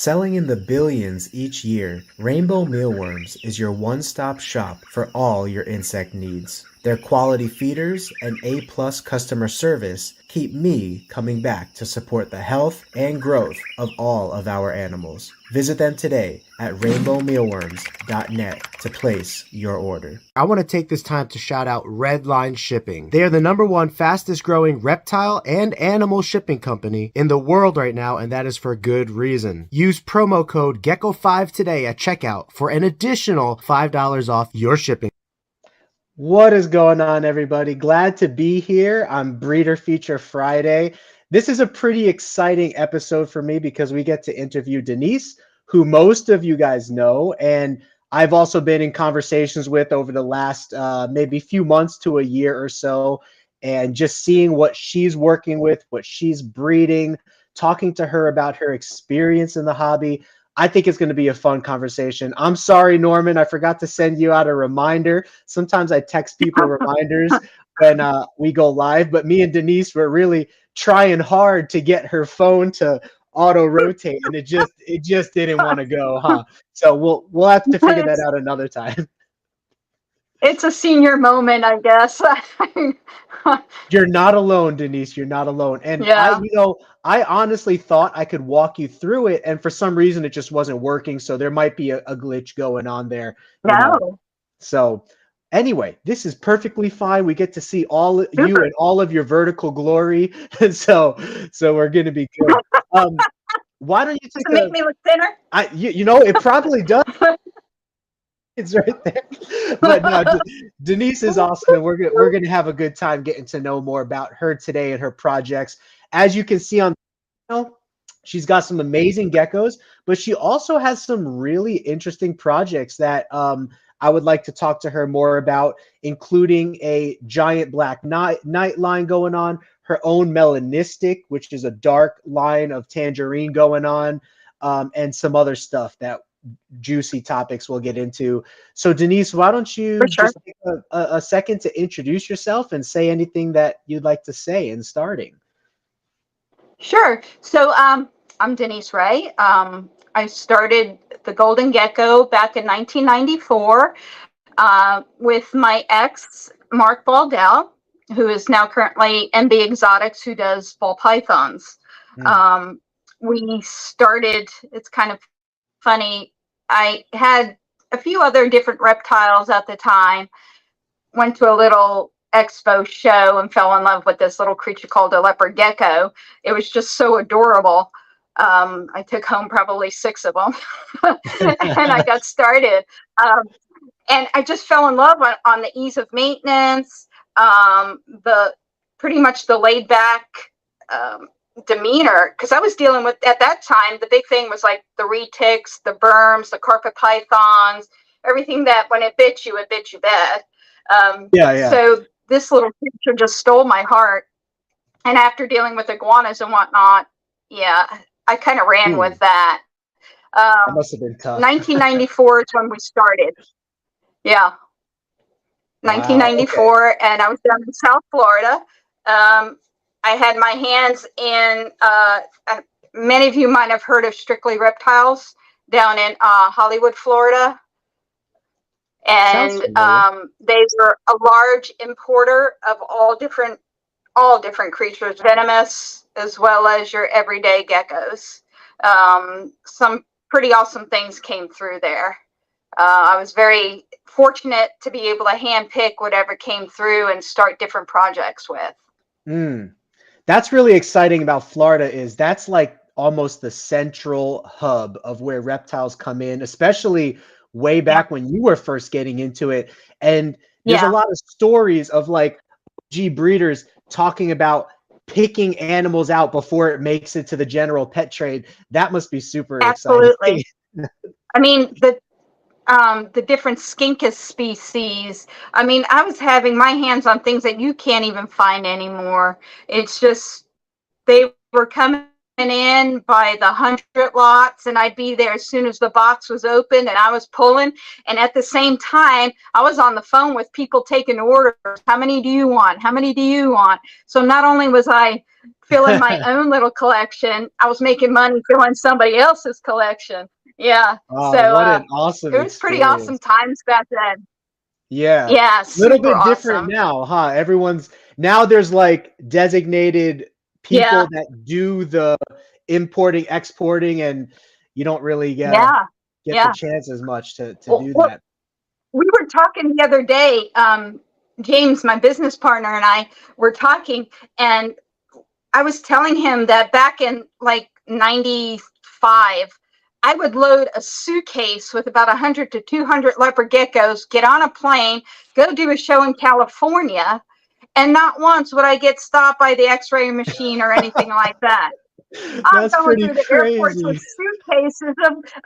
Selling in the billions each year, Rainbow Mealworms is your one-stop shop for all your insect needs. Their quality feeders and A-plus customer service keep me coming back to support the health and growth of all of our animals. Visit them today at rainbowmealworms.net to place your order. I want to take this time to shout out Redline Shipping. They are the #1 fastest growing reptile and animal shipping company in the world right now, and that is for good reason. Use promo code GECKO5 today at checkout for an additional $5 off your shipping. What is going on, everybody? Glad to be here on Breeder Feature Friday. This is a pretty exciting episode for me because we get to interview Denise, who most of you guys know, and I've also been in conversations with over the last maybe few months to a year or so, and just seeing what she's working with, what she's breeding, talking to her about her experience in the hobby. I think it's going to be a fun conversation. I'm sorry, Norman, I forgot to send you out a reminder. Sometimes I text people reminders when we go live, but me and Denise were really trying hard to get her phone to auto rotate, and it just didn't want to go, huh? So we'll have to figure that out another time. It's a senior moment, I guess. You're not alone, Denise. You're not alone. And yeah. I honestly thought I could walk you through it, and for some reason it just wasn't working. So there might be a glitch going on there. No. So anyway, this is perfectly fine. We get to see you and all of your vertical glory. And so we're gonna be good. Why don't you make me look thinner? It probably does. It's right there. But no, Denise is awesome, and we're gonna have a good time getting to know more about her today and her projects. As you can see on the channel, she's got some amazing geckos, but she also has some really interesting projects that I would like to talk to her more about, including a giant black night line going on, her own Melanistic, which is a dark line of Tangerine going on, and some other stuff that juicy topics we'll get into. So Denise, why don't you just take a second to introduce yourself and say anything that you'd like to say in starting? Sure. So I'm Denice Ray. I started the Golden Gecko back in 1994 with my ex, Mark Baldell, who is now currently MB Exotics, who does ball pythons. We started, it's kind of funny, I had a few other different reptiles at the time, went to a little expo show and fell in love with this little creature called a leopard gecko. It was just so adorable. I took home probably 6 of them and I got started. And I just fell in love on the ease of maintenance, pretty much the laid back demeanor, because I was dealing with, at that time, the big thing was like the retics, the berms, the carpet pythons, everything that when it bit you bad. So this little creature just stole my heart. And after dealing with iguanas and whatnot, I kind of ran with that. That must have been tough. 1994 is when we started. Yeah. 1994, wow, okay. And I was down in South Florida. I had my hands in, many of you might have heard of Strictly Reptiles down in Hollywood, Florida. And they were a large importer of all different creatures, venomous as well as your everyday geckos. Some pretty awesome things came through there. I was very fortunate to be able to handpick whatever came through and start different projects with. That's really exciting about Florida, is that's like almost the central hub of where reptiles come in, especially way back when you were first getting into it. And there's a lot of stories of like G breeders talking about picking animals out before it makes it to the general pet trade. That must be super exciting. I mean, the different skinkus species. I mean, I was having my hands on things that you can't even find anymore. It's just, they were coming in by the 100 lots, and I'd be there as soon as the box was open, and I was pulling. And at the same time, I was on the phone with people taking orders. How many do you want? How many do you want? So not only was I filling my own little collection, I was making money filling somebody else's collection. Yeah. Oh, what an awesome it was pretty awesome times back then. Yeah. Yeah. A little bit awesome. different now, huh? Now there's like designated people that do the importing, exporting, and you don't really get the chance as much to do that. We were talking the other day, James, my business partner, and I were talking, and I was telling him that back in like 95, I would load a suitcase with about 100 to 200 leopard geckos, get on a plane, go do a show in California, and not once would I get stopped by the X-ray machine or anything like that. I'm going through the airports with suitcases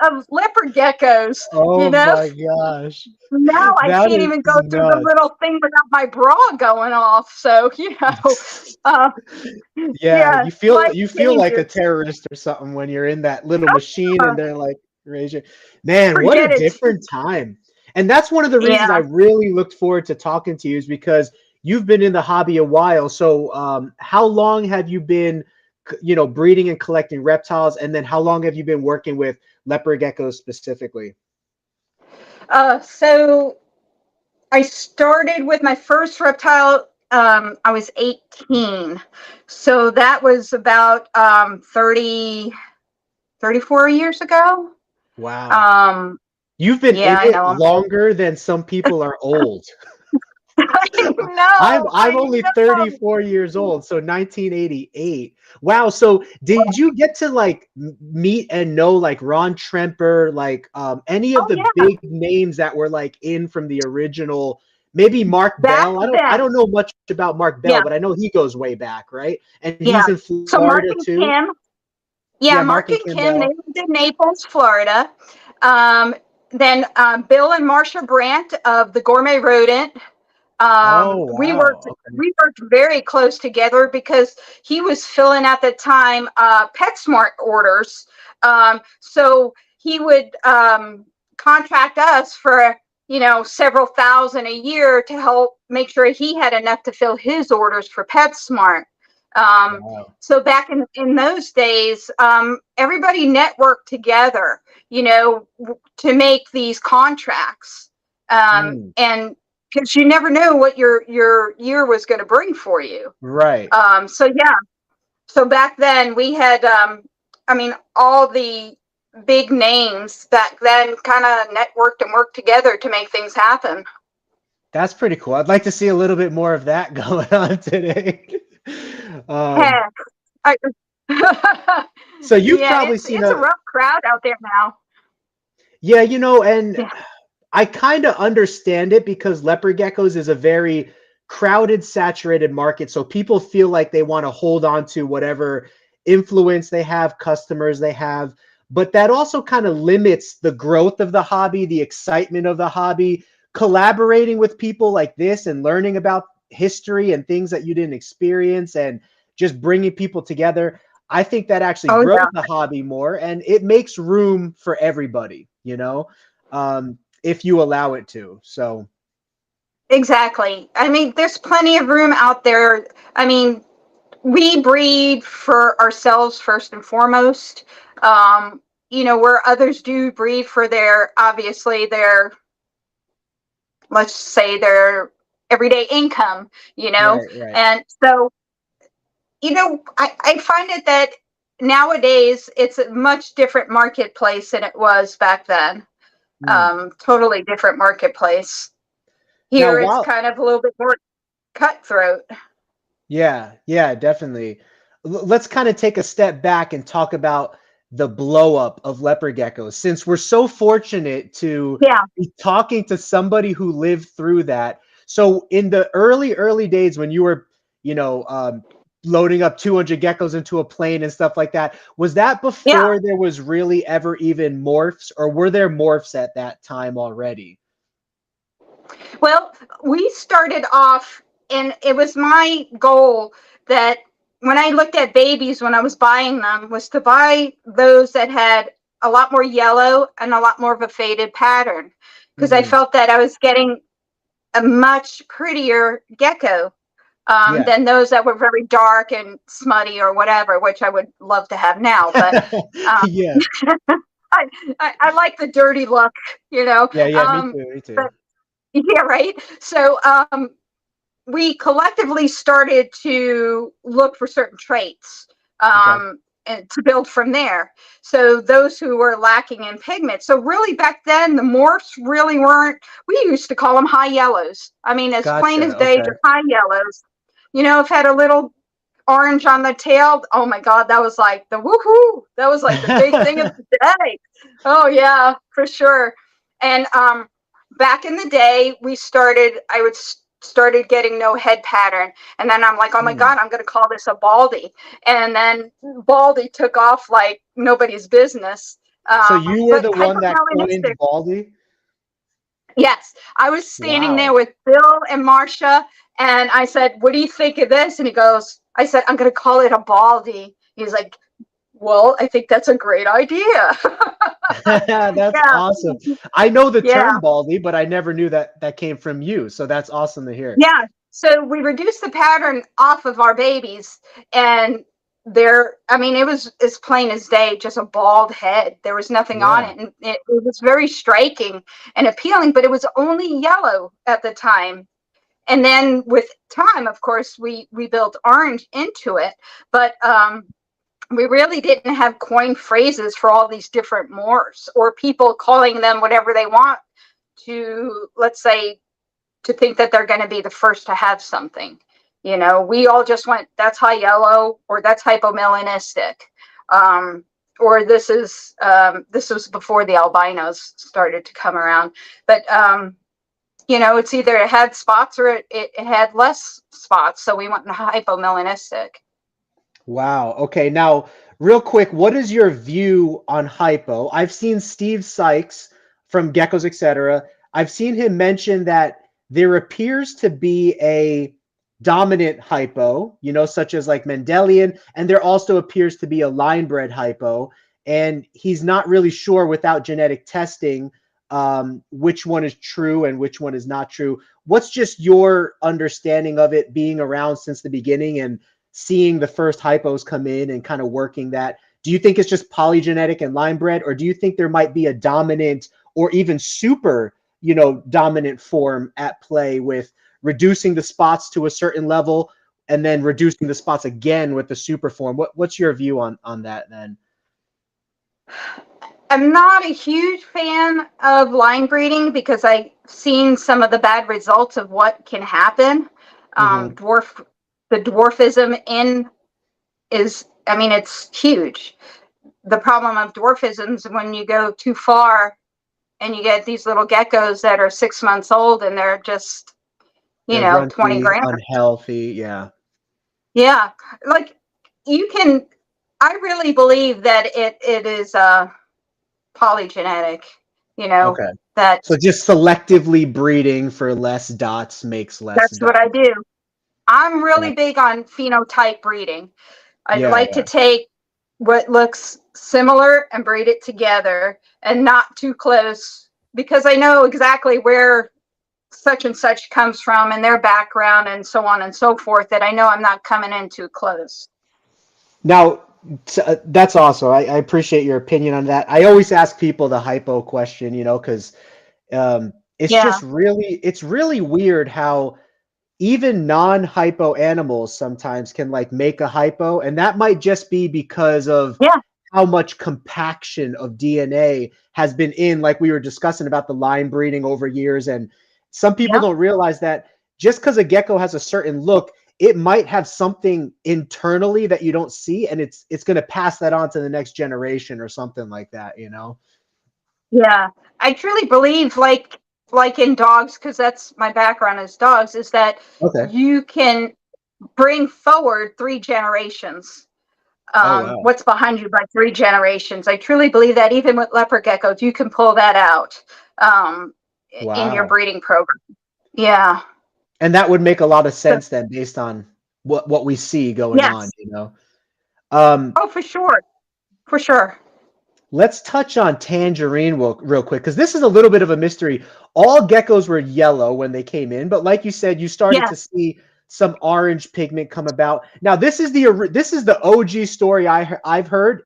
of leopard geckos. Oh my gosh! Now I can't even go through the little thing without my bra going off. So you feel like a terrorist or something when you're in that little machine and they're like, man, what a different time. And that's one of the reasons I really looked forward to talking to you, is because you've been in the hobby a while. So how long have you been, breeding and collecting reptiles? And then how long have you been working with leopard geckos specifically? So I started with my first reptile. I was 18. So that was about 34 years ago. Wow. You've been in it longer than some people are old. I'm only 34 years old, so 1988. Wow. So did you get to like meet and know like Ron Tremper, like any of the big names that were like in from the original? Maybe Mark Bell. I don't know much about Mark Bell, but I know he goes way back, right? And he's in Florida too. Mark and Kim, they lived in Naples, Florida. Then Bill and Marcia Brandt of the Gourmet Rodent. We worked very close together because he was filling at the time PetSmart orders. So he would contract us for several thousand a year to help make sure he had enough to fill his orders for PetSmart. So back in those days, everybody networked together, to make these contracts. And because you never know what your year was going to bring for you. Right. So back then we had, all the big names back then kind of networked and worked together to make things happen. That's pretty cool. I'd like to see a little bit more of that going on today. So you've probably seen it's a rough crowd out there now. Yeah, I kind of understand it because leopard geckos is a very crowded, saturated market. So people feel like they want to hold on to whatever influence they have, customers they have. But that also kind of limits the growth of the hobby, the excitement of the hobby, collaborating with people like this and learning about history and things that you didn't experience and just bringing people together. I think that actually grows the hobby more, and it makes room for everybody, if you allow it to. So exactly. There's plenty of room out there. We breed for ourselves first and foremost. Where others do breed for their let's say their everyday income, Right. And so, I find it that nowadays it's a much different marketplace than it was back then. Totally different marketplace. Here it's kind of a little bit more cutthroat. Yeah, definitely. Let's kind of take a step back and talk about the blow up of leopard geckos, since we're so fortunate to be talking to somebody who lived through that. So in the early days when you were, loading up 200 geckos into a plane and stuff like that, was that before there was really ever even morphs, or were there morphs at that time already? Well, we started off, and it was my goal that when I looked at babies when I was buying them was to buy those that had a lot more yellow and a lot more of a faded pattern, because I felt that I was getting a much prettier gecko than those that were very dark and smutty or whatever, which I would love to have now. But Yeah. I like the dirty look, you know. Yeah, me too, me too. But, yeah, right. So we collectively started to look for certain traits and to build from there. So those who were lacking in pigment. So really back then, the morphs really weren't, we used to call them high yellows. I mean, as plain as day, just high yellows. You know, if it had a little orange on the tail, oh my God, that was like the woohoo. That was like the big thing of the day. Oh yeah, for sure. And back in the day, I started getting no head pattern. And then I'm like, oh my God, I'm going to call this a baldy. And then baldy took off like nobody's business. So you were the one that coined baldy? Yes. I was standing there with Bill and Marcia, and I said, what do you think of this? And he goes, I said, I'm going to call it a baldy. He's like, well, I think that's a great idea. That's awesome. I know the term baldy, but I never knew that came from you. So that's awesome to hear. Yeah. So we reduced the pattern off of our babies, and it was as plain as day, just a bald head. There was nothing on it. And it was very striking and appealing, but it was only yellow at the time. And then with time, of course, we built orange into it, but we really didn't have coined phrases for all these different morphs, or people calling them whatever they want to, let's say, to think that they're going to be the first to have something. You know, we all just went, that's high yellow, or that's hypomelanistic. Or this was before the albinos started to come around. But, you know, it's either it had spots or it had less spots. So we went hypomelanistic. Wow. Okay. Now, real quick, what is your view on hypo? I've seen Steve Sykes from Geckos, etc. I've seen him mention that there appears to be a dominant hypo, you know, such as like Mendelian, and there also appears to be a line-bred hypo, and he's not really sure without genetic testing which one is true and which one is not true. What's just your understanding of it, being around since the beginning and seeing the first hypos come in and kind of working that? Do you think it's just polygenetic and line bred, or do you think there might be a dominant or even super, you know, dominant form at play with reducing the spots to a certain level and then reducing the spots again with the super form? What's your view on that then? I'm not a huge fan of line breeding because I've seen some of the bad results of what can happen. The dwarfism it's huge. The problem of dwarfism is when you go too far and you get these little geckos that are 6 months old and they're just, you know, runty, 20 grams. Unhealthy, yeah. Yeah. Like I really believe that it is polygenetic, you know. Okay. So just selectively breeding for less dots makes less That's dots. What I do. I'm really big on phenotype breeding. I'd like to take what looks similar and breed it together and not too close, because I know exactly where such and such comes from and their background and so on and so forth, that I know I'm not coming in too close. Now, that's awesome. I appreciate your opinion on that. I always ask people the hypo question, you know, because it's really weird how even non-hypo animals sometimes can like make a hypo, and that might just be because of how much compaction of DNA has been in, like we were discussing about the line breeding over years. And some people don't realize that just because a gecko has a certain look, it might have something internally that you don't see, and it's going to pass that on to the next generation or something like that, you know? Yeah, I truly believe like in dogs, because that's my background as dogs, is that you can bring forward 3 generations. What's behind you by 3 generations. I truly believe that even with leopard geckos, you can pull that out in your breeding program. Yeah. And that would make a lot of sense then, based on what we see going on, Yes. you know. Um, Oh, for sure. For sure. let's touch on Tangerine real quick, because this is a little bit of a mystery. All geckos were yellow when they came in, but like you said, you started Yes. to see some orange pigment come about. Now, this is the OG story I've heard.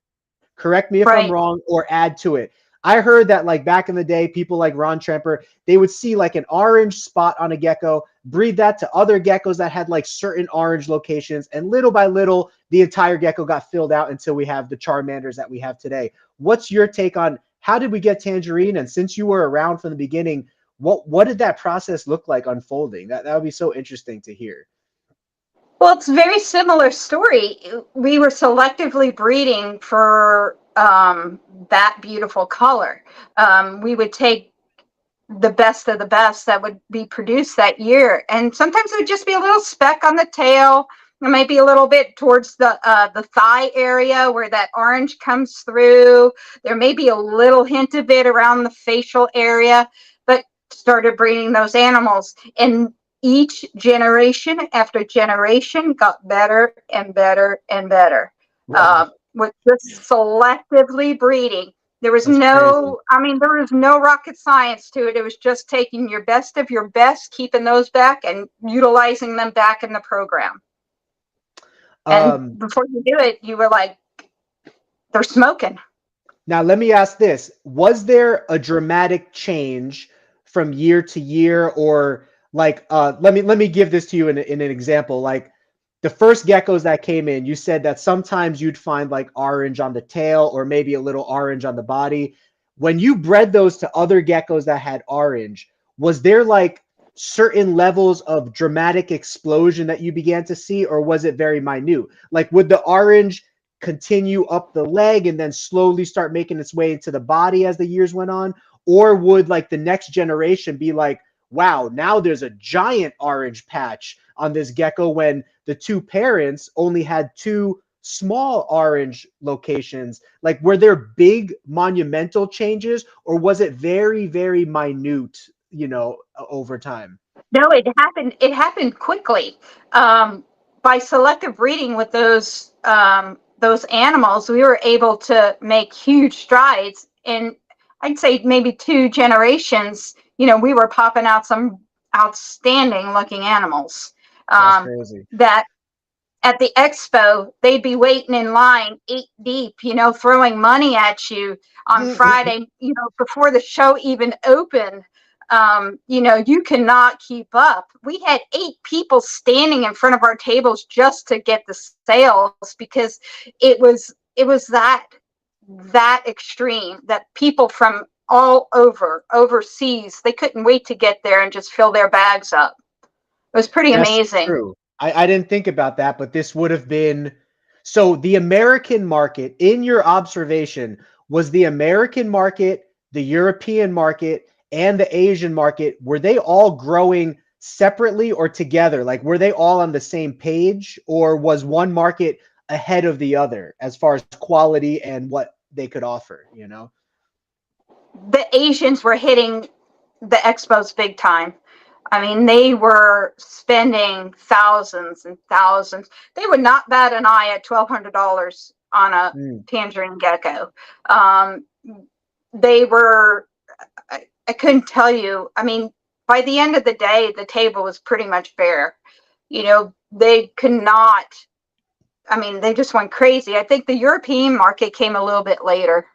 Correct me if I'm Right. wrong, or add to it. I heard that like back in the day, people like Ron Tremper, they would see like an orange spot on a gecko, breed that to other geckos that had like certain orange locations, and little by little, the entire gecko got filled out until we have the Charmanders that we have today. What's your take on how did we get Tangerine? And since you were around from the beginning, what did that process look like unfolding? That would be so interesting to hear. Well, it's a very similar story. We were selectively breeding for that beautiful color. We would take the best of the best that would be produced that year, and sometimes it would just be a little speck on the tail, or maybe a little bit towards the thigh area where that orange comes through. There may be a little hint of it around the facial area, but started breeding those animals, and each generation after generation got better and better and better. Wow. With just selectively breeding. There was That's crazy. there was no rocket science to it. It was just taking your best of your best, keeping those back and utilizing them back in the program. And before you do it, you were like, they're smoking. Now, let me ask this. Was there a dramatic change from year to year, or like, let me give this to you in an example. Like the first geckos that came in, you said that sometimes you'd find like orange on the tail or maybe a little orange on the body. When you bred those to other geckos that had orange, was there like certain levels of dramatic explosion that you began to see, or was it very minute? Like, would the orange continue up the leg and then slowly start making its way into the body as the years went on? Or would like the next generation be like, wow, now there's a giant orange patch on this gecko, when the two parents only had two small orange locations? Like, were there big monumental changes, or was it very, very minute, over time? No, it happened quickly. By selective breeding with those animals, we were able to make huge strides. In, I'd say, maybe 2 generations. We were popping out some outstanding looking animals. That's crazy. That at the expo, they'd be waiting in line 8 deep, throwing money at you on Friday, before the show even opened. You cannot keep up. We had 8 people standing in front of our tables just to get the sales, because it was that extreme, that people from all overseas, they couldn't wait to get there and just fill their bags up. It was pretty That's amazing. true. I didn't think about that, but this would have been so the American market, in your observation, was the American market, the European market, and the Asian market, were they all growing separately or together? Like, were they all on the same page, or was one market ahead of the other as far as quality and what they could offer, The Asians were hitting the expos big time. I mean, they were spending thousands and thousands. They would not bat an eye at $1,200 on a Tangerine gecko. They were, I couldn't tell you. I mean, by the end of the day, the table was pretty much bare. They could not, they just went crazy. I think the European market came a little bit later.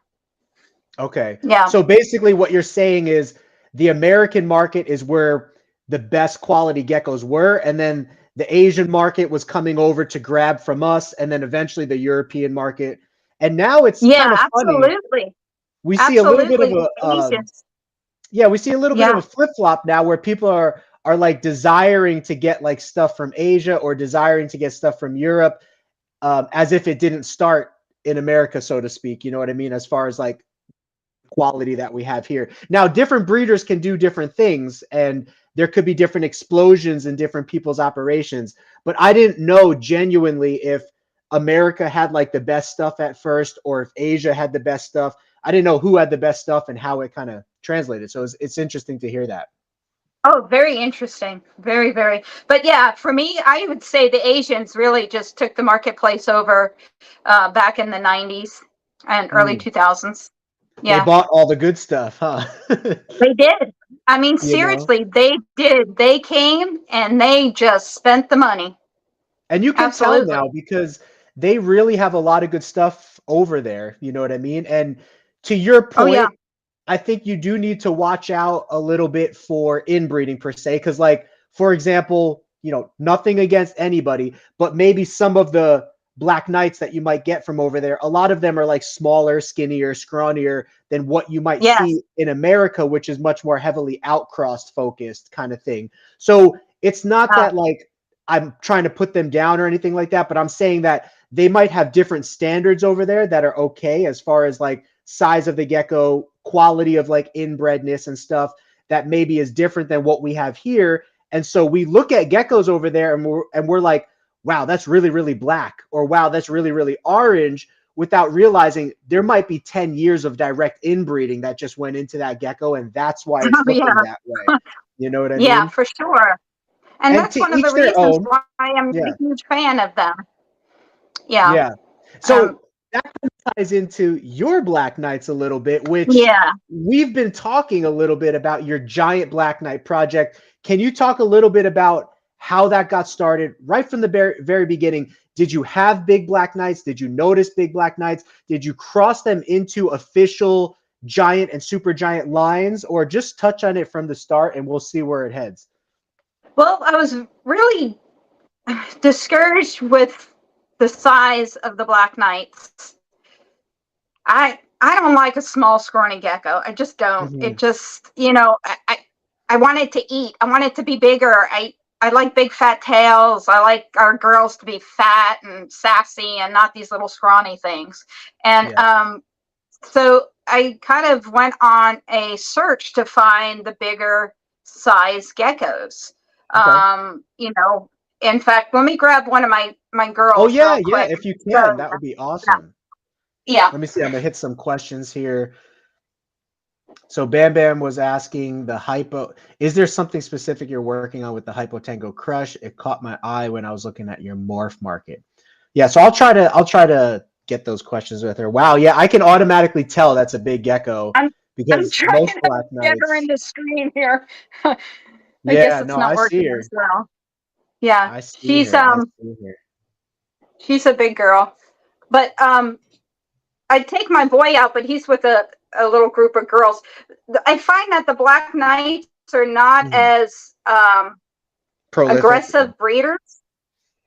Okay. Yeah. So basically what you're saying is the American market is where the best quality geckos were, and then the Asian market was coming over to grab from us, and then eventually the European market. And now it's kind of funny. Absolutely. We see a little bit of we see a little bit of a flip-flop now, where people are like desiring to get like stuff from Asia or desiring to get stuff from Europe, as if it didn't start in America, so to speak. You know what I mean? As far as like quality that we have here. Now, different breeders can do different things, and there could be different explosions in different people's operations. But I didn't know genuinely if America had like the best stuff at first, or if Asia had the best stuff. I didn't know who had the best stuff and how it kind of translated. So it's interesting to hear that. Oh, very interesting. Very, very. But yeah, for me, I would say the Asians really just took the marketplace over back in the 90s and early Mm. 2000s. They Yeah, bought all the good stuff, huh? they did. I mean, You know? seriously, they did. They came and they just spent the money. And you can tell Absolutely. now because they really have a lot of good stuff over there. You know what I mean? And to your Oh, yeah. point, I think you do need to watch out a little bit for inbreeding per se. Because, like, for example, nothing against anybody, but maybe some of the Black Knights that you might get from over there, a lot of them are like smaller, skinnier, scrawnier than what you might Yes. see in America, which is much more heavily outcrossed focused kind of thing. So it's not Uh, that like I'm trying to put them down or anything like that, but I'm saying that they might have different standards over there that are okay as far as like size of the gecko, quality of like inbredness and stuff that maybe is different than what we have here. And so we look at geckos over there and we're like, wow, that's really, really black, or wow, that's really, really orange, without realizing there might be 10 years of direct inbreeding that just went into that gecko, and that's why it's oh, looking yeah. that way. You know what I Yeah, mean? for sure. And And that's to one of the each their reasons own. why I'm Yeah. a huge fan of them. Yeah. Yeah. Um, So that ties into your Black Knights a little bit, which yeah. we've been talking a little bit about your giant Black Knight project. Can you talk a little bit about how that got started right from the very beginning? Did you have big Black Knights? Did you notice big Black Knights? Did you cross them into official giant and super giant lines, or just touch on it from the start and we'll see where it heads? Well, I was really discouraged with the size of the Black Knights. I don't like a small scrawny gecko. I just don't. It Mm-hmm. just, I want it to eat. I want it to be bigger. I like big fat tails. I like our girls to be fat and sassy and not these little scrawny things. And Yeah. so I kind of went on a search to find the bigger size geckos. Okay. In fact, let me grab one of my Oh, girls yeah. real Yeah. quick. If you So, can, that would be awesome. yeah. Let me see. I'm gonna hit some questions here. So Bam Bam was asking the hypo. Is there something specific you're working on with the Hypo Tango Crush? It caught my eye when I was looking at your MorphMarket. Yeah, so I'll try to get those questions with her. Wow, yeah, I can automatically tell that's a big gecko I'm because trying most to Black get her in Knights. the screen here. I guess Yeah, it's no, not I see working her. as well. Yeah, I see she's her. I see her. she's a big girl. But I'd take my boy out, but he's with a little group of girls. I find that the Black Knights are not Mhm. as Prolific. aggressive breeders.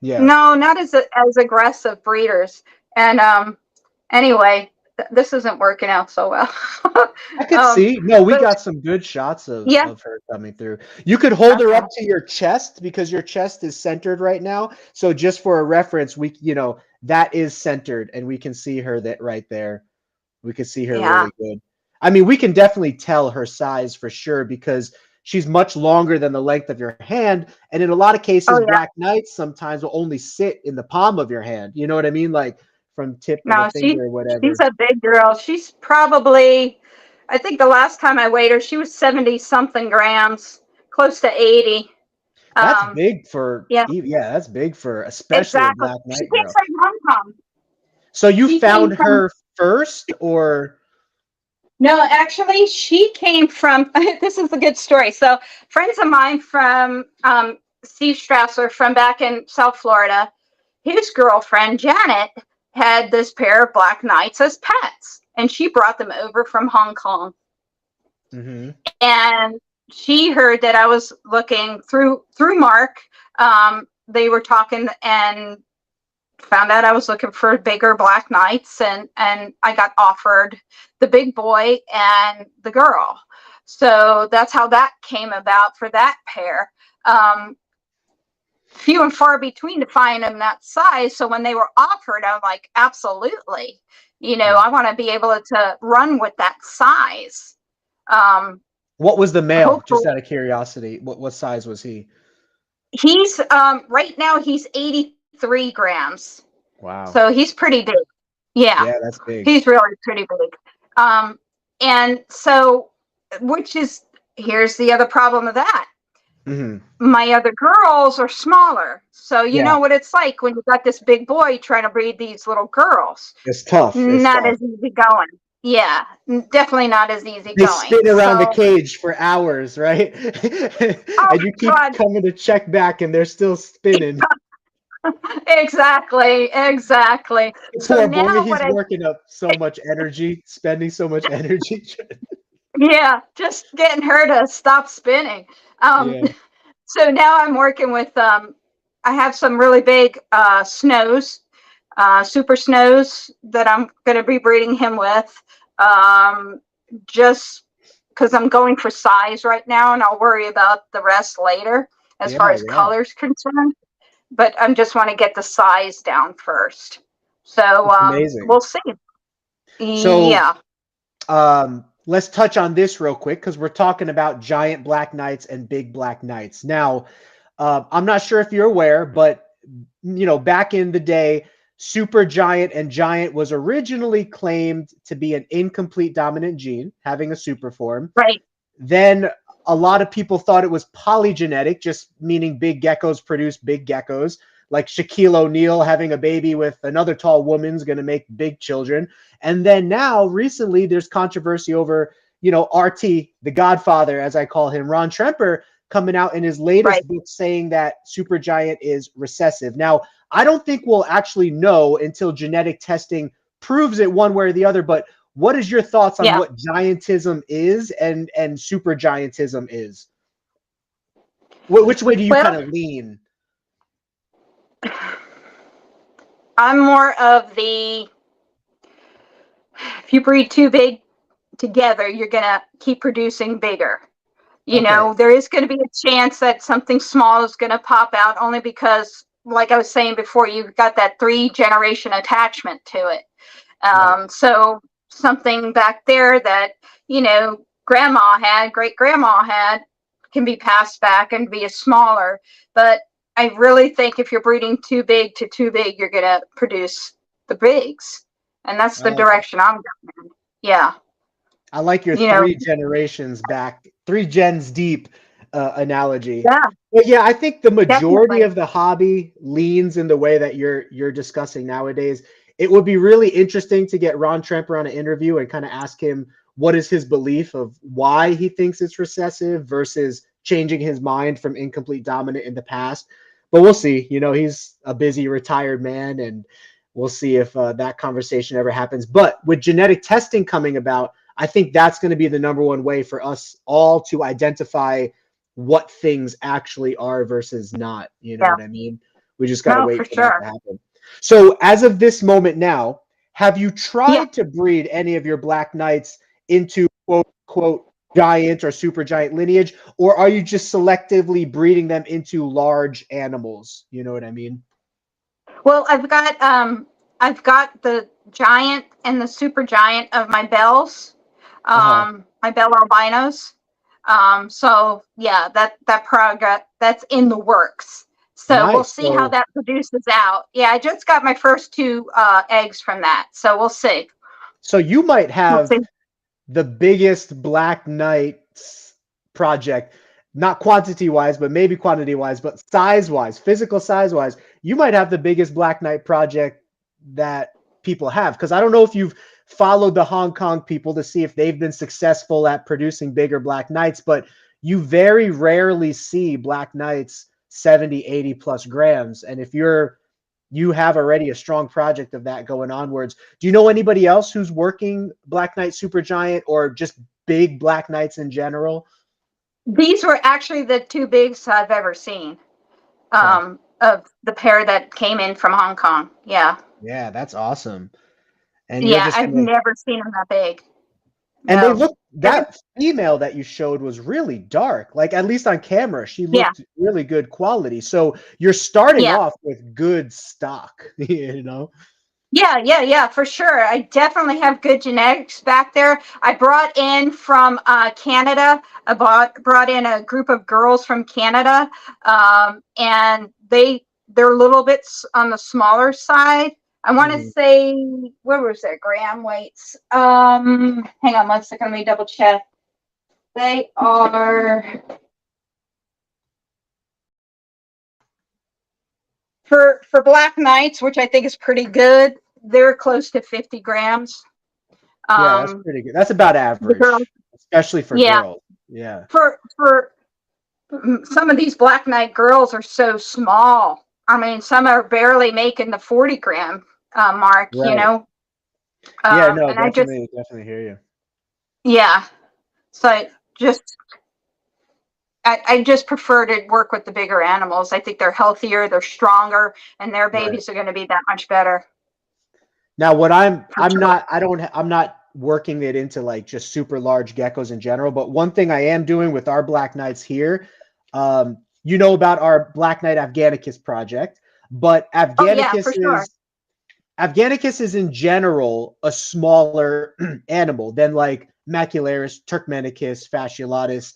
Yeah. No, not as aggressive breeders. And anyway, this isn't working out so well. I could um, see. No, we but got some good shots of yeah, her coming through. You could hold her okay. up to your chest because your chest is centered right now. So just for a reference, that is centered and we can see her that right there. We can see her Yeah. really good. I mean, we can definitely tell her size for sure because she's much longer than the length of your hand. And in a lot of cases, Oh yeah. Black Knights sometimes will only sit in the palm of your hand. You know what I mean? Like from tip of the No, finger or she's whatever. a big girl. She's probably, I think the last time I weighed her, she was 70 something grams, close to 80. That's Um, big for yeah, that's big for especially a exactly. Black She Knight came girl. from Hong Kong. So you She came found from, her first or no, actually, she came from, this is a good story. So, friends of mine from Steve Strasser from back in South Florida, his girlfriend, Janet, had this pair of Black Knights as pets, and she brought them over from Hong Kong. Mhm. And she heard that I was looking through Mark. They were talking and found out I was looking for bigger Black Knights, and I got offered the big boy and the girl. So that's how that came about for that pair. Few and far between to find them that size. So when they were offered, I'm like, absolutely. Yeah. I want to be able to run with that size. What was the male? Hopefully, Just out of curiosity. What size was he? he's right now he's 83 grams. Wow. So he's pretty big. Yeah, Yeah, that's big. he's really pretty big. And so, here's the other problem of that. My other girls are smaller. So you Yeah, know what it's like when you got this big boy trying to breed these little girls. it's tough. It's Not tough. as easy going. Yeah, definitely not as easy They going. spin around the So, cage for hours, right? oh And you keep God, coming to check back, and they're still spinning. exactly. The So poor boy, now what he's I, working up so much energy, spending so much energy. yeah, just getting her to stop spinning. Um, Yeah, so now I'm working with, I have some really big snows, super snows that I'm going to be breeding him with. Just because I'm going for size right now, and I'll worry about the rest later as far yeah, as yeah. colors concerned. But I just want to get the size down first. So It's amazing. we'll see. So, Yeah. let's touch on this real quick because we're talking about giant black knights and big black knights. Now, I'm not sure if you're aware, but back in the day, super giant and giant was originally claimed to be an incomplete dominant gene, having a super form. Right. Then a lot of people thought it was polygenetic, just meaning big geckos produce big geckos. Like Shaquille O'Neal having a baby with another tall woman's going to make big children. And then now, recently, there's controversy over, RT, the Godfather, as I call him, Ron Tremper, coming out in his Right. latest book saying that supergiant is recessive. Now, I don't think we'll actually know until genetic testing proves it one way or the other, but what is your thoughts on Yeah. what giantism is and super giantism is? Which way do you Well, kind of lean? I'm more of the, if you breed too big together, you're going to keep producing bigger. Okay. There is going to be a chance that something small is going to pop out only because, like I was saying before, you've got that 3-generation attachment to it. Right. So something back there that, grandma had, great grandma had, can be passed back and be a smaller. But I really think if you're breeding too big to too big, you're going to produce the bigs. And that's the Okay. direction I'm going in. Yeah. I like your You know, 3 generations back, 3 gens deep analogy. yeah, But yeah, I think the majority definitely. of the hobby leans in the way that you're discussing nowadays. It would be really interesting to get Ron Tremper on an interview and kind of ask him what is his belief of why he thinks it's recessive versus changing his mind from incomplete dominant in the past. But we'll see. He's a busy retired man, and we'll see if that conversation ever happens. But with genetic testing coming about, I think that's going to be the number one way for us all to identify what things actually are versus not. You know Yeah. what I mean? We just got to No, for wait for that sure. to happen. So, as of this moment now, have you Yeah. tried to breed any of your black knights into quote unquote giant or super giant lineage, or are you just selectively breeding them into large animals? You know what I mean? Well, I've got the giant and the super giant of my bells, Uh-huh. my bell albinos. So yeah, that progress that's in the works. So we'll Nice. see how that produces out. Yeah, I just got my first 2 eggs from that. So we'll see. So you might We'll have see. the biggest Black Knights project, not quantity wise, but maybe quantity wise, but size wise, physical size wise, you might have the biggest Black Knight project that people have. Because I don't know if you've followed the Hong Kong people to see if they've been successful at producing bigger Black Knights, but you very rarely see Black Knights 70, 80 plus grams. And if you have already a strong project of that going onwards. Do you know anybody else who's working Black Knight Supergiant or just big Black Knights in general? These were actually the 2 bigs I've ever seen. Okay. Of the pair that came in from Hong Kong. Yeah. Yeah, that's awesome. And you're Yeah, just I've gonna never seen them that big. and they No. look Every that female that you showed was really dark. Like at least on camera, she Yeah. looked really good quality. So you're starting Yeah. off with good stock, you know? Yeah, for sure. I definitely have good genetics back there. I brought in from Canada. I brought in a group of girls from Canada, and they're a little bit on the smaller side. I want to Mhm. say, what was their gram weights? Hang on one second, let me double check. They are For black knights, which I think is pretty good, they're close to 50 grams. Yeah, that's pretty good. That's about average, especially for girls. Yeah. For some of these black knight girls are so small. I mean, some are barely making the 40-gram mark, Right. you know. Yeah, no, and definitely hear you. Yeah. So I just prefer to work with the bigger animals. I think they're healthier, they're stronger, and their babies are going to be that much better. Now, I'm not working it into like just super large geckos in general, but one thing I am doing with our black knights here, you know about our Black Knight Afghanicus project, but Afghanicus is in general a smaller animal than like Macularis, Turkmenicus, Fasciolatus.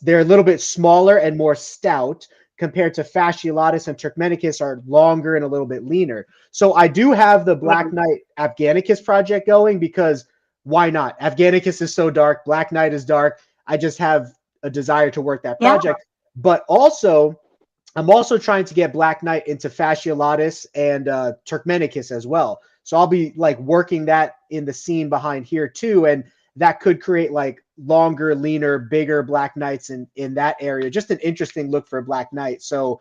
They're a little bit smaller and more stout compared to Fasciolatus and Turkmenicus are longer and a little bit leaner. So I do have the Black Knight Afghanicus project going because why not? Afghanicus is so dark. Black Knight is dark. I just have a desire to work that project. Yeah. But also, I'm also trying to get Black Knight into Fasciolatus and Turkmenicus as well. So I'll be like working that in the scene behind here too. And that could create like longer, leaner, bigger Black Knights in that area. Just an interesting look for a Black Knight. So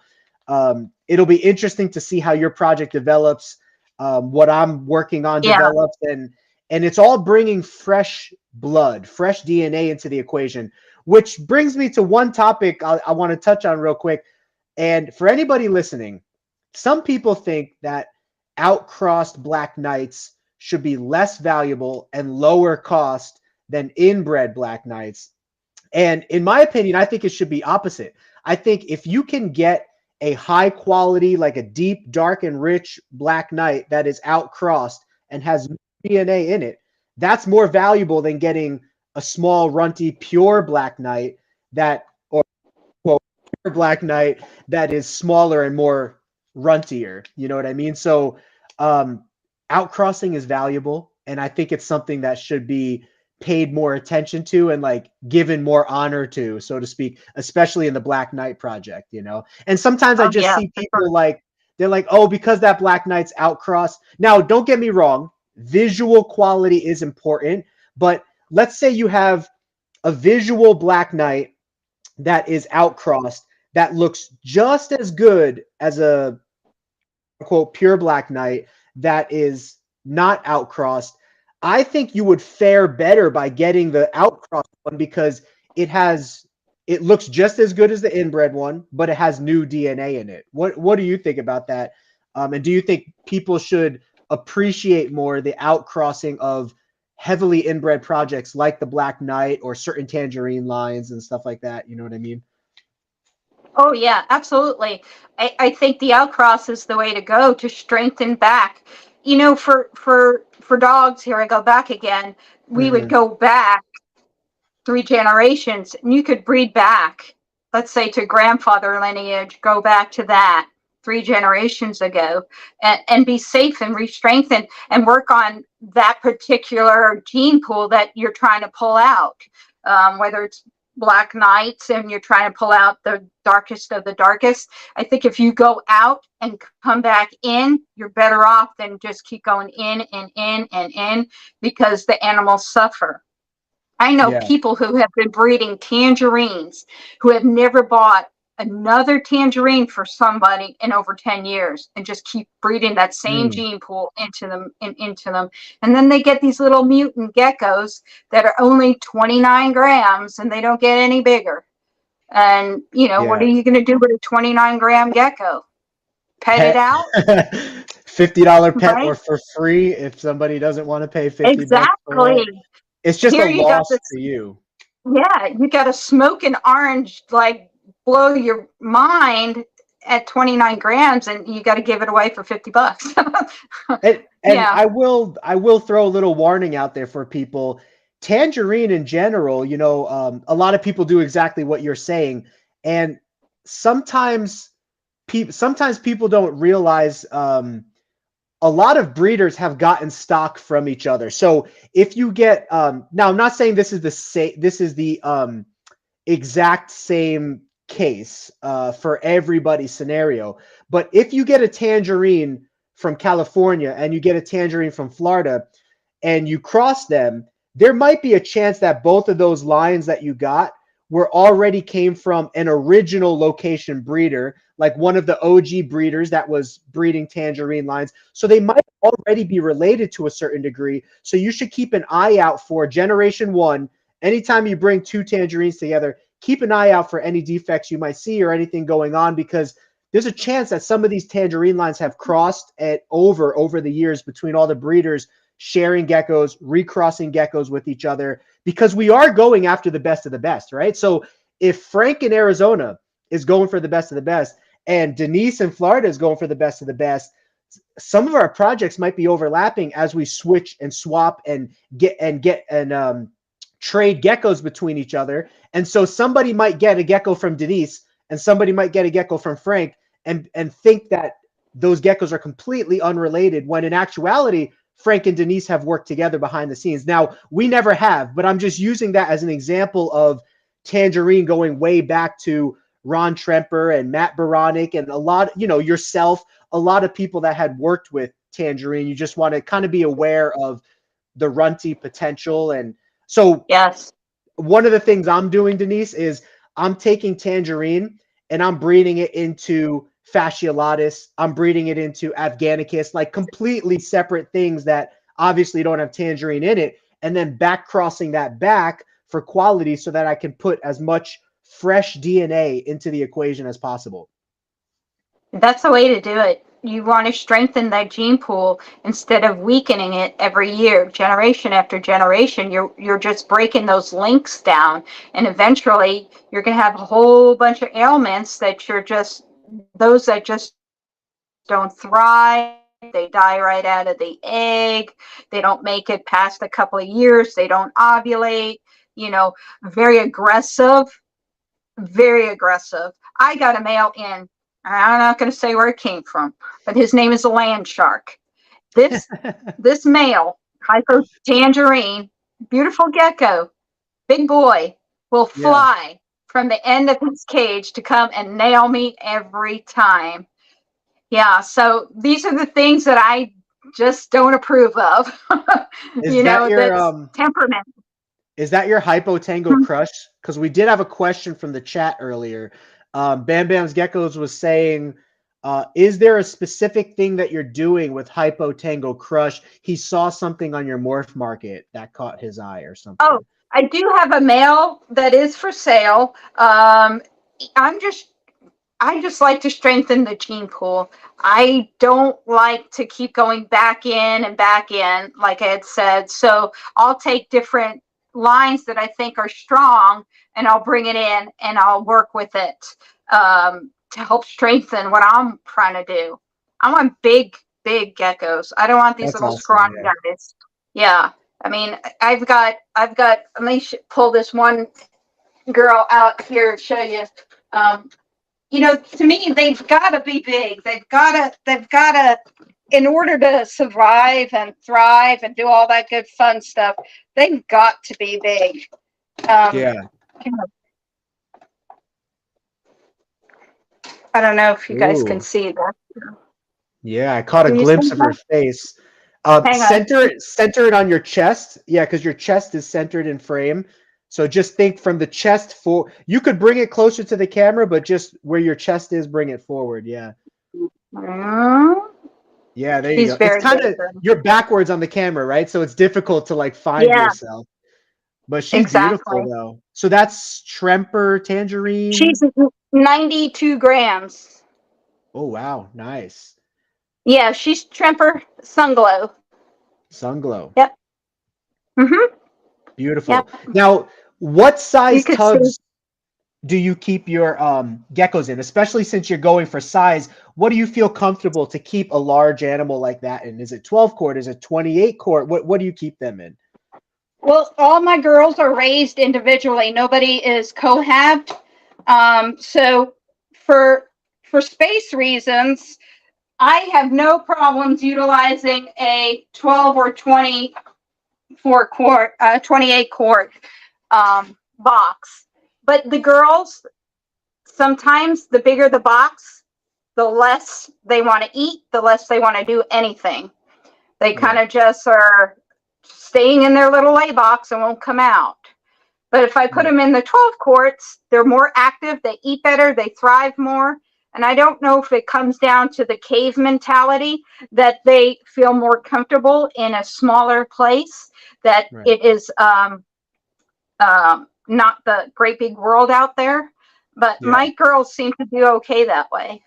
it'll be interesting to see how your project develops, what I'm working on develops, and it's all bringing fresh blood, fresh DNA into the equation, which brings me to one topic I want to touch on real quick. And for anybody listening, some people think that outcrossed Black Knights should be less valuable and lower cost than inbred Black Knights. And in my opinion, I think it should be opposite. I think if you can get a high quality, like a deep, dark, and rich Black Knight that is outcrossed and has DNA in it, that's more valuable than getting a small, runty, pure Black Knight that, or well, pure Black Knight that is smaller and more runtier. You know what I mean? So outcrossing is valuable, and I think it's something that should be paid more attention to and like given more honor to, so to speak, especially in the Black Knight project, you know. And sometimes I just see people like, they're like, oh, because that Black Knight's outcrossed. Now, don't get me wrong, visual quality is important, but let's say you have a visual Black Knight that is outcrossed that looks just as good as a quote pure Black Knight that is not outcrossed. I think you would fare better by getting the outcrossed one because it looks just as good as the inbred one, but it has new DNA in it. What do you think about that? And do you think people should appreciate more the outcrossing of heavily inbred projects like the Black Knight or certain Tangerine lines and stuff like that? You know what I mean? Oh yeah, absolutely. I think the outcross is the way to go to strengthen back. You know, for dogs, here I go back again, we would go back 3 generations and you could breed back, let's say to grandfather lineage, go back to that 3 generations ago and be safe and re-strengthened and work on that particular gene pool that you're trying to pull out, whether it's Black Knights and you're trying to pull out the darkest of the darkest. I think if you go out and come back in, you're better off than just keep going in and in and in because the animals suffer. I know people who have been breeding tangerines who have never bought another tangerine for somebody in over 10 years and just keep breeding that same gene pool into them and into them. And then they get these little mutant geckos that are only 29 grams and they don't get any bigger. And, you know, what are you going to do with a 29-gram gecko? Pet it out? $50 pet, right? Or for free if somebody doesn't want to pay $50 for it. It's just a loss to you. Yeah, you got a smoking orange, like blow your mind at 29 grams, and you got to give it away for $50. and I will throw a little warning out there for people. Tangerine in general, you know, a lot of people do exactly what you're saying, and sometimes people don't realize. A lot of breeders have gotten stock from each other. So if you get now, I'm not saying this is the exact same case for everybody's scenario. But if you get a Tangerine from California and you get a Tangerine from Florida and you cross them, there might be a chance that both of those lines that you got were already came from an original location breeder, like one of the OG breeders that was breeding Tangerine lines. So they might already be related to a certain degree. So you should keep an eye out for generation one. Anytime you bring two Tangerines together, keep an eye out for any defects you might see or anything going on, because there's a chance that some of these Tangerine lines have crossed over the years between all the breeders, sharing geckos, recrossing geckos with each other, because we are going after the best of the best, right? So if Frank in Arizona is going for the best of the best and Denise in Florida is going for the best of the best, some of our projects might be overlapping as we switch and swap and trade geckos between each other. And so somebody might get a gecko from Denise and somebody might get a gecko from Frank and think that those geckos are completely unrelated, when in actuality, Frank and Denise have worked together behind the scenes. Now, we never have, but I'm just using that as an example of Tangerine going way back to Ron Tremper and Matt Baronic and a lot, yourself, a lot of people that had worked with Tangerine. You just want to kind of be aware of the runty potential. And so Yes. one of the things I'm doing, Denise, is I'm taking Tangerine and I'm breeding it into Fasciolatus. I'm breeding it into Afghanicus, like completely separate things that obviously don't have Tangerine in it, and then back crossing that back for quality so that I can put as much fresh DNA into the equation as possible. That's the way to do it. You want to strengthen that gene pool instead of weakening it every year, generation after generation. You're just breaking those links down, and eventually you're going to have a whole bunch of ailments that those that just don't thrive. They die right out of the egg. They don't make it past a couple of years. They don't ovulate. Very aggressive. Very aggressive. I got a male in. I'm not going to say where it came from, but his name is a land shark. This male, hypo Tangerine, beautiful gecko, big boy, will fly from the end of his cage to come and nail me every time. Yeah, so these are the things that I just don't approve of. That's temperament. Is that your Hypo Tango Crush? Because we did have a question from the chat earlier. Bam Bam's Geckos was saying, is there a specific thing that you're doing with Hypo Tango Crush? He saw something on your MorphMarket that caught his eye or something. Oh, I do have a male that is for sale. I just like to strengthen the gene pool. I don't like to keep going back in, like I had said. So I'll take different lines that I think are strong and I'll bring it in and I'll work with it to help strengthen what I'm trying to do. I want big geckos. I don't want these little scrawny guys. Yeah. I mean, I've got, let me pull this one girl out here and show you. To me, they've got to be big. They've got to, in order to survive and thrive and do all that good fun stuff, they've got to be big. I don't know if you guys can see that. Yeah, I caught a glimpse of her face. Center it on your chest. Yeah, because your chest is centered in frame. So just think from the chest for. You could bring it closer to the camera, but just where your chest is, bring it forward. Yeah. Yeah, there you go. It's kind of you're backwards on the camera, right? So it's difficult to find yourself. But she's beautiful though. So that's Tremper Tangerine. She's 92 grams. Oh wow, nice. Yeah, she's Tremper Sunglow. Sunglow. Yep. Beautiful. Yep. Now, what size tubs do you keep your geckos in? Especially since you're going for size, what do you feel comfortable to keep a large animal like that in? Is it 12 quart? Is it 28 quart? What do you keep them in? Well, all my girls are raised individually. Nobody is cohabbed. So for space reasons, I have no problems utilizing a 12 or 24 quart, 28 quart box. But the girls, sometimes the bigger the box, the less they want to eat, the less they want to do anything. They kind of just are staying in their little lay box and won't come out. But if I put them in the 12 quarts, they're more active, they eat better, they thrive more. And I don't know if it comes down to the cave mentality that they feel more comfortable in a smaller place, that it is not the great big world out there. But my girls seem to do okay that way.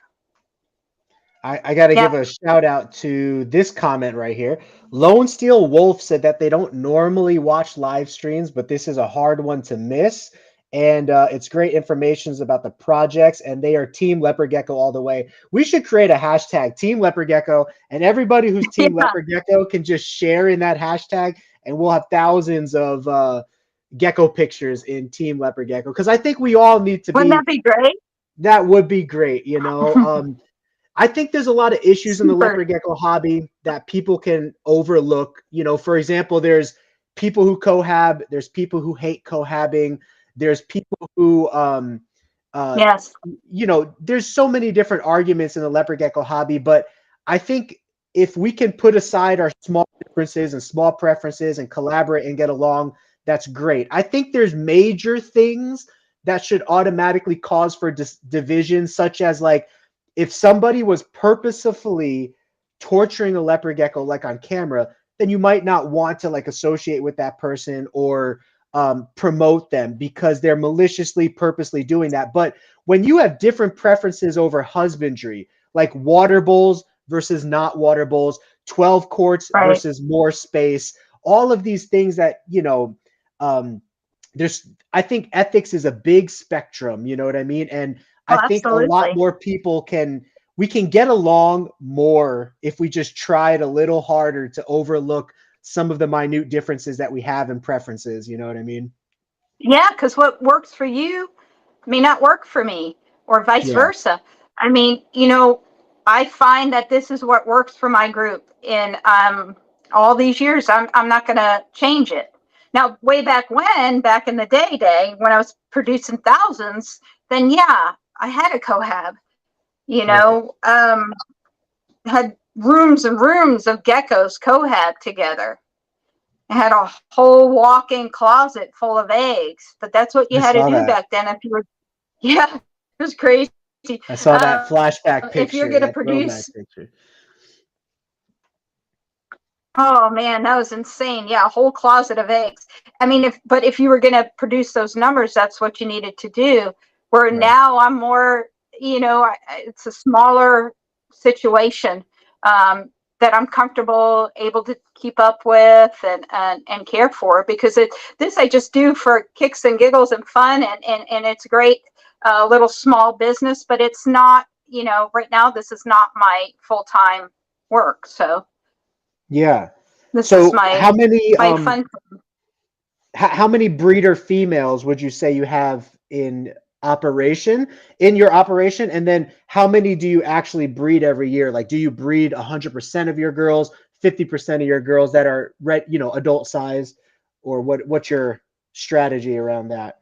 I got to give a shout out to this comment right here. Lone Steel Wolf said that they don't normally watch live streams, but this is a hard one to miss. And it's great information about the projects, and they are Team Leopard Gecko all the way. We should create a hashtag, Team Leopard Gecko, and everybody who's Team Leopard Gecko can just share in that hashtag, and we'll have thousands of gecko pictures in Team Leopard Gecko. Because I think we all need to Wouldn't that be great? That would be great, you know. I think there's a lot of issues in the leopard gecko hobby that people can overlook. You know, for example, there's people who cohab, there's people who hate cohabbing, there's people who, you know, there's so many different arguments in the leopard gecko hobby. But I think if we can put aside our small differences and small preferences and collaborate and get along, that's great. I think there's major things that should automatically cause for division, such as like, if somebody was purposefully torturing a leopard gecko like on camera, then you might not want to like associate with that person or promote them because they're maliciously, purposely doing that. But when you have different preferences over husbandry, like water bowls versus not water bowls, 12 quarts versus more space, all of these things that, you know, I think ethics is a big spectrum, you know what I mean? And I think a lot more people we can get along more if we just try it a little harder to overlook some of the minute differences that we have in preferences. You know what I mean? Yeah, because what works for you may not work for me, or vice versa. I mean, you know, I find that this is what works for my group. In all these years, I'm not going to change it. Now, way back in the day, when I was producing thousands, then I had a cohab, you know, had rooms and rooms of geckos cohab together. I had a whole walk-in closet full of eggs, but that's what you had to do back then. If you were, it was crazy. I saw that flashback picture. If you're going to produce, oh man, that was insane. Yeah, a whole closet of eggs. I mean, if you were going to produce those numbers, that's what you needed to do. Where now I'm more, you know, it's a smaller situation that I'm comfortable, able to keep up with and care for, because this I just do for kicks and giggles and fun, and it's a great little small business, but it's not, you know, right now this is not my full-time work. So this is my fun. How many breeder females would you say you have in your operation? And then how many do you actually breed every year? Like, do you breed 100% of your girls, 50% of your girls that are adult size, or what's your strategy around that?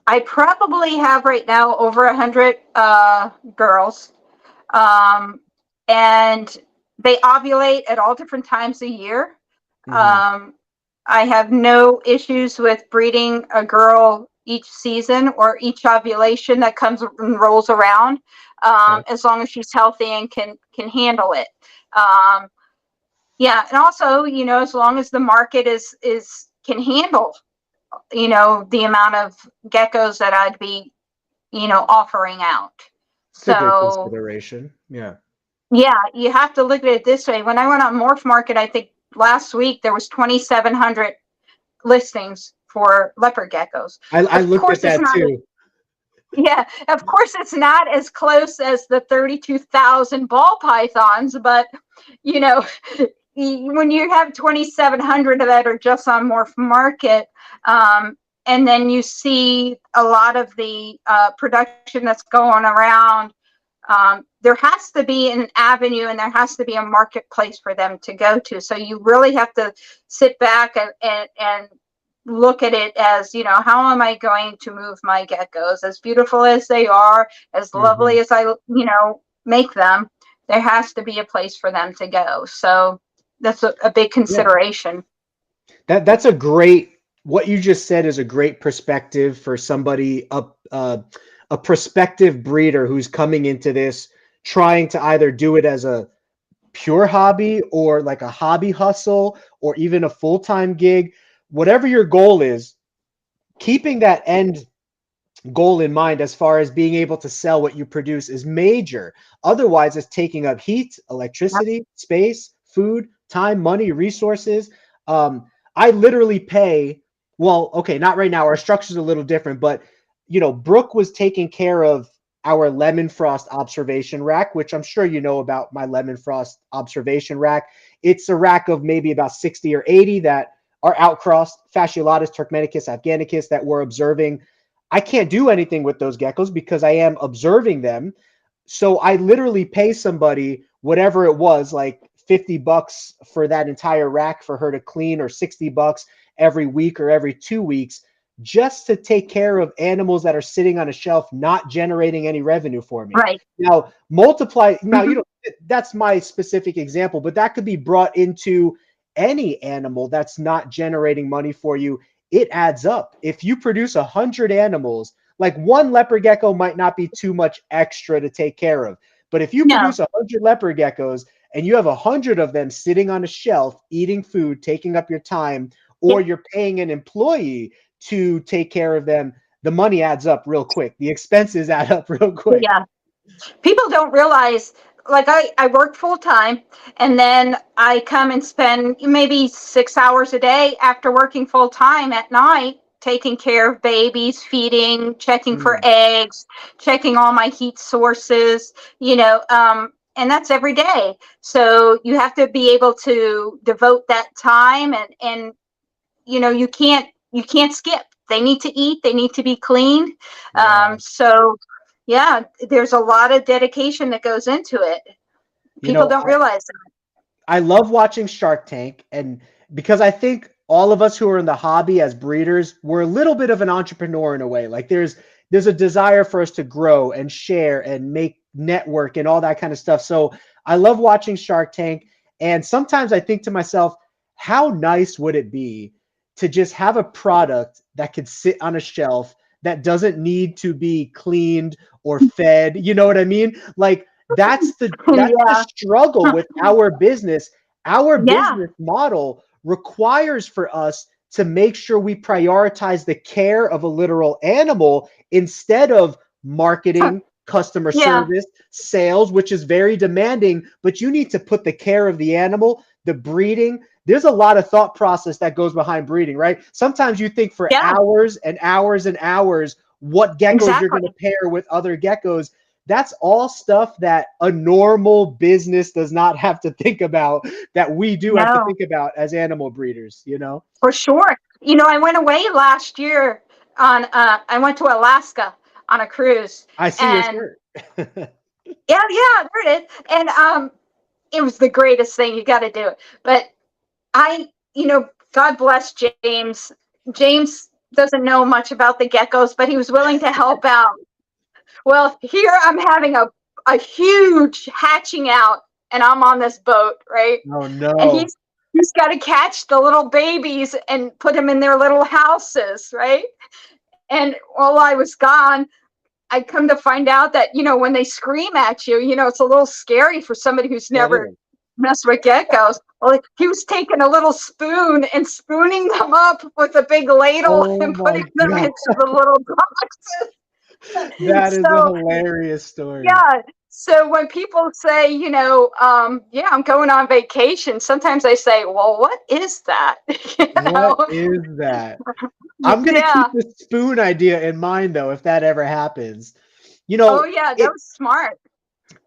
I probably have right now over 100 girls, and they ovulate at all different times a year. I have no issues with breeding a girl each season or each ovulation that comes and rolls around, as long as she's healthy and can handle it. And also, you know, as long as the market can handle, you know, the amount of geckos that I'd be, you know, offering out. So good consideration. Yeah, you have to look at it this way. When I went on MorphMarket, I think last week there was 2,700 listings for leopard geckos. I looked at that too. Yeah, of course it's not as close as the 32,000 ball pythons, but you know, when you have 2,700 that are just on MorphMarket, and then you see a lot of the production that's going around, there has to be an avenue and there has to be a marketplace for them to go to. So you really have to sit back and look at it as, how am I going to move my geckos? As beautiful as they are, as lovely as I, make them, there has to be a place for them to go. So that's a big consideration. That's a great, what you just said is a great perspective for somebody, a prospective breeder who's coming into this, trying to either do it as a pure hobby or like a hobby hustle or even a full-time gig. Whatever your goal is, keeping that end goal in mind as far as being able to sell what you produce is major. Otherwise, it's taking up heat, electricity, space, food, time, money, resources. I literally pay, well, okay, not right now. Our structure's a little different, but Brooke was taking care of our lemon frost observation rack, which I'm sure you know about my lemon frost observation rack. It's a rack of maybe about 60 or 80 that are outcrossed, fasciolatus, turkmenicus, afghanicus, that we're observing. I can't do anything with those geckos because I am observing them. So I literally pay somebody whatever it was, like $50 for that entire rack for her to clean, or $60 every week or every 2 weeks, just to take care of animals that are sitting on a shelf, not generating any revenue for me. Right. Now, multiply. Now, that's my specific example, but that could be brought into any animal that's not generating money for you. It adds up. If you produce 100 animals, like one leopard gecko might not be too much extra to take care of. But if you produce 100 leopard geckos and you have 100 of them sitting on a shelf, eating food, taking up your time, or you're paying an employee to take care of them, the money adds up real quick. The expenses add up real quick. Yeah. People don't realize, like I work full time, and then I come and spend maybe 6 hours a day after working full time at night, taking care of babies, feeding, checking for eggs, checking all my heat sources, and that's every day. So you have to be able to devote that time, and you can't skip. They need to eat, they need to be cleaned. So yeah, there's a lot of dedication that goes into it. People don't realize that. I love watching Shark Tank, and because I think all of us who are in the hobby as breeders, we're a little bit of an entrepreneur in a way. Like there's a desire for us to grow and share and make network and all that kind of stuff. So I love watching Shark Tank, and sometimes I think to myself, how nice would it be to just have a product that could sit on a shelf that doesn't need to be cleaned or fed? You know what I mean? Like that's the struggle with our business. Our business model requires for us to make sure we prioritize the care of a literal animal instead of marketing, customer service, sales, which is very demanding, but you need to put the care of the animal, the breeding. There's a lot of thought process that goes behind breeding, right? Sometimes you think for hours and hours and hours what geckos you're going to pair with other geckos. That's all stuff that a normal business does not have to think about, that we do have to think about as animal breeders, For sure. I went away last year I went to Alaska on a cruise. I see your shirt. there it is. And it was the greatest thing. You got to do it. But God bless James. James doesn't know much about the geckos, but he was willing to help out. Well, here I'm having a huge hatching out, and I'm on this boat, right? Oh no! And he's got to catch the little babies and put them in their little houses, right? And while I was gone, I come to find out that when they scream at you, it's a little scary for somebody who's never messed with geckos. Well, he was taking a little spoon and spooning them up with a big ladle and putting them into the little boxes. That is a hilarious story. Yeah. So when people say, I'm going on vacation, sometimes I say, well, what is that? What is that? I'm going to keep the spoon idea in mind, though, if that ever happens. Oh, yeah, that was smart.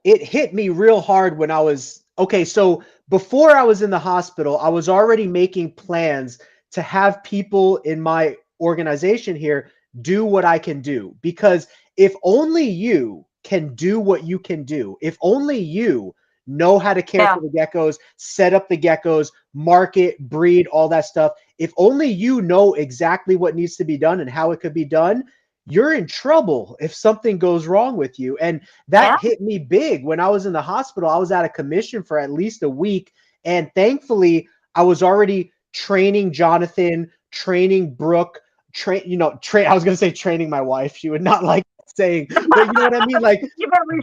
It hit me real hard when I was, so before I was in the hospital, I was already making plans to have people in my organization here do what I can do. Because if only you can do what you can do, if only you know how to care for the geckos, set up the geckos, market, breed, all that stuff. If only you know exactly what needs to be done and how it could be done, you're in trouble if something goes wrong with you. And that hit me big. When I was in the hospital, I was out of commission for at least a week. And thankfully, I was already training Jonathan, training Brooke, I was going to say training my wife. She would not like saying, but you know what I mean? Like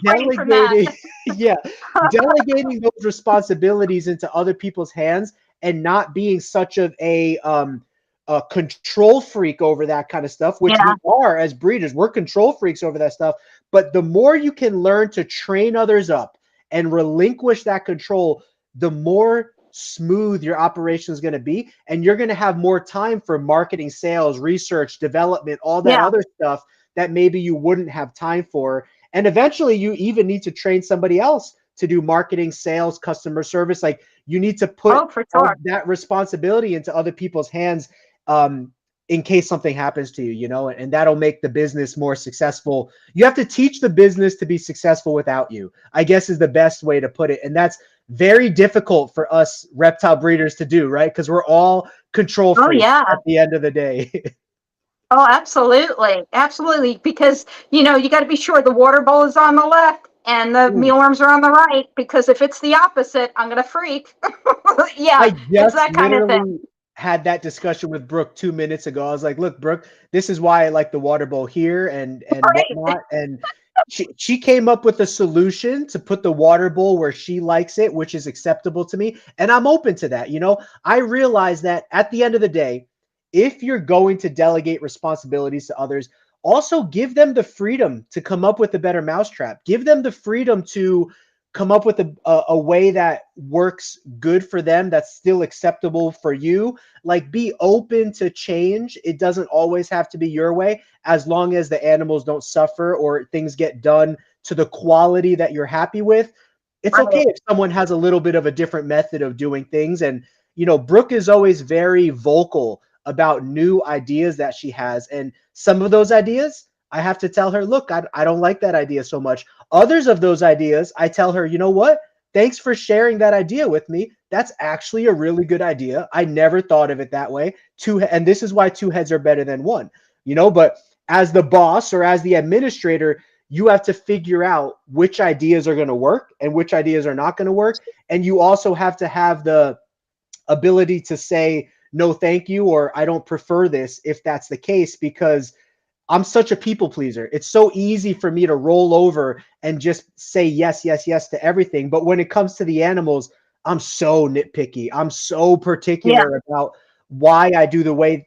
delegating, delegating those responsibilities into other people's hands and not being such of a control freak over that kind of stuff, which we are as breeders. We're control freaks over that stuff. But the more you can learn to train others up and relinquish that control, the more smooth your operation is going to be, and you're going to have more time for marketing, sales, research, development, all that other stuff that maybe you wouldn't have time for. And eventually you even need to train somebody else to do marketing, sales, customer service. Like you need to put that responsibility into other people's hands in case something happens to you, and that'll make the business more successful. You have to teach the business to be successful without you, I guess is the best way to put it. And that's very difficult for us reptile breeders to do, right? Because we're all control freaks at the end of the day. Oh, absolutely. Absolutely. Because, you got to be sure the water bowl is on the left and the mealworms are on the right, because if it's the opposite, I'm going to freak. It's that kind of thing. Had that discussion with Brooke 2 minutes ago. I was like, look, Brooke, this is why I like the water bowl here and whatnot. And she came up with a solution to put the water bowl where she likes it, which is acceptable to me. And I'm open to that. I realize that at the end of the day, if you're going to delegate responsibilities to others, also give them the freedom to come up with a better mousetrap. Give them the freedom to come up with a way that works good for them, that's still acceptable for you. Like, be open to change. It doesn't always have to be your way, as long as the animals don't suffer or things get done to the quality that you're happy with. It's okay if someone has a little bit of a different method of doing things. And, Brooke is always very vocal about new ideas that she has. And some of those ideas, I have to tell her, look, I don't like that idea so much. Others of those ideas, I tell her, you know what? Thanks for sharing that idea with me. That's actually a really good idea. I never thought of it that way. And this is why two heads are better than one, but as the boss or as the administrator, you have to figure out which ideas are going to work and which ideas are not going to work. And you also have to have the ability to say, no, thank you, or I don't prefer this, if that's the case, because I'm such a people pleaser. It's so easy for me to roll over and just say yes, yes, yes to everything. But when it comes to the animals, I'm so nitpicky. I'm so particular about why I do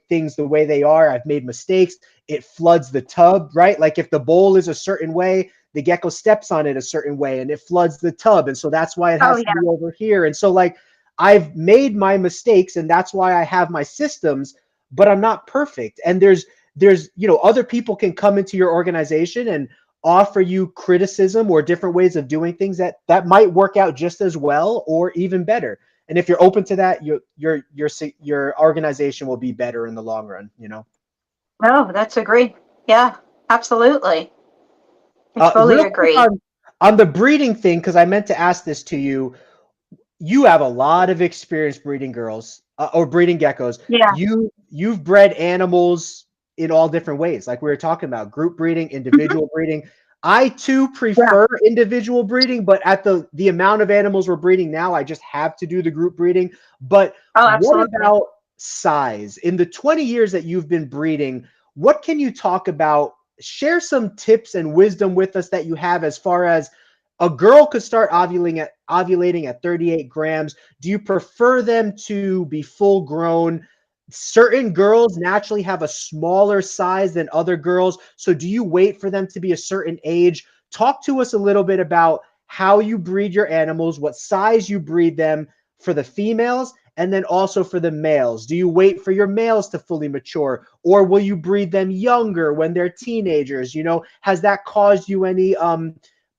things the way they are. I've made mistakes. It floods the tub, right? Like if the bowl is a certain way, the gecko steps on it a certain way and it floods the tub. And so that's why it has to be over here. And so like I've made my mistakes, and that's why I have my systems, but I'm not perfect. And there's other people can come into your organization and offer you criticism or different ways of doing things that might work out just as well or even better. And if you're open to that, your organization will be better in the long run, No, that's agree. Yeah, absolutely. I totally agree. On the breeding thing, because I meant to ask this to you, you have a lot of experience breeding girls or breeding geckos. Yeah. You've bred animals in all different ways. Like we were talking about group breeding, individual breeding. I too prefer individual breeding, but at the amount of animals we're breeding now, I just have to do the group breeding. But what about size? In the 20 years that you've been breeding, what can you talk about? Share some tips and wisdom with us that you have as far as a girl could start ovulating at 38 grams. Do you prefer them to be full grown? Certain girls naturally have a smaller size than other girls. So do you wait for them to be a certain age? Talk to us a little bit about how you breed your animals, what size you breed them for the females, and then also for the males. Do you wait for your males to fully mature, or will you breed them younger when they're teenagers? Has that caused you any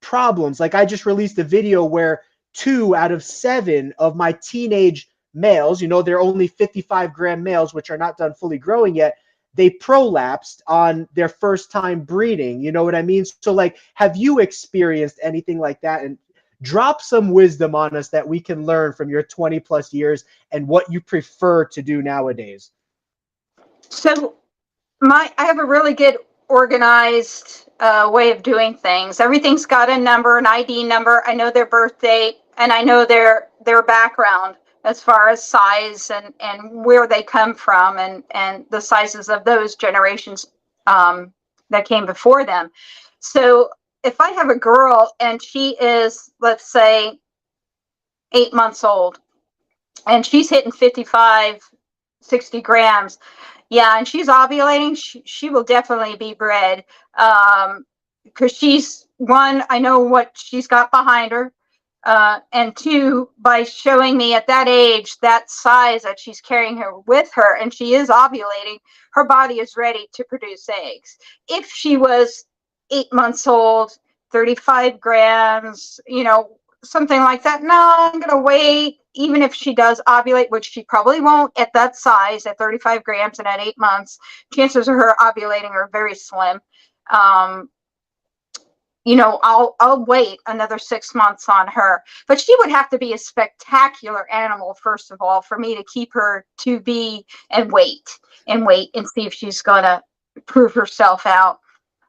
problems? Like I just released a video where 2 out of 7 of my teenage males, they're only 55-gram males, which are not done fully growing yet, they prolapsed on their first time breeding. You know what I mean? So like, have you experienced anything like that? And drop some wisdom on us that we can learn from your 20 plus years and what you prefer to do nowadays. So I have a really good organized way of doing things. Everything's got a number, an ID number. I know their birth date, and I know their background as far as size and where they come from, and the sizes of those generations that came before them. So if I have a girl and she is, let's say, 8 months old, and she's hitting 55, 60 grams, yeah, and she's ovulating, she will definitely be bred, because she's, one, I know what she's got behind her, and two, by showing me at that age, that size that she's carrying her with her, and she is ovulating, her body is ready to produce eggs. If she was 8 months old, 35 grams, something like that, no, I'm going to wait. Even if she does ovulate, which she probably won't at that size, at 35 grams and at 8 months, chances of her ovulating are very slim. I'll wait another 6 months on her, but she would have to be a spectacular animal, first of all, for me to keep her to be and wait and see if she's going to prove herself out.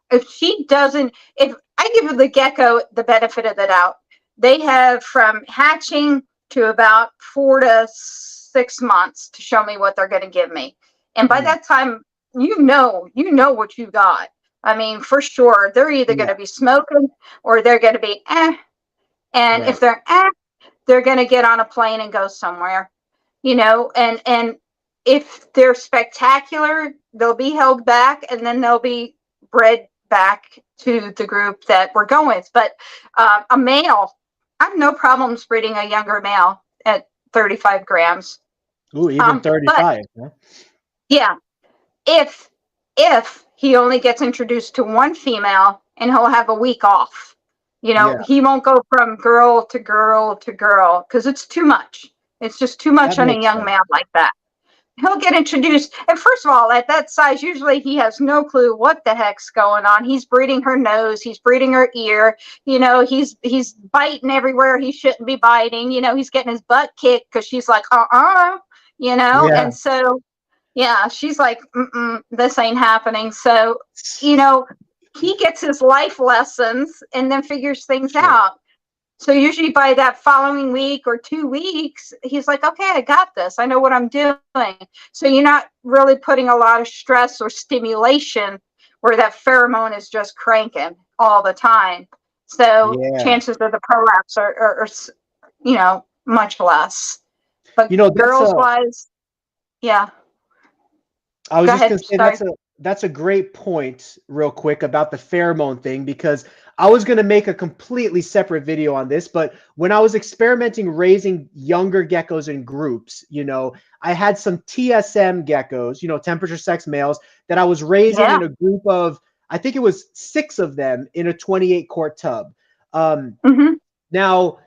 If she doesn't, if I give the gecko the benefit of the doubt, they have from hatching to about 4 to 6 months to show me what they're going to give me. And by that time, you know what you got. I mean, for sure, they're either going to be smoking or they're going to be And if they're they're going to get on a plane and go somewhere, and if they're spectacular, they'll be held back and then they'll be bred back to the group that we're going with. But a male, I have no problems breeding a younger male at 35 grams. Ooh, even 35. Huh? Yeah. If he only gets introduced to one female and he'll have a week off, he won't go from girl to girl to girl because it's too much. It's just too much on a young male like that. He'll get introduced. And first of all, at that size, usually he has no clue what the heck's going on. He's breeding her nose. He's breeding her ear. He's biting everywhere he shouldn't be biting. He's getting his butt kicked because she's like, And so, yeah, she's like, this ain't happening. So, he gets his life lessons and then figures things out. So usually by that following week or 2 weeks, he's like, okay, I got this. I know what I'm doing. So you're not really putting a lot of stress or stimulation where that pheromone is just cranking all the time. So chances of the prolapse are much less. But girls-wise, yeah. I was just going to say that's a great point real quick about the pheromone thing, because I was going to make a completely separate video on this, but when I was experimenting raising younger geckos in groups, I had some TSM geckos, temperature sex males, that I was raising in a group of, I think it was 6 of them in a 28 quart tub. Now,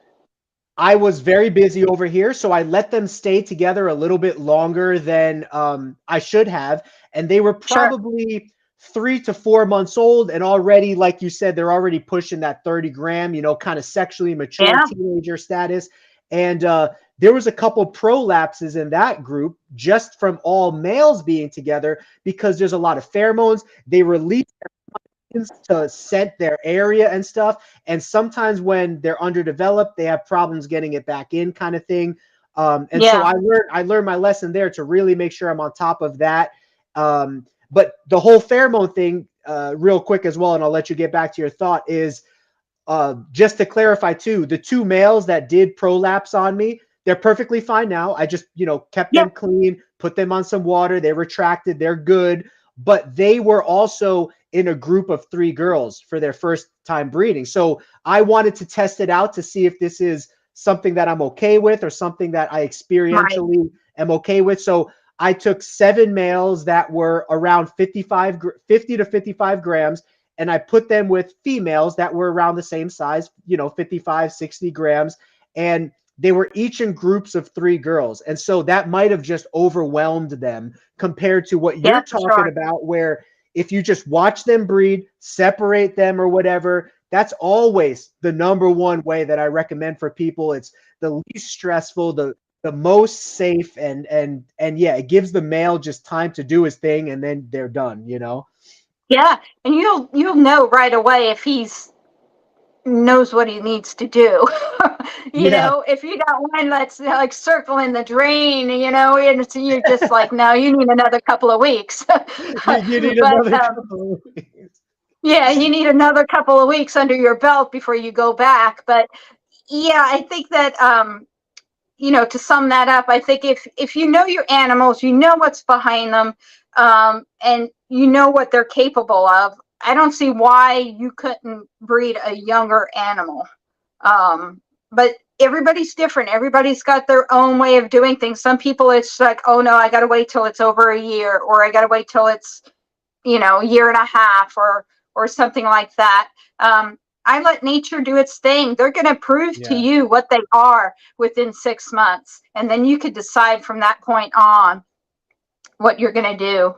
I was very busy over here, so I let them stay together a little bit longer than I should have. And they were probably 3 to 4 months old, and already, like you said, they're already pushing that 30 gram, kind of sexually mature teenager status. And there was a couple prolapses in that group just from all males being together, because there's a lot of pheromones. They release to scent their area and stuff, and sometimes when they're underdeveloped, they have problems getting it back in, kind of thing. So I learned my lesson there to really make sure I'm on top of that. But the whole pheromone thing, real quick as well, and I'll let you get back to your thought, is just to clarify too, the 2 males that did prolapse on me, they're perfectly fine now. I just, kept them clean, put them on some water, they retracted, they're good. But they were also in a group of 3 girls for their first time breeding. So I wanted to test it out to see if this is something that I'm okay with or something that I experientially am okay with. So I took 7 males that were around 50 to 55 grams, and I put them with females that were around the same size, 55, 60 grams. And they were each in groups of 3 girls. And so that might have just overwhelmed them compared to what you're talking about, where if you just watch them breed, separate them or whatever, that's always the number one way that I recommend for people. It's the least stressful, the most safe, and yeah, it gives the male just time to do his thing, and then they're done, you know? Yeah, and you'll know right away if he's knows what he needs to do. Yeah. If you got one that's like circling the drain, and you're just like, no, you need another couple of weeks. You need But another couple of weeks. yeah, you need another couple of weeks under your belt before you go back. But yeah, I think that to sum that up, I think if you know your animals, you know what's behind them, and you know what they're capable of, I don't see why you couldn't breed a younger animal. But everybody's different. Everybody's got their own way of doing things. Some people, it's like, oh no, I got to wait till it's over a year, or I got to wait till it's, a year and a half, or something like that. I let nature do its thing. They're going to prove to you what they are within 6 months. And then you could decide from that point on what you're going to do.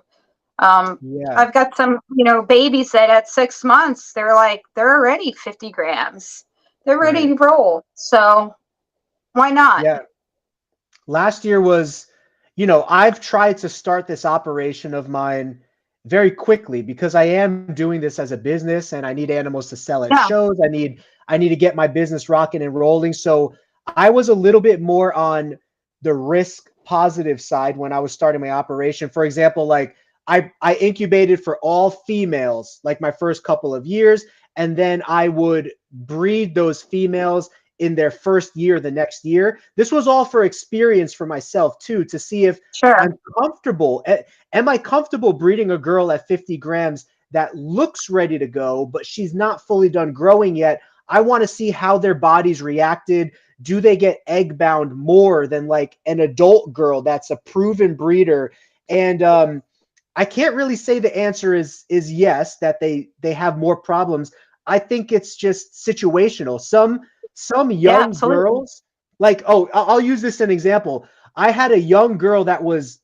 I've got some, babies that at 6 months, they're already 50 grams. They're ready to roll. So why not? Yeah. Last year was, I've tried to start this operation of mine very quickly because I am doing this as a business and I need animals to sell at shows. I need to get my business rocking and rolling. So I was a little bit more on the risk positive side when I was starting my operation. For example, like I incubated for all females like my first couple of years, and then I would breed those females in their first year the next year. This was all for experience for myself too, to see if I'm comfortable. Am I comfortable breeding a girl at 50 grams that looks ready to go, but she's not fully done growing yet? I want to see how their bodies reacted. Do they get egg bound more than like an adult girl that's a proven breeder? And I can't really say the answer is yes, that they have more problems. I think it's just situational. Some young girls, like, I'll use this as an example. I had a young girl that was,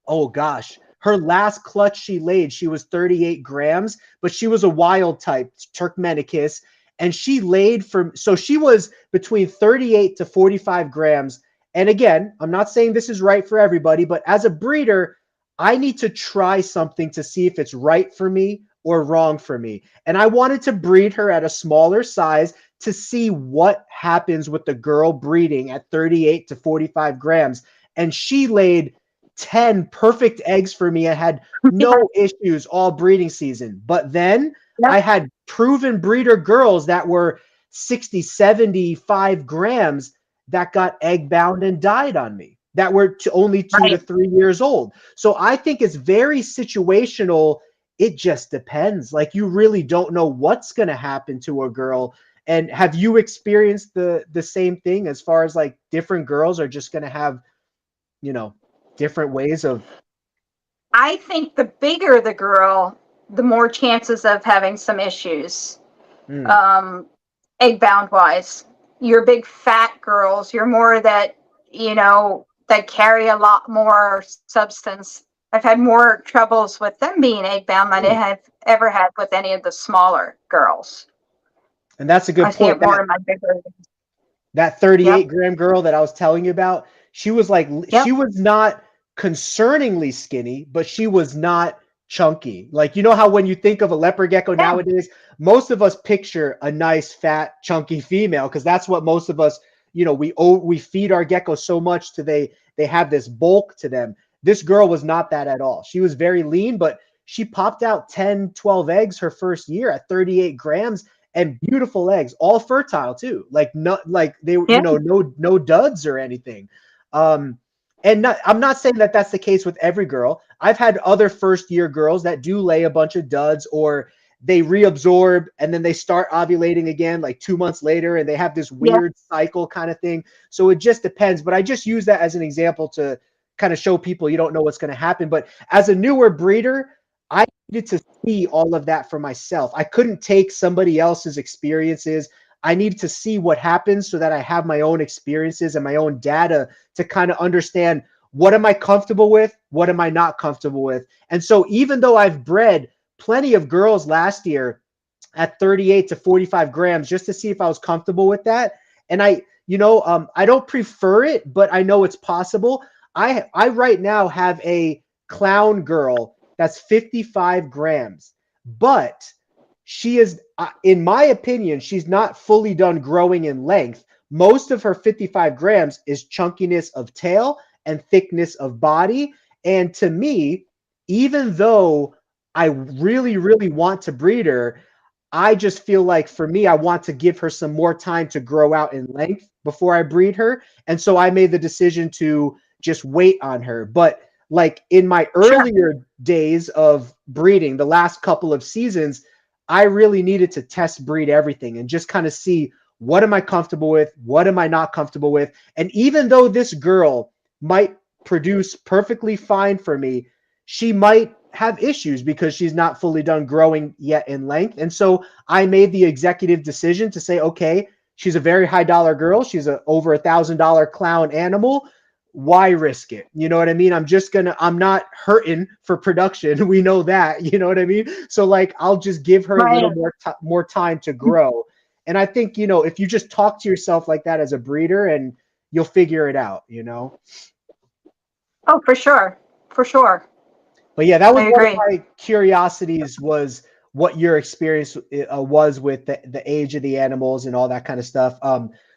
oh gosh, her last clutch she laid, she was 38 grams, but she was a wild type, Turkmenicus, and she laid so she was between 38 to 45 grams. And again, I'm not saying this is right for everybody, but as a breeder, I need to try something to see if it's right for me or wrong for me. And I wanted to breed her at a smaller size to see what happens with the girl breeding at 38 to 45 grams. And she laid 10 perfect eggs for me. I had no issues all breeding season. But then I had proven breeder girls that were 60, 75 grams that got egg bound and died on me, that were only 2 to 3 years old. So I think it's very situational. It just depends. Like, you really don't know what's going to happen to a girl. And have you experienced the same thing as far as like different girls are just going to have, different ways of? I think the bigger the girl, the more chances of having some issues, egg bound wise. Your big fat girls, you're more that, that carry a lot more substance. I've had more troubles with them being egg bound than I have ever had with any of the smaller girls. And that's a good point. That 38 gram girl that I was telling you about, she was like, she was not concerningly skinny, but she was not chunky. Like, how when you think of a leopard gecko nowadays, most of us picture a nice, fat, chunky female, because that's what most of us, we feed our geckos so much to they have this bulk to them. This girl was not that at all. She was very lean, but she popped out 10, 12 eggs her first year at 38 grams. And beautiful eggs, all fertile too. Like, not like they, no duds or anything. I'm not saying that that's the case with every girl. I've had other first year girls that do lay a bunch of duds, or they reabsorb and then they start ovulating again like 2 months later, and they have this weird cycle kind of thing. So it just depends. But I just use that as an example to kind of show people you don't know what's going to happen. But as a newer breeder, I needed to see all of that for myself. I couldn't take somebody else's experiences. I needed to see what happens so that I have my own experiences and my own data to kind of understand, what am I comfortable with? What am I not comfortable with? And so even though I've bred plenty of girls last year at 38 to 45 grams just to see if I was comfortable with that. And I don't prefer it, but I know it's possible. I right now have a clown girl that's 55 grams, but she is, in my opinion, she's not fully done growing in length. Most of her 55 grams is chunkiness of tail and thickness of body. And to me, even though I really, really want to breed her, I just feel like for me, I want to give her some more time to grow out in length before I breed her. And so I made the decision to just wait on her. But like in my earlier days of breeding, the last couple of seasons, I really needed to test breed everything and just kind of see, what am I comfortable with? What am I not comfortable with? And even though this girl might produce perfectly fine for me, she might have issues because she's not fully done growing yet in length. And so I made the executive decision to say, okay, she's a very high dollar girl. She's a over $1,000 clown animal. Why risk it? You know what I mean? I'm not hurting for production. We know that, you know what I mean? So like, I'll just give her a little more time to grow. And I think, if you just talk to yourself like that as a breeder, and you'll figure it out, Oh, for sure. For sure. But yeah, that was one of my curiosities, was what your experience was with the age of the animals and all that kind of stuff.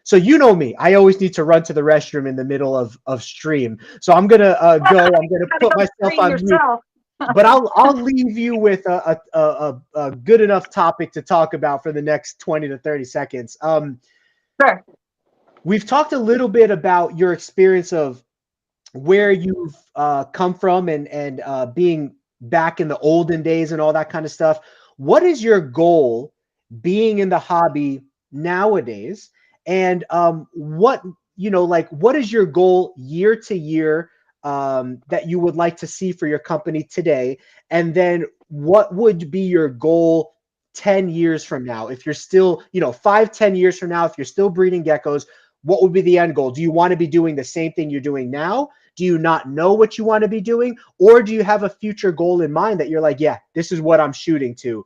So you know me, I always need to run to the restroom in the middle of stream. So I'm gonna go. I'm gonna put myself on mute. But I'll leave you with a good enough topic to talk about for the next 20 to 30 seconds. Sure. We've talked a little bit about your experience of where you've come from and being back in the olden days and all that kind of stuff. What is your goal being in the hobby nowadays? And what is your goal year to year that you would like to see for your company today? And then what would be your goal 10 years from now? If you're still, 5-10 years from now, if you're still breeding geckos, what would be the end goal? Do you want to be doing the same thing you're doing now? Do you not know what you want to be doing? Or do you have a future goal in mind that you're like, yeah, this is what I'm shooting to?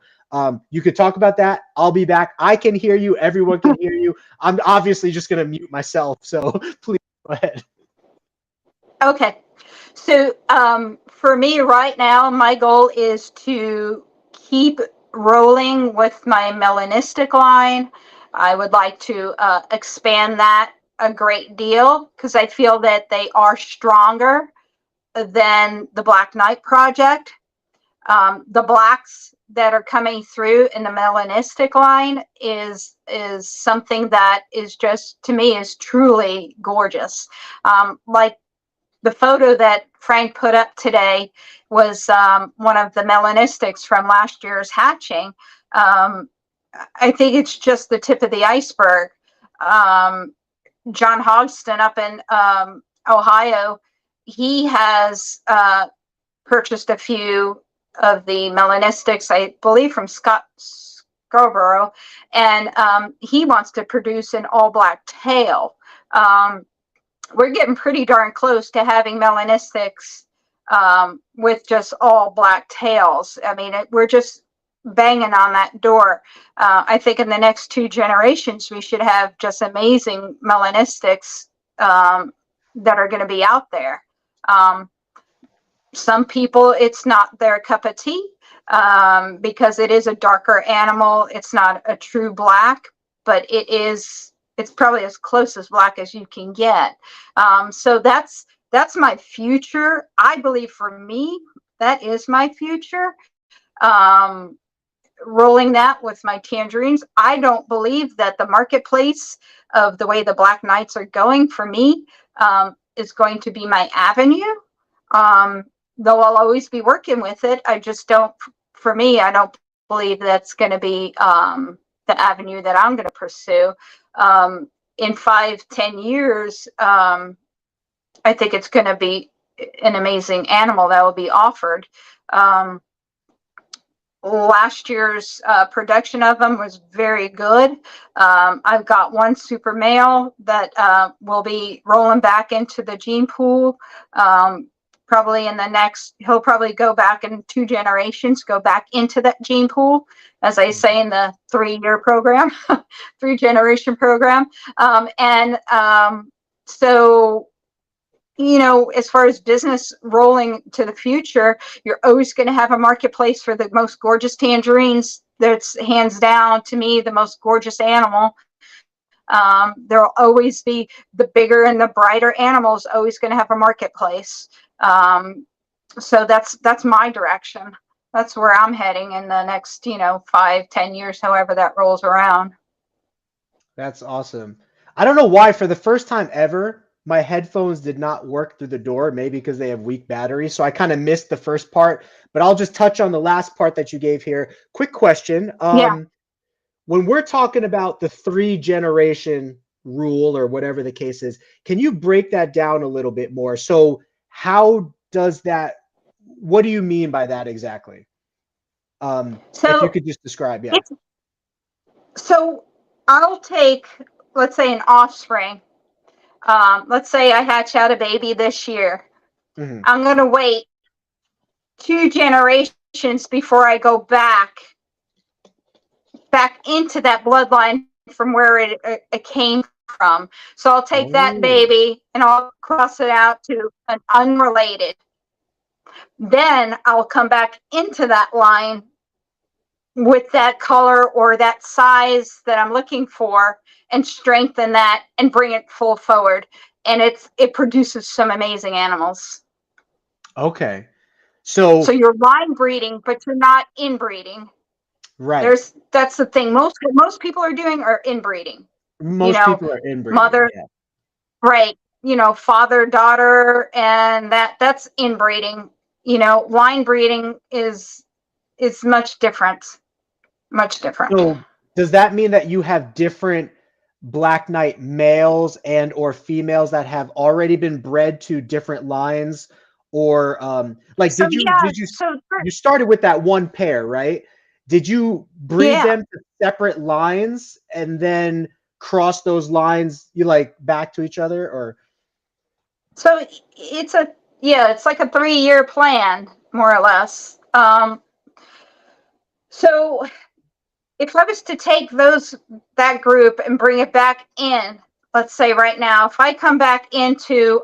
You could talk about that. I'll be back. I can hear you. Everyone can hear you. I'm obviously just going to mute myself. So please go ahead. Okay. So for me right now, my goal is to keep rolling with my Melanistic line. I would like to expand that a great deal because I feel that they are stronger than the Black Knight project. The blacks that are coming through in the Melanistic line is something that is just, to me, is truly gorgeous. Like the photo that Frank put up today was one of the Melanistics from last year's hatching. I think it's just the tip of the iceberg. John Hogston up in Ohio, he has purchased a few of the Melanistics, I believe from Scarborough, and he wants to produce an all black tail. We're getting pretty darn close to having Melanistics with just all black tails. I mean, we're just banging on that door. I think in the next 2 generations, we should have just amazing Melanistics that are going to be out there. Some people, it's not their cup of tea because it is a darker animal. It's not a true black, but it's probably as close as black as you can get. So that's my future. I believe for me, that is my future. Rolling that with my Tangerines. I don't believe that the marketplace of the way the Black Knights are going for me is going to be my avenue. Though I'll always be working with it. I just don't, for me, I don't believe that's going to be the avenue that I'm going to pursue. In 5-10 years, I think it's going to be an amazing animal that will be offered. Last year's production of them was very good. I've got one super male that will be rolling back into the gene pool. probably he'll probably go back in 2 generations, go back into that gene pool, as I say in the 3-year program, 3-generation program. So, as far as business rolling to the future, you're always going to have a marketplace for the most gorgeous tangerines. That's hands down, to me, the most gorgeous animal. There'll always be the bigger and the brighter animals always going to have a marketplace. So that's my direction. That's where I'm heading in the next, 5-10 years, however that rolls around. That's awesome. I don't know why, for the first time ever, my headphones did not work through the door, maybe because they have weak batteries. So I kind of missed the first part, but I'll just touch on the last part that you gave here. Quick question. Yeah. When we're talking about the 3-generation rule or whatever the case is, can you break that down a little bit more? So how does that, what do you mean by that exactly? If you could just describe, yeah. So I'll take, let's say, an offspring. Let's say I hatch out a baby this year. Mm-hmm. I'm going to wait 2 generations before I go back into that bloodline from where it came from. So I'll take that baby and I'll cross it out to an unrelated. Then I'll come back into that line with that color or that size that I'm looking for and strengthen that and bring it full forward. And it produces some amazing animals. Okay. So you're line breeding, but you're not inbreeding. Right. That's the thing. Most people are doing are inbreeding. Most people are inbreeding. Mother, yeah. Right. Father, daughter, and that's inbreeding. Line breeding is much different. Much different. So does that mean that you have different Black Knight males and or females that have already been bred to different lines? Or you started with that one pair, right? Did you breed them to separate lines and then cross those lines back to each other, or? So it's like a 3-year plan, more or less. So if I was to take that group and bring it back in, let's say right now, if I come back into,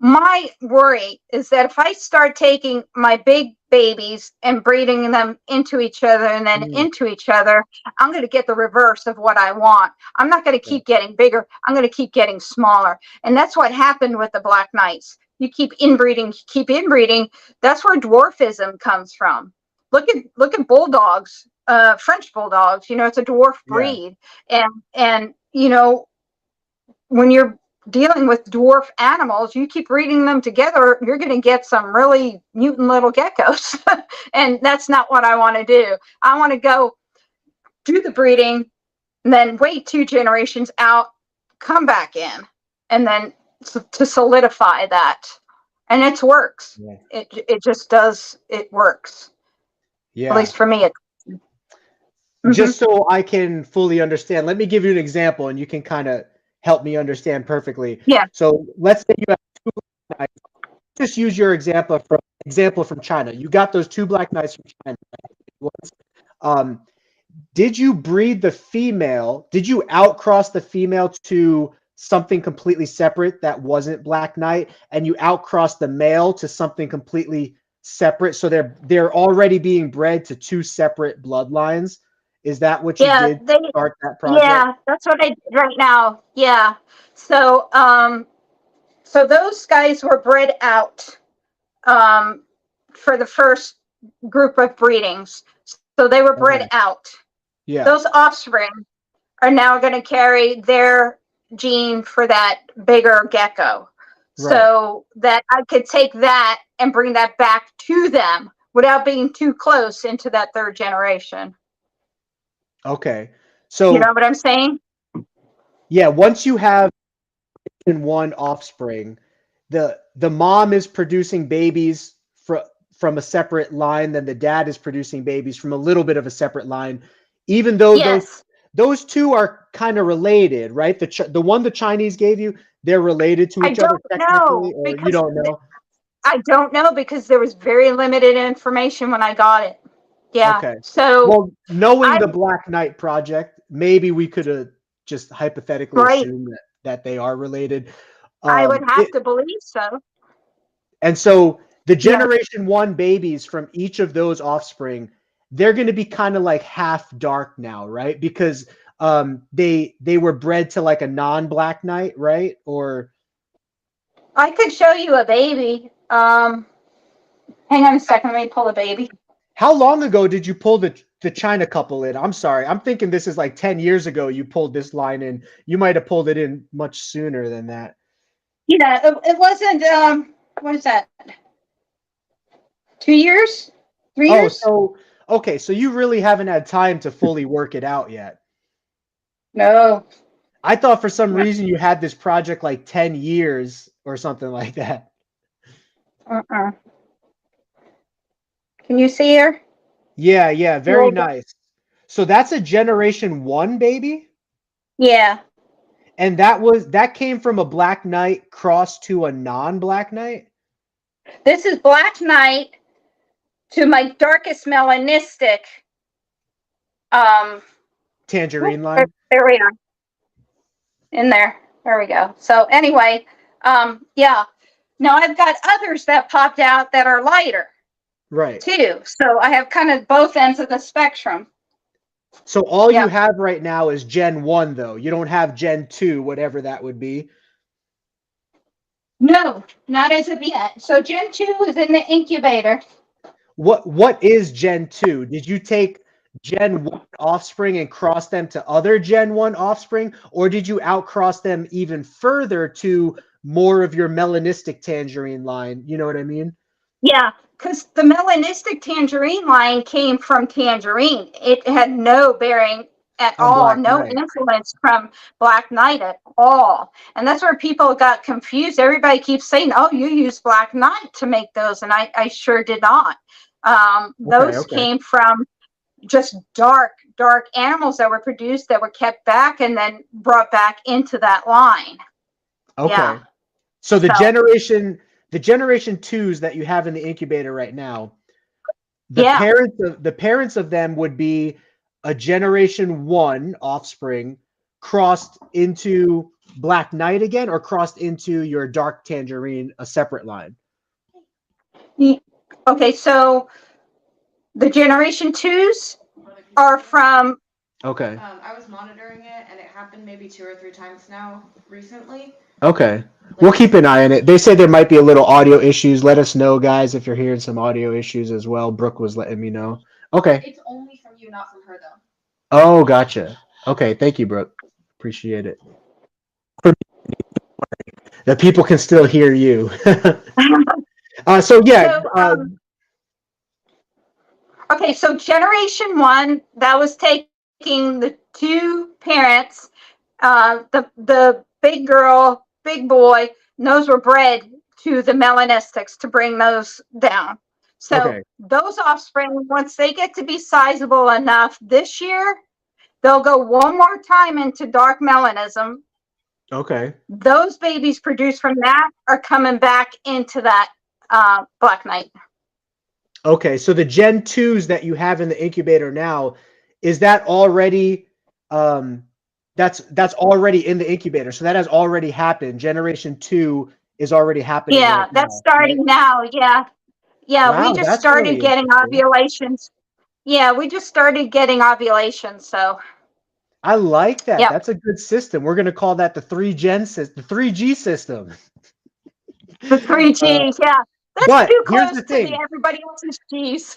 my worry is that if I start taking my big babies and breeding them into each other and then into each other, I'm going to get the reverse of what I want. I'm not going to keep getting bigger. I'm going to keep getting smaller. And that's what happened with the Black Knights. You keep inbreeding. That's where dwarfism comes from. Look at bulldogs, French bulldogs. It's a dwarf breed, and when you're dealing with dwarf animals, you keep breeding them together, you're going to get some really mutant little geckos. And that's not what I want to do. I want to go do the breeding and then wait 2 generations out, come back in, and then to solidify that. And it works. Yeah. It just does. It works. Yeah. At least for me. Just so I can fully understand, let me give you an example and you can kind of help me understand perfectly. Yeah. So let's say you have 2 Black Knights. Just use your example from China. You got those 2 Black Knights from China. Did you breed the female? Did you outcross the female to something completely separate that wasn't Black Knight, and you outcross the male to something completely separate? So they're already being bred to 2 separate bloodlines. Is that what you did to start that project? Yeah, that's what I did right now. Yeah. So so those guys were bred out for the first group of breedings. So they were bred out. Yeah. Those offspring are now going to carry their gene for that bigger gecko. Right. So that I could take that and bring that back to them without being too close into that 3rd generation. Okay. So you know what I'm saying? Yeah. Once you have one offspring, the mom is producing babies from a separate line, then the dad is producing babies from a little bit of a separate line, even though those 2 are kind of related, right? The one the Chinese gave you, they're related to I each other don't know technically, or you because don't know? I don't know because there was very limited information when I got it. Yeah. Okay. So Well, knowing I the Black Knight project, maybe we could have just hypothetically right. assumed that they are related. I would have It, to believe so. and so the Yeah. generation one babies from each of those offspring, they're going to be kind of like half dark now, right? Because they were bred to like a non-Black Knight, right? Or I could show you a baby. Hang on a second. Let me pull the baby. how long ago did you pull the China couple in? I'm sorry. I'm thinking this is like 10 years ago you pulled this line in. You might have pulled it in much sooner than that. Yeah, it wasn't. What is that? 2 years? 3 Oh, years? so okay, so you really haven't had time to fully work it out yet. No. I thought for some reason you had this project like 10 years or something like that. Uh-uh. Can you see her? Yeah, very nice. So that's a generation one baby? Yeah. And that came from a Black Knight crossed to a non-Black Knight? This is Black Knight to my darkest melanistic. Tangerine line? There we are. In there. There we go. So anyway, yeah. Now I've got others that popped out that are lighter. Right. Too. So I have kind of both ends of the spectrum. So all you have right now is Gen 1, though. You don't have Gen 2, whatever that would be. No, not as of yet. So Gen 2 is in the incubator. What is Gen 2? Did you take Gen 1 offspring and cross them to other Gen 1 offspring? Or did you outcross them even further to more of your melanistic tangerine line? You know what I mean? Yeah, because the melanistic tangerine line came from Tangerine. It had no bearing at On all, Black no Knight. influence from Black Knight at all. And that's where people got confused. Everybody keeps saying, oh, you use Black Knight to make those. And I sure did not. Those came from just dark animals that were produced that were kept back and then brought back into that line. Okay. Yeah. So the generation twos that you have in the incubator right now, the parents of them would be a generation one offspring crossed into Black Knight again, or crossed into your dark tangerine, a separate line. Okay, so the generation twos are from. Okay. I was monitoring it, and it happened maybe 2 or 3 times now recently. Okay. We'll keep an eye on it. They said there might be a little audio issues. Let us know, guys, if you're hearing some audio issues as well. Brooke was letting me know. Okay. It's only from you, not from her, though. Oh, gotcha. Okay, thank you, Brooke. Appreciate it. The people can still hear you. Okay, so generation one, that was taking the two parents, the big girl, big boy, and those were bred to the melanistics to bring those down. So those offspring, once they get to be sizable enough this year, they'll go one more time into dark melanism. Okay. Those babies produced from that are coming back into that Black Knight. Okay, so the Gen 2s that you have in the incubator now, is that already that's already in the incubator? So that has already happened. Generation 2 is already happening. Yeah, right that's now, starting now. Yeah. Wow, we just started really getting ovulations. Yeah, we just started getting ovulations. So I like that. Yep. That's a good system. We're going to call that the 3G system. The 3G, yeah. That's but too here's close the to thing. everybody else's G's.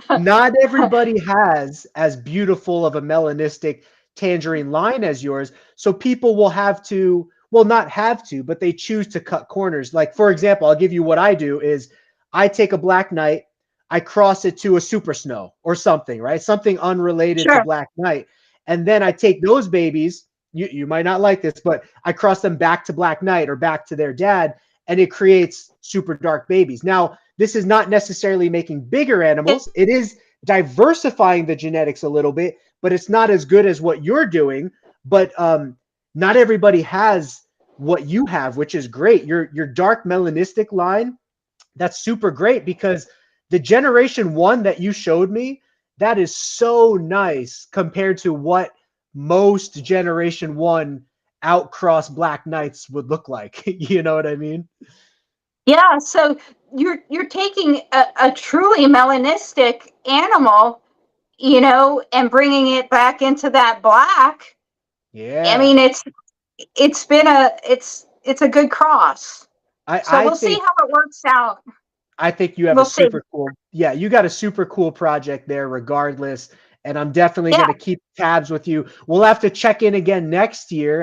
Not everybody has as beautiful of a melanistic tangerine line as yours. So people will have to, well, not have to, but they choose to cut corners. Like, for example, I'll give you what I do is I take a Black Knight, I cross it to a Super Snow or something, right? Something unrelated to Black Knight. And then I take those babies, you might not like this, but I cross them back to Black Knight or back to their dad, and it creates super dark babies. Now, this is not necessarily making bigger animals. It is diversifying the genetics a little bit, but it's not as good as what you're doing. But not everybody has what you have, which is great. Your dark melanistic line, that's super great, because the generation 1 that you showed me, that is so nice compared to what most generation 1 outcross black knights would look like. You know what I mean? Yeah, so you're taking a truly melanistic animal, and bringing it back into that black. Yeah. I mean, it's a good cross. So we'll see how it works out. I think you have We'll a super cool, you got a super cool project there regardless. And I'm definitely going to keep tabs with you. We'll have to check in again next year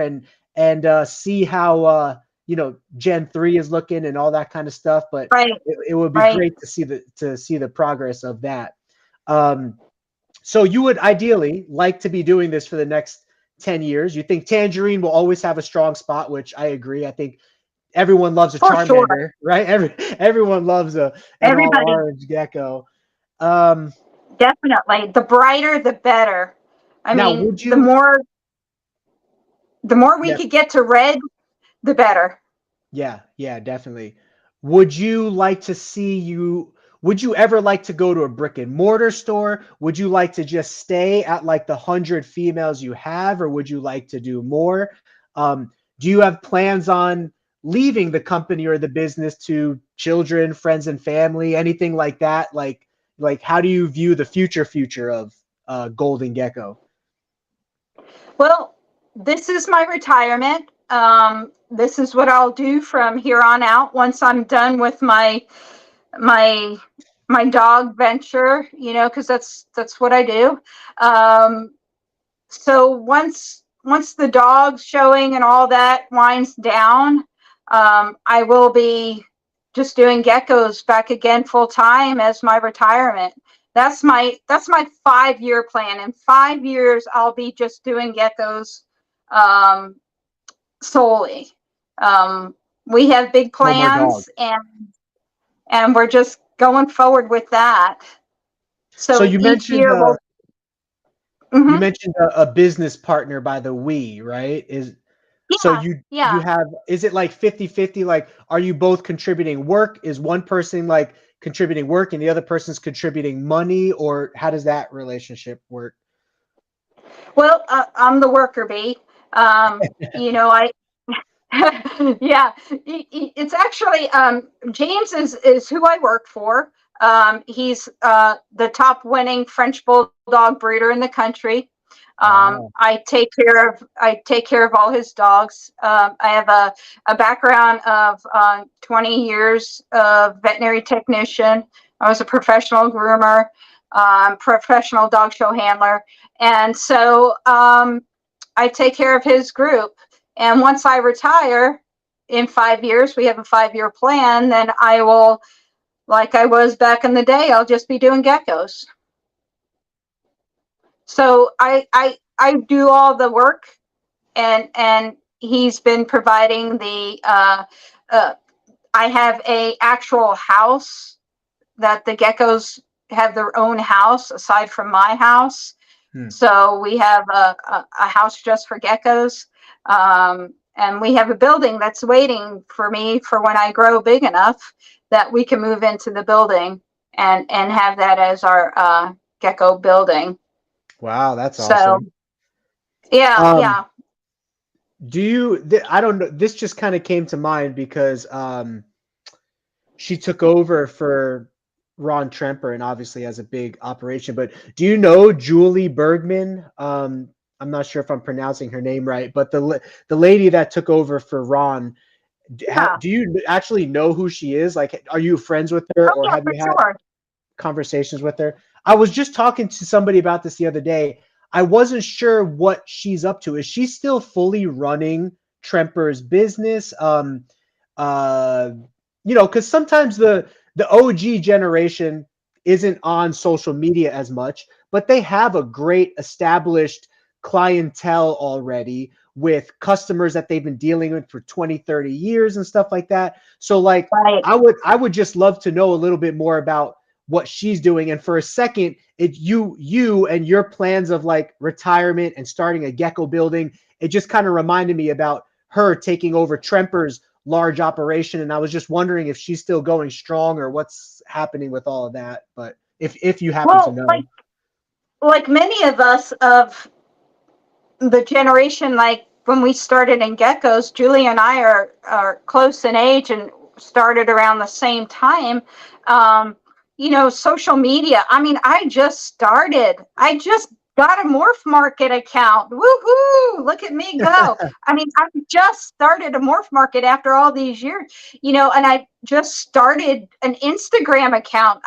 and see how, Gen 3 is looking and all that kind of stuff. But it would be great to see the progress of that. So you would ideally like to be doing this for the next 10 years. You think Tangerine will always have a strong spot, which I agree. I think everyone loves a Charmander, right? Everyone loves an all-orange gecko. Definitely. The brighter, the better. I mean, the more we could get to red, the better. Yeah, definitely. Would you ever like to go to a brick and mortar store? Would you like to just stay at like the 100 females you have, or would you like to do more? Do you have plans on leaving the company or the business to children, friends, and family, anything like that? Like how do you view the future of Golden Gecko? Well, this is my retirement. This is what I'll do from here on out once I'm done with my dog venture, because that's what I do. So once the dog showing and all that winds down, I will be just doing geckos back again full time as my retirement. That's my 5-year plan. In 5 years, I'll be just doing geckos solely. We have big plans, and we're just going forward with that. So you mentioned you mentioned a business partner by the we, right? So you have, is it like 50-50? Like, are you both contributing work? Is one person like contributing work and the other person's contributing money, or how does that relationship work? Well, I'm the worker bee. Yeah, it's actually James is who I work for. He's the top winning French Bulldog breeder in the country. Wow. I take care of all his dogs. I have a background of 20 years of veterinary technician. I was a professional groomer, professional dog show handler, and so I take care of his group. And once I retire in 5 years, we have a 5-year plan, then I will, like I was back in the day, I'll just be doing geckos. So I do all the work, and he's been providing the, I have a actual house that the geckos have their own house aside from my house. So we have a house just for geckos. And we have a building that's waiting for me for when I grow big enough that we can move into the building and have that as our gecko building. Wow, that's awesome. Yeah. Do you, I don't know, this just kind of came to mind because she took over for Ron Tremper and obviously has a big operation, but do you know Julie Bergman? I'm not sure if I'm pronouncing her name right, but the lady that took over for Ron, do you actually know who she is? Like, are you friends with her, or have you had conversations with her? I was just talking to somebody about this the other day. I wasn't sure what she's up to. Is she still fully running Tremper's business? Because sometimes the OG generation isn't on social media as much, but they have a great established clientele already with customers that they've been dealing with for 20-30 years and stuff like that. So like, I would just love to know a little bit more about what she's doing. And for a second, you and your plans of like retirement and starting a gecko building, it just kind of reminded me about her taking over Tremper's large operation, and I was just wondering if she's still going strong or what's happening with all of that. But if you happen to know. Like many of us of the generation, like when we started in geckos, Julie and I are close in age and started around the same time. Social media. I mean, I just got a MorphMarket account. Woohoo! Look at me go. I mean, I just started a MorphMarket after all these years, and I just started an Instagram account.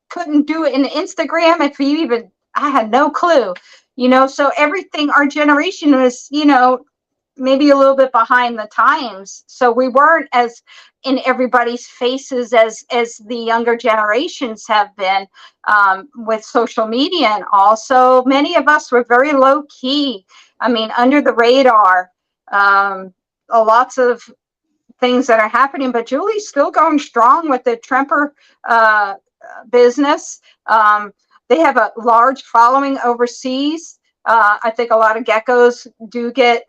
Couldn't do it in Instagram I had no clue, so everything, our generation was, maybe a little bit behind the times. So we weren't as in everybody's faces as the younger generations have been with social media. And also many of us were very low key. I mean, under the radar, lots of things that are happening, but Julie's still going strong with the Tremper business. They have a large following overseas. I think a lot of geckos do get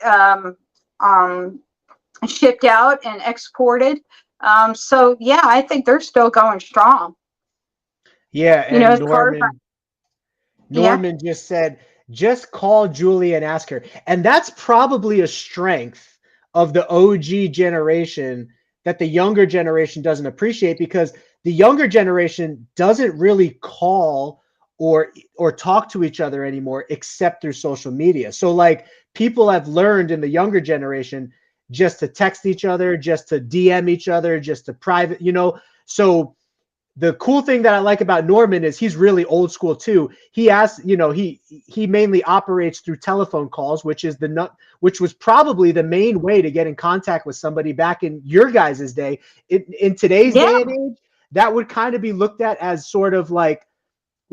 shipped out and exported. So yeah, I think they're still going strong. Yeah, and Norman just said, just call Julie and ask her. And that's probably a strength of the OG generation that the younger generation doesn't appreciate, because the younger generation doesn't really call or talk to each other anymore except through social media. So like people have learned in the younger generation just to text each other, just to DM each other, just to private, So the cool thing that I like about Norman is he's really old school too. He he mainly operates through telephone calls, which was probably the main way to get in contact with somebody back in your guys' day. In today's day and age, that would kind of be looked at as sort of like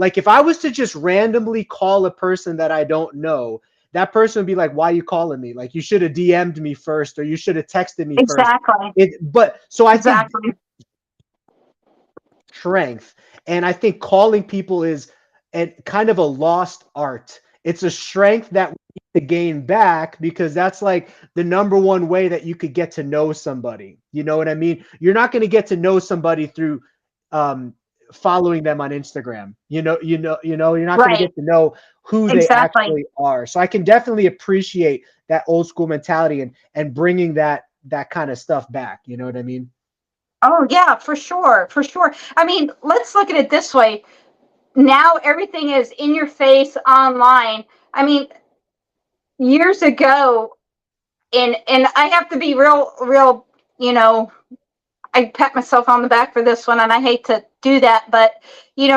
if I was to just randomly call a person that I don't know, that person would be like, why are you calling me? Like, you should have DM'd me first, or you should have texted me first. I think strength. And I think calling people is kind of a lost art. It's a strength that we need to gain back, because that's like the number one way that you could get to know somebody. You know what I mean? You're not going to get to know somebody through following them on Instagram. You're not going to get to know who they actually are. So I can definitely appreciate that old school mentality and bringing that kind of stuff back. You know what I mean? Oh yeah, for sure. I mean, let's look at it this way. Now everything is in your face online. I mean, years ago, and I have to be real, I pat myself on the back for this one, and I hate to do that, but we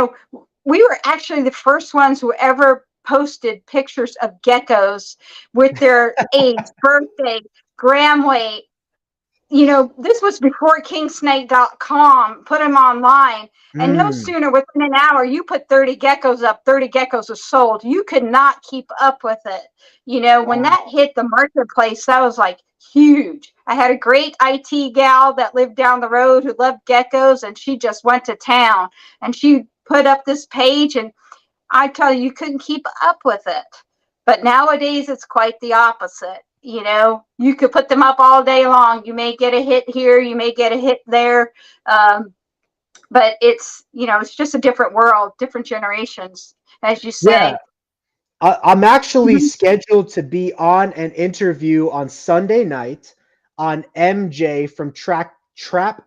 were actually the first ones who ever posted pictures of geckos with their age, birthday, gram weight. This was before kingsnake.com put them online, and no sooner within an hour you put 30 geckos up, 30 geckos are sold. You could not keep up with it. When that hit the marketplace, that was like huge. I had a great IT gal that lived down the road who loved geckos, and she just went to town, and she put up this page, and I tell you couldn't keep up with it. But nowadays it's quite the opposite. You could put them up all day long. You may get a hit here, you may get a hit there. But it's just a different world, different generations, as you say. Yeah. I'm actually scheduled to be on an interview on Sunday night on MJ from Trap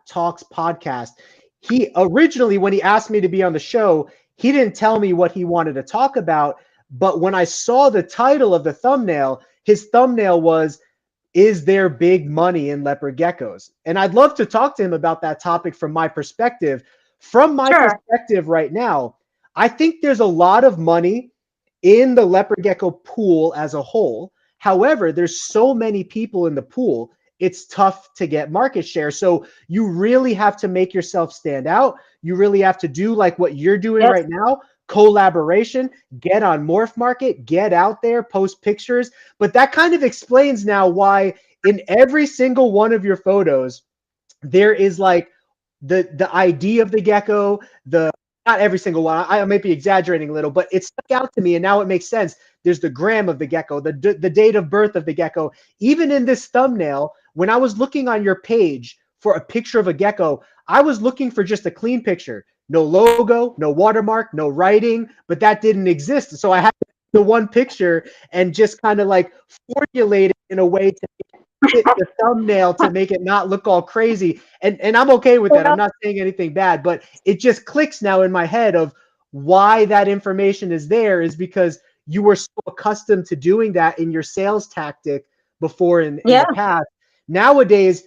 Talks podcast. He originally, when he asked me to be on the show, he didn't tell me what he wanted to talk about. But when I saw the title of the thumbnail, his thumbnail was, "Is there big money in leopard geckos?" And I'd love to talk to him about that topic from my perspective. From my perspective right now, I think there's a lot of money in the leopard gecko pool as a whole. However, there's so many people in the pool, it's tough to get market share. So you really have to make yourself stand out. You really have to do like what you're doing right now. Collaboration, get on MorphMarket, get out there, post pictures. But that kind of explains now why in every single one of your photos, there is like the ID of the gecko, not every single one. I might be exaggerating a little, but it stuck out to me, and now it makes sense. There's the gram of the gecko, the date of birth of the gecko. Even in this thumbnail, when I was looking on your page for a picture of a gecko, I was looking for just a clean picture. No logo, no watermark, no writing, but that didn't exist. So I had the one picture and just kind of like formulate it in a way to fit the thumbnail to make it not look all crazy. And I'm okay with that. I'm not saying anything bad, but it just clicks now in my head of why that information is there is because you were so accustomed to doing that in your sales tactic before in the past. Nowadays,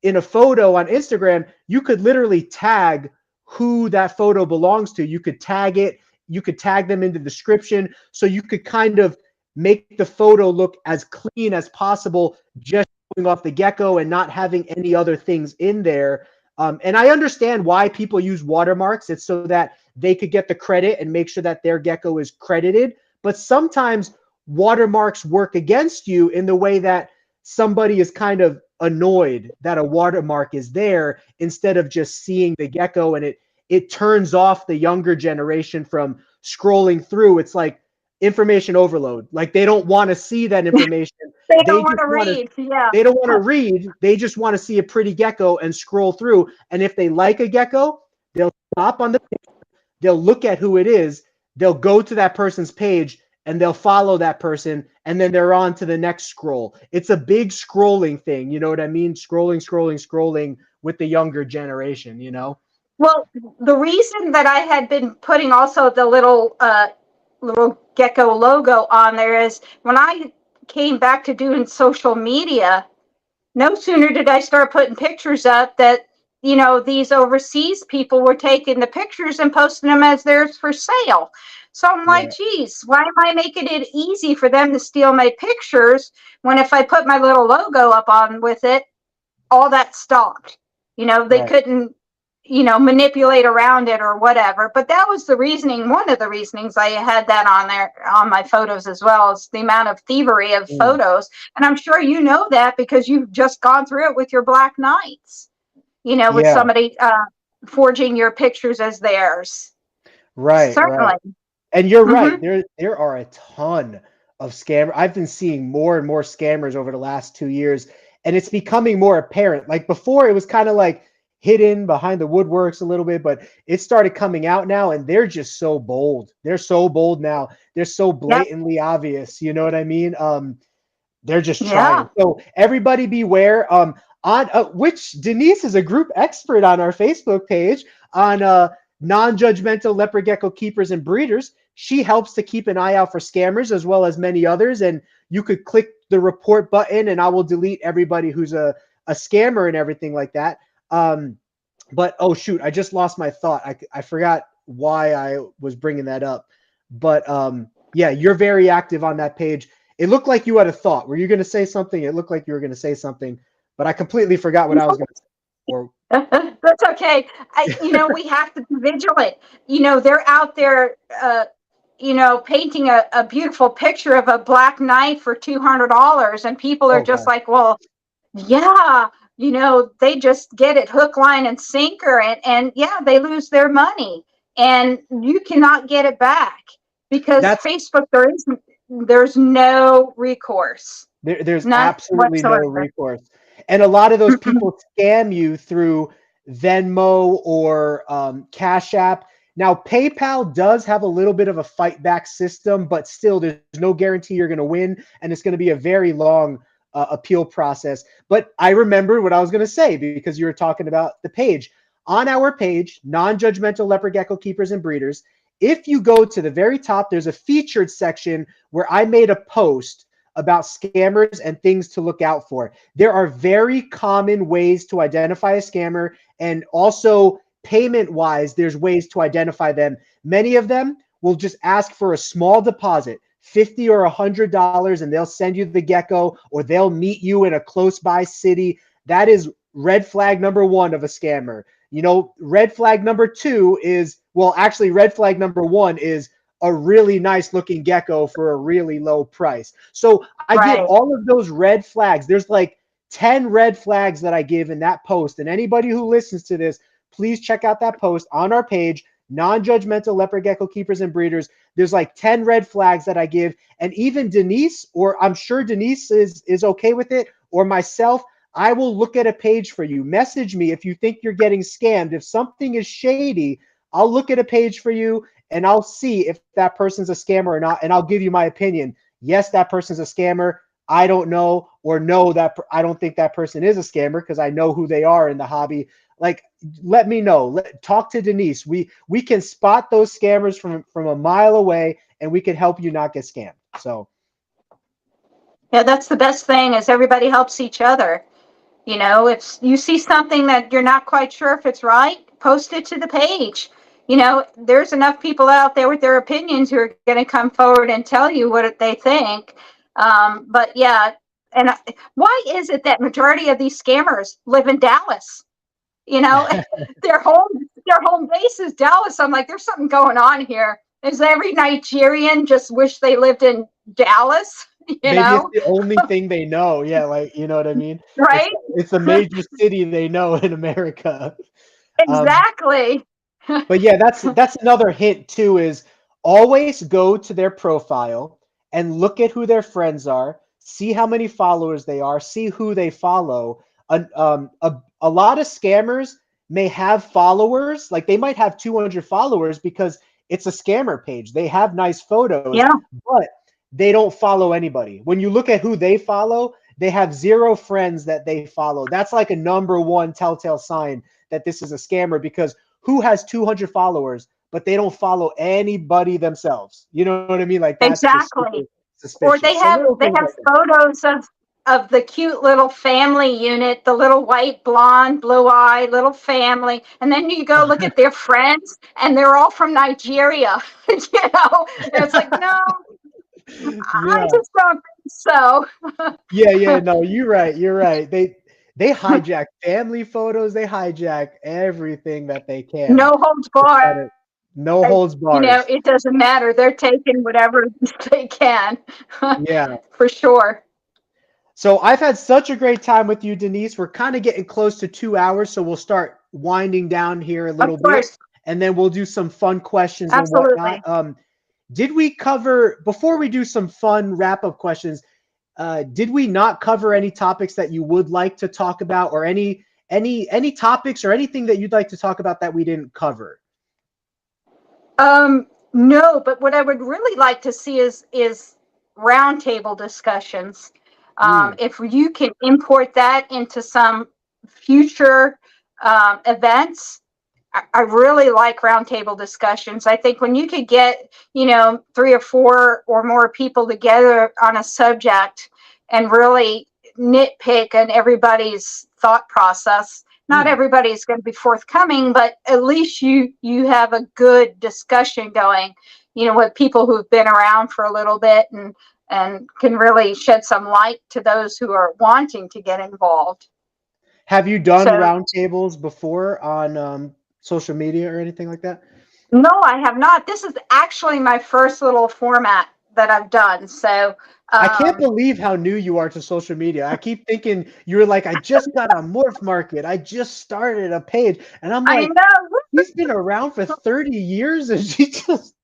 in a photo on Instagram, you could literally tag who that photo belongs to. You could tag it. You could tag them in the description. So you could kind of make the photo look as clean as possible, just showing off the gecko and not having any other things in there. And I understand why people use watermarks. It's so that they could get the credit and make sure that their gecko is credited. But sometimes watermarks work against you in the way that somebody is kind of annoyed that a watermark is there instead of just seeing the gecko, and it turns off the younger generation from scrolling through. It's like information overload. Like they don't want to see that information. They don't want to read. They don't want to read. They just want to see a pretty gecko and scroll through. And if they like a gecko, they'll stop on the page, they'll look at who it is, they'll go to that person's page, and they'll follow that person, and then they're on to the next scroll. It's a big scrolling thing. You know what I mean? Scrolling with the younger generation, you know? Well, the reason that I had been putting also the little gecko logo on there is when I came back to doing social media, no sooner did I start putting pictures up that, you know, these overseas people were taking the pictures and posting them as theirs for sale. So I'm like, geez, why am I making it easy for them to steal my pictures when if I put my little logo up on with it, all that stopped. You know, they couldn't, you know, manipulate around it or whatever. But that was the reasoning. One of the reasonings I had that on there on my photos as well, is the amount of thievery of photos. And I'm sure you know that because you've just gone through it with your Black Knights, you know, with somebody forging your pictures as theirs. Right. Certainly. Right. And you're right. There are a ton of scammers. I've been seeing more and more scammers over the last 2 years, and it's becoming more apparent. Like before, it was kind of like hidden behind the woodworks a little bit, but it started coming out now, and they're just so bold. They're so bold now. They're so blatantly obvious. You know what I mean? They're just trying. So everybody beware. On which Denise is a group expert on our Facebook page on non-judgmental leopard gecko keepers and breeders. She helps to keep an eye out for scammers as well as many others. And you could click the report button and I will delete everybody who's a scammer and everything like that. But oh shoot, I just lost my thought. I forgot why I was bringing that up. But yeah, you're very active on that page. It looked like you had a thought. Were you going to say something? It looked like you were going to say something, but I completely forgot what I was going to say. That's okay. You know, we have to be vigilant. You know, they're out there, you know, painting a beautiful picture of a black knight for $200, and people are just like, well, yeah, you know, they just get it hook, line, and sinker, and yeah, they lose their money, and you cannot get it back because Facebook, there's no recourse. There's absolutely no recourse. And a lot of those people scam you through Venmo or Cash App. Now, PayPal does have a little bit of a fight back system, but still there's no guarantee you're going to win. And it's going to be a very long appeal process. But I remember what I was going to say because you were talking about the page. On our page, Non-Judgmental Leopard Gecko Keepers and Breeders, if you go to the very top, there's a featured section where I made a post about scammers and things to look out for. There are very common ways to identify a scammer, and also payment-wise, there's ways to identify them. Many of them will just ask for a small deposit, $50 or $100, and they'll send you the gecko, or they'll meet you in a close-by city. That is red flag number one of a scammer. You know, red flag number two is, well, actually red flag number one is a really nice looking gecko for a really low price. So I give all of those red flags. There's like 10 red flags that I give in that post. And anybody who listens to this, please check out that post on our page, Non-Judgmental Leopard Gecko Keepers and Breeders. There's like 10 red flags that I give. And even Denise, or I'm sure Denise is okay with it, or myself, I will look at a page for you. Message me if you think you're getting scammed. If something is shady, I'll look at a page for you and I'll see if that person's a scammer or not, and I'll give you my opinion. Yes, that person's a scammer. I don't know, or no, that I don't think that person is a scammer because I know who they are in the hobby. Like, let me know. Talk to Denise. We can spot those scammers from a mile away, and we can help you not get scammed. So, yeah, that's the best thing is everybody helps each other. You know, if you see something that you're not quite sure if it's right, post it to the page. You know, there's enough people out there with their opinions who are going to come forward and tell you what they think. But yeah, and why is it that majority of these scammers live in Dallas? You know, their home base is Dallas. I'm like, there's something going on here. Is every Nigerian just wish they lived in Dallas? Maybe it's the only thing they know. Yeah, like, you know what I mean? Right? It's a major city they know in America. Exactly. But yeah, that's another hint too, is always go to their profile and look at who their friends are, see how many followers they are, see who they follow. A lot of scammers may have followers, like they might have 200 followers because it's a scammer page. They have nice photos, Yeah. but they don't follow anybody. When you look at who they follow, they have 0 friends that they follow. That's like a number one telltale sign that this is a scammer, because who has 200 followers, but they don't follow anybody themselves? You know what I mean? Like, that's Exactly. suspicious. Or they have photos of the cute little family unit, the little white, blonde, blue eye little family. And then you go look at their friends and they're all from Nigeria, you know, and it's like, no, I just don't think so. Yeah, no, you're right. They hijack family photos. They hijack everything that they can. No holds barred. No holds barred. You know, it doesn't matter. They're taking whatever they can. Yeah. For sure. So I've had such a great time with you, Denise. We're kind of getting close to 2 hours, so we'll start winding down here a little bit, and then we'll do some fun questions and whatnot. Did we cover, before we do some fun wrap-up questions, did we not cover any topics that you would like to talk about, or any topics or anything that you'd like to talk about that we didn't cover? No, but what I would really like to see is roundtable discussions. If you can import that into some future events, I really like roundtable discussions. I think when you could get, 3 or 4 or more people together on a subject and really nitpick on everybody's thought process, not everybody's going to be forthcoming, but at least you have a good discussion going, with people who've been around for a little bit and can really shed some light to those who are wanting to get involved. Have you done roundtables before on social media or anything like that? No, I have not. This is actually my first little format that I've done. So I can't believe how new you are to social media. I keep thinking you're like, I just got on MorphMarket. I just started a page. And I'm like, he's been around for 30 years and she just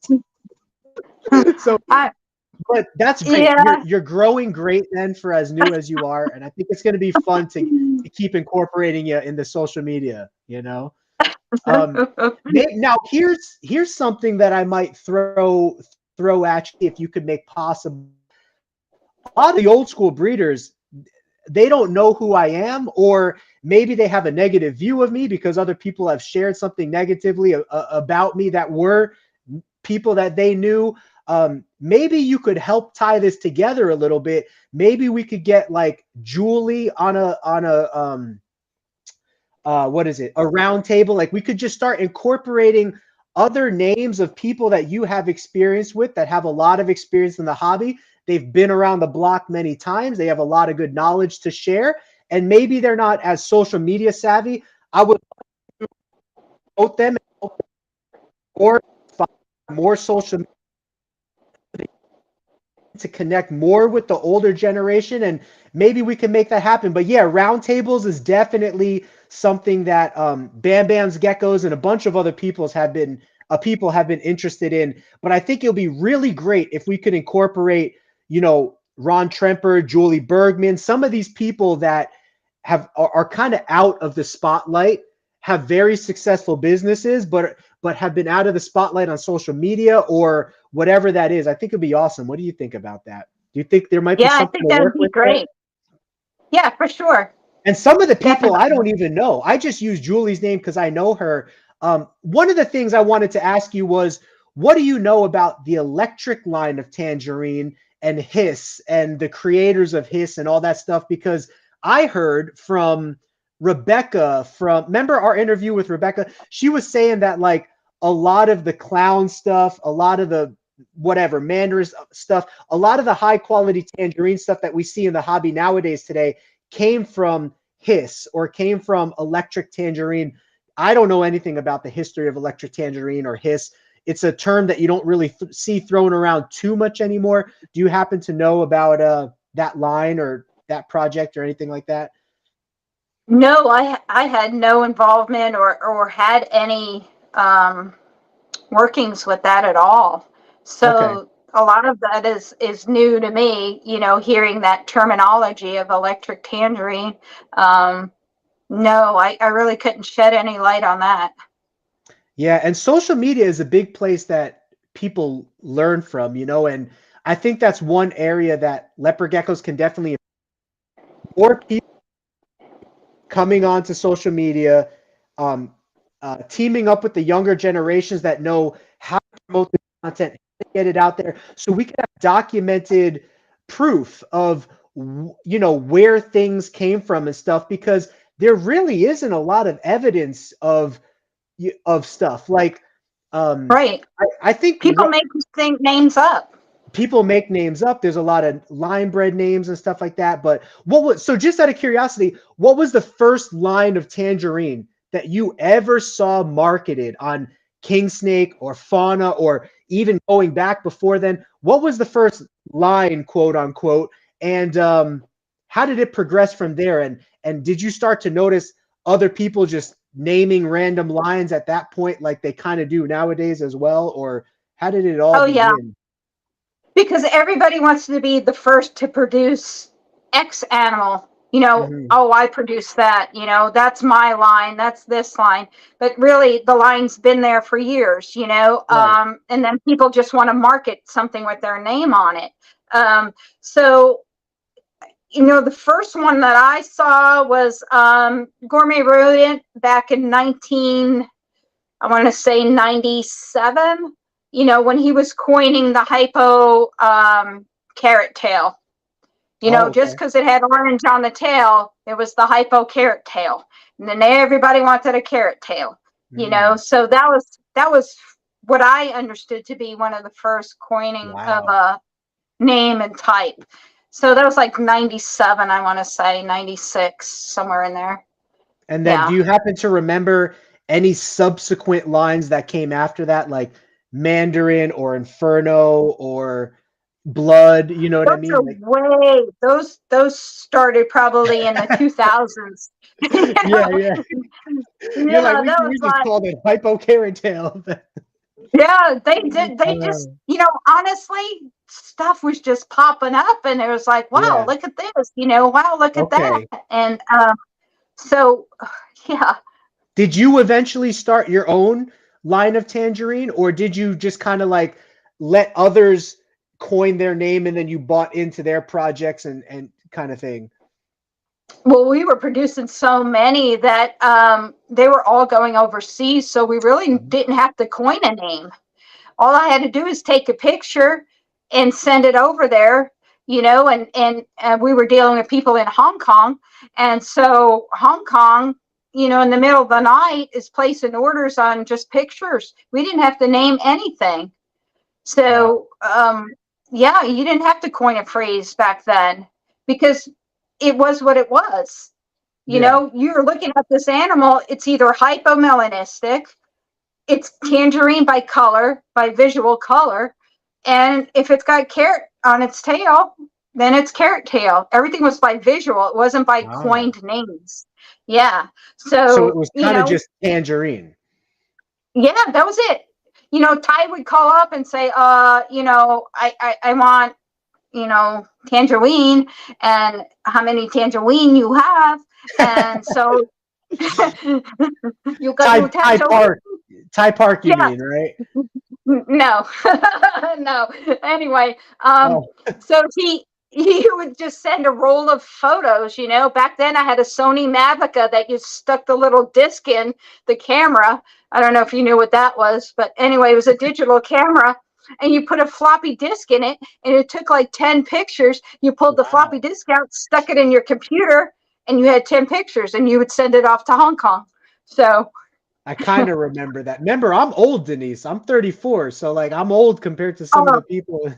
but that's great. Yeah. You're growing great then for as new as you are. And I think it's going to be fun to keep incorporating you into social media, Now, here's something that I might throw at you if you could make possible. A lot of the old school breeders, they don't know who I am, or maybe they have a negative view of me because other people have shared something negatively about me that were people that they knew. Maybe you could help tie this together a little bit. Maybe we could get like Julie on a round table. Like, we could just start incorporating other names of people that you have experience with, that have a lot of experience in the hobby. They've been around the block many times. They have a lot of good knowledge to share, and maybe they're not as social media savvy. I would vote them or more social media to connect more with the older generation, and maybe we can make that happen. But yeah, roundtables is definitely something that Bam Bam's Geckos and a bunch of other people have been interested in. But I think it'll be really great if we could incorporate, Ron Tremper, Julie Bergman, some of these people that are kind of out of the spotlight, have very successful businesses, but have been out of the spotlight on social media or whatever that is. I think it'd be awesome. What do you think about that? Do you think there might be Yeah, I something think to that'd work be with there? great. Yeah, for sure. And some of the people I Definitely. don't even know. I just use Julie's name because I know her. One of the things I wanted to ask you was, what do you know about the electric line of Tangerine and Hiss and the creators of Hiss and all that stuff? Because I heard from Rebecca remember our interview with Rebecca? She was saying that like a lot of the clown stuff, a lot of the whatever Mandarin stuff, a lot of the high quality Tangerine stuff that we see in the hobby nowadays today came from Hiss or came from electric Tangerine. I don't know anything about the history of electric Tangerine or Hiss. It's a term that you don't really see thrown around too much anymore. Do you happen to know about that line or that project or anything like that? No, I had no involvement or had any workings with that at all. So Okay. a lot of that is new to me, hearing that terminology of electric tangerine. No, I really couldn't shed any light on that. Yeah, and social media is a big place that people learn from, and I think that's one area that leopard geckos can definitely more people coming onto social media, teaming up with the younger generations that know how to promote the content, how to get it out there, so we can have documented proof of where things came from and stuff, because there really isn't a lot of evidence of stuff like Right. I think People make names up. people make names up. There's a lot of line bred names and stuff like that. But so just out of curiosity, what was the first line of Tangerine that you ever saw marketed on King Snake or Fauna, or even going back before then? What was the first line, quote unquote? And how did it progress from there? And did you start to notice other people just naming random lines at that point, like they kind of do nowadays as well? Or how did it all Oh, yeah. begin? Because everybody wants to be the first to produce X animal. Oh, I produce that. That's my line. That's this line. But really, the line's been there for years, Right. and then people just want to market something with their name on it. So, the first one that I saw was Gourmet Rodent back in I want to say 97, when he was coining the hypo carrot tail. Okay. Just because it had orange on the tail, it was the hypo carrot tail. And then everybody wanted a carrot tail, So that was what I understood to be one of the first coining of a name and type. So that was like 97, I want to say 96, somewhere in there. And then do you happen to remember any subsequent lines that came after that, like Mandarin or Inferno or Blood? You know what I mean? Those started probably in the 2000s. Yeah. You're like, Yeah, that was we just like, called it hypo carrot tail. yeah, they did. They just, honestly, stuff was just popping up, and it was like, wow, Yeah. look at this, wow, look at that. Okay. And so, yeah. Did you eventually start your own line of Tangerine, or did you just kind of like let others coin their name and then you bought into their projects and kind of thing? Well, we were producing so many that they were all going overseas, so we really didn't have to coin a name. All I had to do is take a picture and send it over there, and we were dealing with people in Hong Kong. And so Hong Kong, in the middle of the night, is placing orders on just pictures. We didn't have to name anything. So, yeah, you didn't have to coin a phrase back then, because it was what it was. You're looking at this animal, it's either hypomelanistic, it's tangerine by color, by visual color, and if it's got carrot on its tail, then it's carrot tail. Everything was by visual. It wasn't by coined names. Yeah. So it So, was kind of just Tangerine. Yeah, that was it. Ty would call up and say, I want Tangerine and how many Tangerine you have. And so you got to Ty Park, you yeah. mean, right? No, no. Anyway, so he would just send a roll of photos. Back then I had a Sony Mavica that you stuck the little disc in the camera. I don't know if you knew what that was, but anyway, it was a digital camera, and you put a floppy disk in it, and it took like 10 pictures. You pulled the floppy disk out, stuck it in your computer, and you had 10 pictures, and you would send it off to Hong Kong. So I kind of remember that. Remember, I'm old, Denise. I'm 34, so like I'm old compared to some of the people.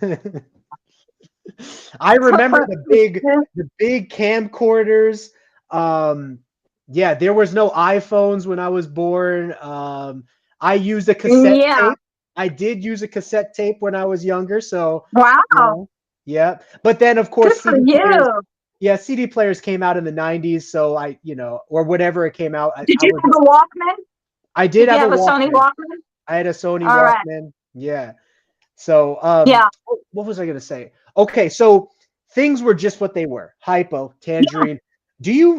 I remember the big camcorders. Yeah, there was no iPhones when I was born. I used a cassette tape. I did use a cassette tape when I was younger. So wow. Yeah. But then of course CD players came out in the 90s. So or whatever it came out. Did you have a Walkman? I did have a Sony Walkman. I had a Sony Walkman. Right. Yeah. So what was I gonna say? Okay, so things were just what they were. Hypo, Tangerine. Yeah. Do you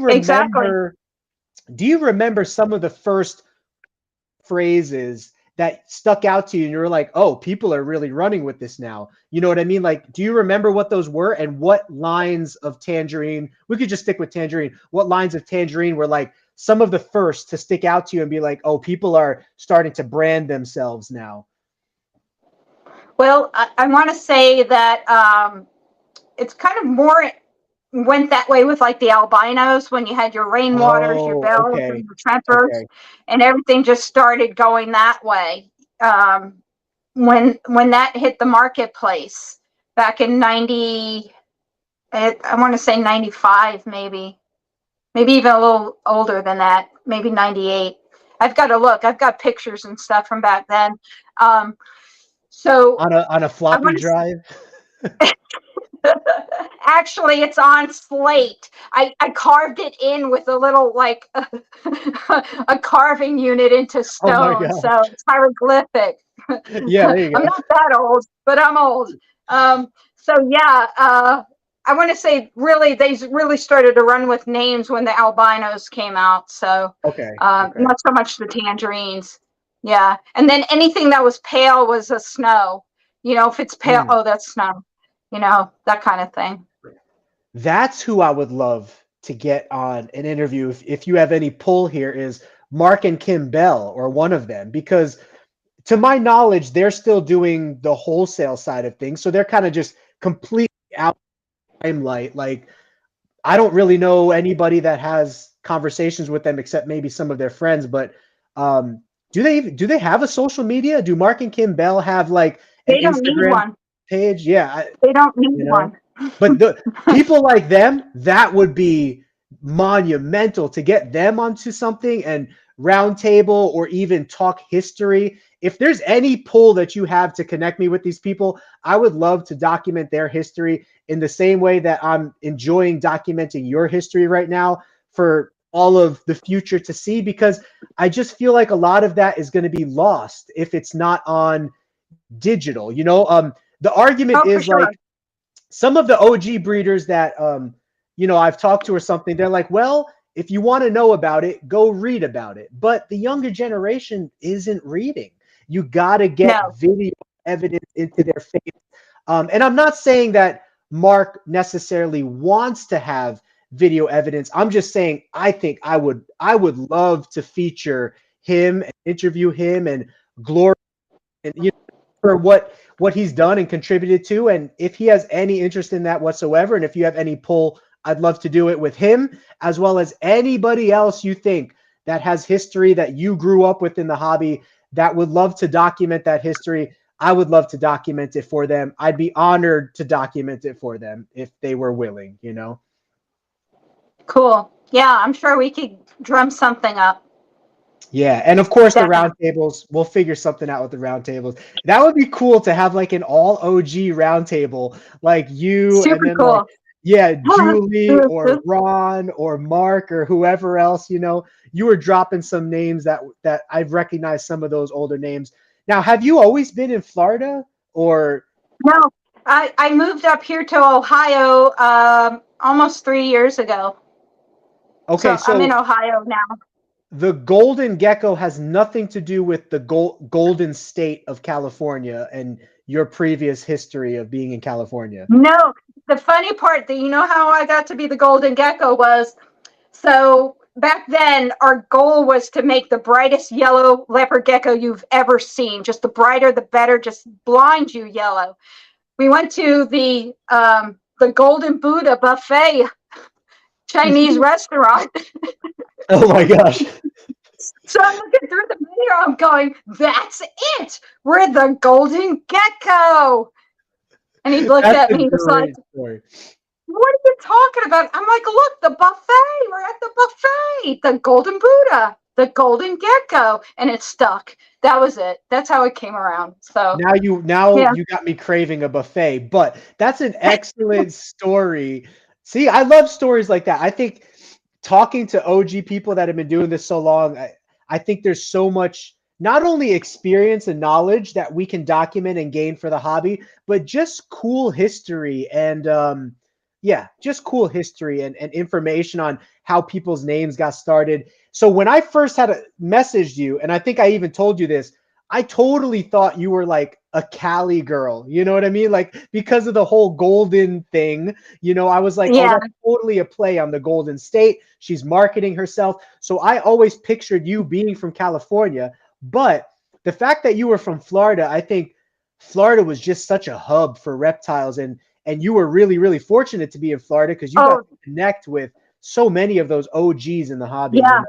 remember some of the first phrases that stuck out to you and you were like, oh, people are really running with this now? You know what I mean? Like, do you remember what those were and what lines of Tangerine? We could just stick with Tangerine. What lines of Tangerine were like some of the first to stick out to you and be like, oh, people are starting to brand themselves now? Well, I want to say that it's kind of more went that way with like the albinos when you had your rainwaters, your bells, and your trempers, and everything just started going that way. When that hit the marketplace back in 90, I want to say 95, maybe even a little older than that, maybe 98. I've got to look. I've got pictures and stuff from back then. So on a floppy drive. Actually, it's on slate. I carved it in with a little like a carving unit into stone. So it's hieroglyphic. Yeah, there you go. I'm not that old, but I'm old. I want to say they really started to run with names when the albinos came out. So not so much the tangerines. Yeah. And then anything that was pale was a snow. If it's pale, oh, that's snow. That kind of thing. That's who I would love to get on an interview. If you have any pull here, is Mark and Kim Bell or one of them, because to my knowledge, they're still doing the wholesale side of things. So they're kind of just completely out of the limelight. Like, I don't really know anybody that has conversations with them except maybe some of their friends. But do they have a social media? Do Mark and Kim Bell have like an Instagram page? Yeah. They don't need one. But the people like them, that would be monumental to get them onto something and Roundtable or even talk history. If there's any pull that you have to connect me with these people, I would love to document their history in the same way that I'm enjoying documenting your history right now for all of the future to see, because I just feel like a lot of that is going to be lost if it's not on digital. The argument is like, some of the OG breeders that, I've talked to or something, they're like, well, if you want to know about it, go read about it. But the younger generation isn't reading. You got to get video evidence into their face. And I'm not saying that Mark necessarily wants to have video evidence. I'm just saying, I think I would love to feature him and interview him and glory and, for what he's done and contributed to. And if he has any interest in that whatsoever, and if you have any pull, I'd love to do it with him, as well as anybody else you think that has history that you grew up with in the hobby that would love to document that history. I would love to document it for them. I'd be honored to document it for them if they were willing, Cool. Yeah, I'm sure we could drum something up. Yeah, and of course the roundtables, we'll figure something out with the roundtables. That would be cool to have like an all OG roundtable, like you. Super and then cool. Like, Julie or Ron or Mark or whoever else, you were dropping some names that I've recognized some of those older names. Now, have you always been in Florida or? No, I moved up here to Ohio almost 3 years ago. Okay, So I'm in so Ohio now. the golden gecko has nothing to do with the golden state of California and your previous history of being in California. No, the funny part that you know how I got to be the golden gecko was, so back then our goal was to make the brightest yellow leopard gecko you've ever seen. Just the brighter, the better, just blind you yellow. We went to the Golden Buddha buffet Chinese restaurant. Oh my gosh. So I'm looking through the menu, I'm going, that's it. We're the golden gecko. And he looked That's at a me and was like, great story. what are you talking about? I'm like, look, the buffet. We're at the buffet. The Golden Buddha, the Golden Gecko. And it stuck. That was it. That's how it came around. So Now you got me craving a buffet, but that's an excellent story. See, I love stories like that. I think talking to OG people that have been doing this so long, I think there's so much not only experience and knowledge that we can document and gain for the hobby, but just cool history and just cool history and information on how people's names got started. So when I first messaged you, and I think I even told you this, I totally thought you were like a Cali girl. You know what I mean? Like because of the whole golden thing, I was like, oh, that's totally a play on the Golden State. She's marketing herself. So I always pictured you being from California. But the fact that you were from Florida, I think Florida was just such a hub for reptiles. And you were really, really fortunate to be in Florida because you got to connect with so many of those OGs in the hobby. Yeah.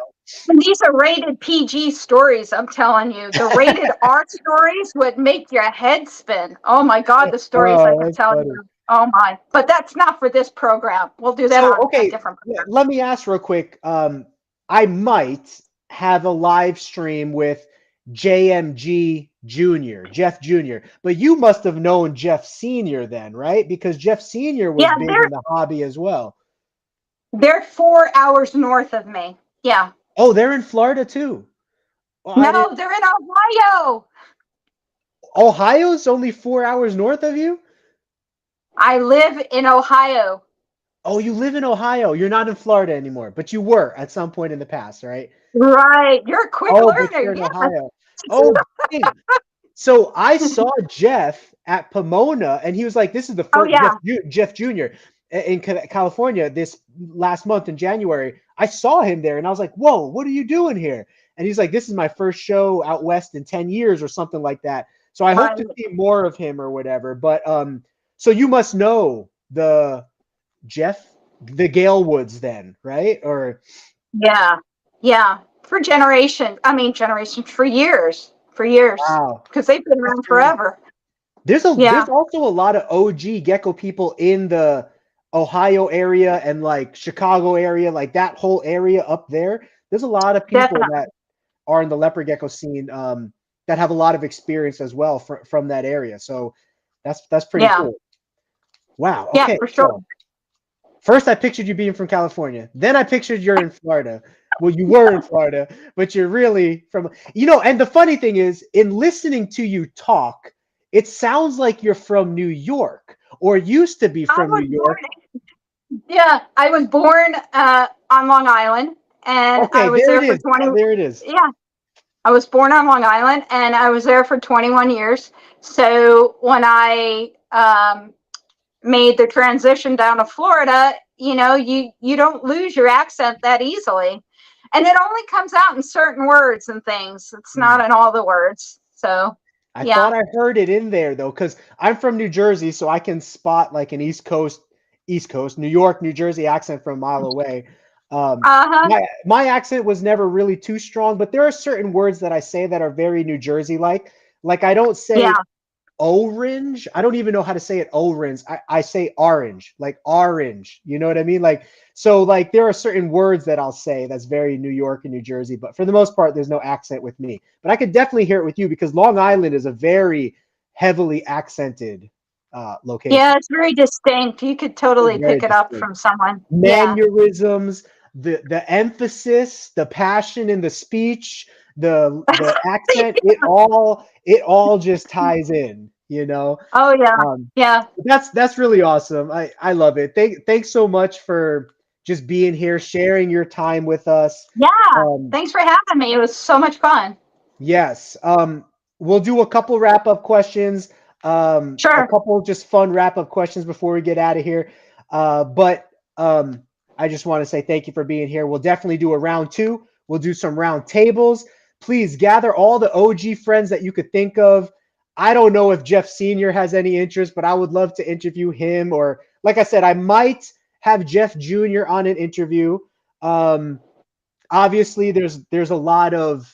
And these are rated PG stories, I'm telling you. The rated R stories would make your head spin. Oh my God, the stories I could tell you. Oh my. But that's not for this program. We'll do that on a different program. Let me ask real quick. I might have a live stream with JMG Jr., Jeff Jr., but you must have known Jeff Sr. then, right? Because Jeff Sr. was big in the hobby as well. They're 4 hours north of me. Yeah. Oh, they're in Florida too. Well, no, they're in Ohio. Ohio's only 4 hours north of you? I live in Ohio. Oh, you live in Ohio. You're not in Florida anymore, but you were at some point in the past, right? Right. You're a quick learner. But you're in Ohio. Oh, dang. So I saw Jeff at Pomona, and he was like, this is the first Jeff Jr. in California this last month in January. I saw him there, and I was like, whoa, what are you doing here? And he's like, this is my first show out west in 10 years or something like that. So I hope to see more of him or whatever. But so you must know the Galewoods then, right? Or yeah, for generations. For years. Wow, because they've been around forever. There's also a lot of OG gecko people in the Ohio area and like Chicago area, like that whole area up there. There's a lot of people that are in the leopard gecko scene that have a lot of experience as well from that area. So that's pretty cool. Wow. Okay. Yeah, for sure. So first I pictured you being from California. Then I pictured you're in Florida. Well, you were in Florida, but you're really from, and the funny thing is, in listening to you talk, it sounds like you're from New York or used to be from New York. I was born on Long Island, and I was there for 20. There it is. Yeah, I was born on Long Island, and I was there for 21 years. So when I made the transition down to Florida, you don't lose your accent that easily. And it only comes out in certain words and things. It's not in all the words. So I thought I heard it in there though, because I'm from New Jersey, so I can spot like an East Coast, New York, New Jersey accent from a mile away. My accent was never really too strong, but there are certain words that I say that are very New Jersey like. Like I don't say orange. I don't even know how to say it. Orange. I say orange, like orange. You know what I mean? Like, so like there are certain words that I'll say that's very New York and New Jersey, but for the most part, there's no accent with me. But I could definitely hear it with you because Long Island is a very heavily accented location. Yeah, it's very distinct. You could totally pick it up from someone. Mannerisms, the emphasis, the passion in the speech, the accent, it all just ties in. you know. Oh yeah. Um, Yeah. that's really awesome. I love it. Thanks so much for just being here, sharing your time with us. Yeah. Um, Thanks for having me. It was so much fun. yes. We'll do a couple wrap up questions. A Sure. couple just fun wrap up questions before we get out of here. But I just want to say thank you for being here. We'll definitely do a round two. We'll do some round tables. Please gather all the OG friends that you could think of. I don't know if Jeff Sr. has any interest, but I would love to interview him. Or, like I said, I might have Jeff Jr. on an interview. Obviously, there's a lot of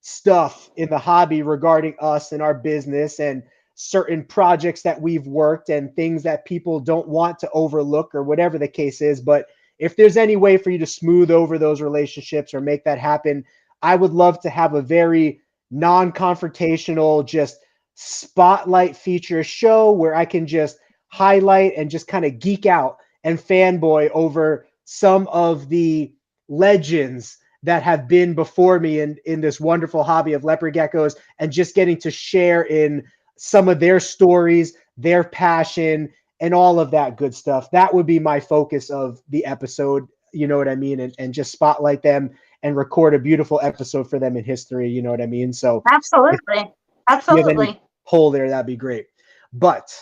stuff in the hobby regarding us and our business and certain projects that we've worked and things that people don't want to overlook or whatever the case is. But if there's any way for you to smooth over those relationships or make that happen, I would love to have a very non-confrontational, just spotlight feature show where I can just highlight and just kind of geek out and fanboy over some of the legends that have been before me in this wonderful hobby of leopard geckos, and just getting to share in some of their stories, their passion, and all of that good stuff. That would be my focus of the episode. You know what I mean? And just spotlight them and record a beautiful episode for them in history. You know what I mean? So Absolutely. if you have any Absolutely. poll there, that'd be great. But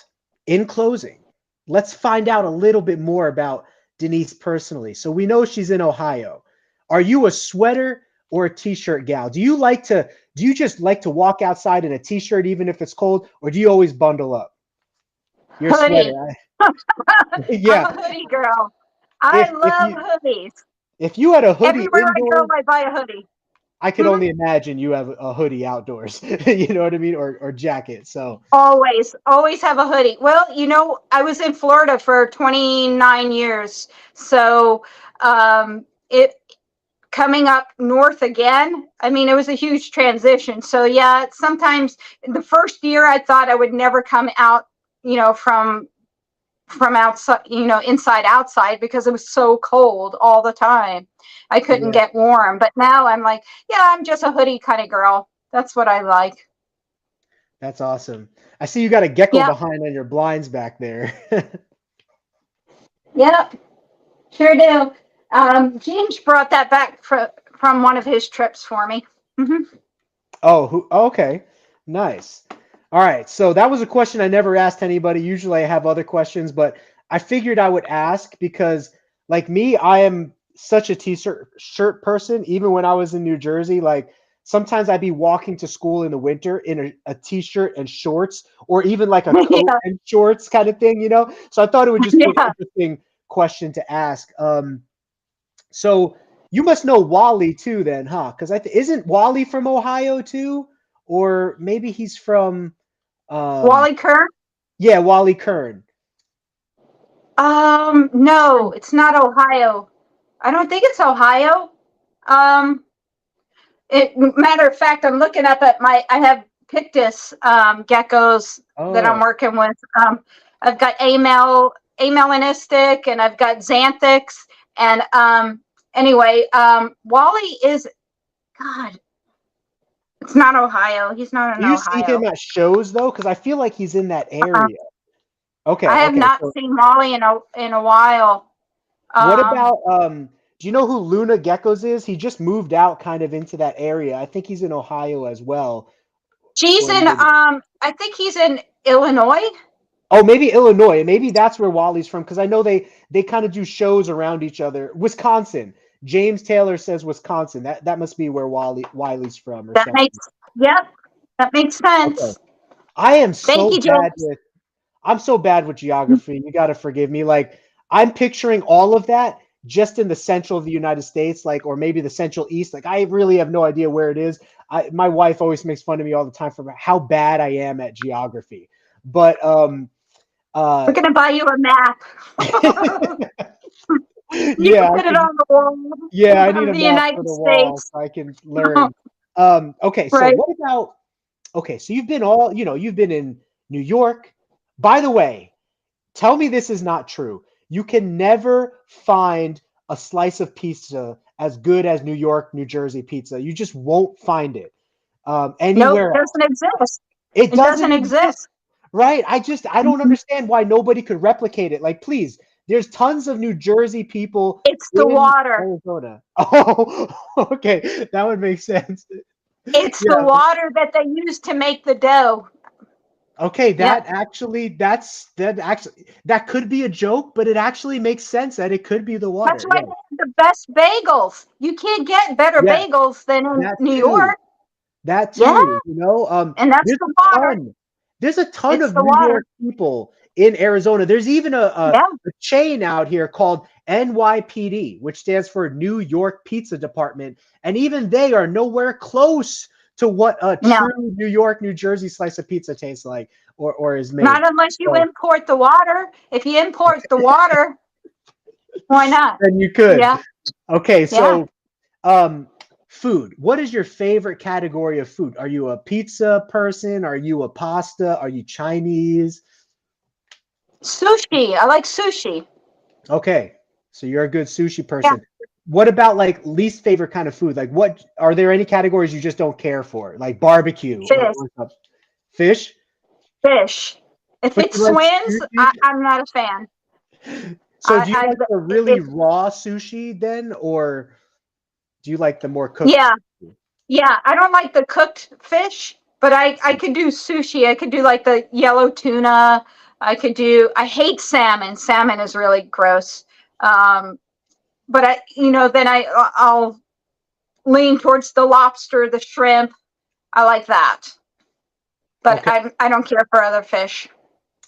in closing, let's find out a little bit more about Denise personally. So we know she's in Ohio. Are you a sweater or a t-shirt gal? Do you just like to walk outside in a t-shirt even if it's cold, or do you always bundle up? You're a Hoodie. sweater. Yeah. I'm a hoodie girl. I love hoodies. If you had a hoodie Everywhere I go, indoors, I buy a hoodie. I could only imagine you have a hoodie outdoors. You know what I mean? Or jacket. So Always have a hoodie. Well, I was in Florida for 29 years. So it coming up north again, I mean, it was a huge transition. So yeah, sometimes the first year I thought I would never come out, from outside, inside outside, because it was so cold all the time. I couldn't get warm. But now I'm like, yeah, I'm just a hoodie kind of girl. That's what I like. that's awesome. I see you got a gecko behind on your blinds back there. Yep, sure do. James brought that back from one of his trips for me. Okay. Nice. All right. So that was a question I never asked anybody. Usually I have other questions, but I figured I would ask because, like me, I am such a t-shirt person. Even when I was in New Jersey, like sometimes I'd be walking to school in the winter in a t-shirt and shorts, or even like a coat and shorts kind of thing, So I thought it would just be an interesting question to ask. So you must know Wally too, then, huh? Because isn't Wally from Ohio too, or maybe he's from Wally Kern? Yeah, Wally Kern. No, it's not Ohio. I don't think it's Ohio. Matter of fact, I'm looking up at I have Pictus geckos that I'm working with. I've got Melanistic, and I've got Xanthics, and anyway, Wally is, God, it's not Ohio. He's not in Ohio. Do you see him at shows though? Because I feel like he's in that area. Okay. I have not seen Wally in a while. What about do you know who Luna Geckos is? He just moved out kind of into that area. I think he's in Ohio as well. She's in I think he's in Illinois. Oh, maybe Illinois. Maybe that's where Wally's from, because I know they kind of do shows around each other. Wisconsin. James Taylor says Wisconsin. That must be where Wiley's from. Or that something. That makes sense. Okay. I am I'm so bad with geography. You got to forgive me. Like, I'm picturing all of that just in the central of the United States, like, or maybe the central east. Like, I really have no idea where it is. My wife always makes fun of me all the time for how bad I am at geography. But we're gonna buy you a map. You can put it on the wall. Yeah, I need a map for the wall so I can learn. Okay, so what about? Okay, so you've been in New York. By the way, tell me this is not true. You can never find a slice of pizza as good as New York, New Jersey pizza. You just won't find it anywhere. No, it doesn't exist. It doesn't exist. right? I don't understand why nobody could replicate it. Like, please, there's tons of New Jersey people It's the in water. Arizona. Oh, okay, that would make sense. It's Yeah. the water that they use to make the dough. Okay, Yep. that could be a joke, but it actually makes sense that it could be the water. That's why Yeah. they have the best bagels. You can't get better Yeah, bagels than in that New too. York. That too, Yeah. you know. And that's There's the a water. ton. There's a ton It's of the New water. York people in Arizona. There's even a chain out here called NYPD, which stands for New York Pizza Department, and even they are nowhere close to what a true New York, New Jersey slice of pizza tastes like or is made. Not unless you So- import the water. If you import the water, why not? Then you could. Yeah. Okay, so food. What is your favorite category of food? Are you a pizza person? Are you a pasta? Are you Chinese? Sushi. I like sushi. Okay, so you're a good sushi person. What about like least favorite kind of food? Like, what are there any categories you just don't care for? Like barbecue Fish. or fish? Fish. If But it you like swims, sushi? I'm not a fan. So do you like the really raw sushi then, or do you like the more cooked? Yeah. I don't like the cooked fish, but I could do sushi. I could do like the yellow tuna. I hate salmon. Salmon is really gross. But I'll lean towards the lobster, the shrimp. I like that. But Okay. I don't care for other fish.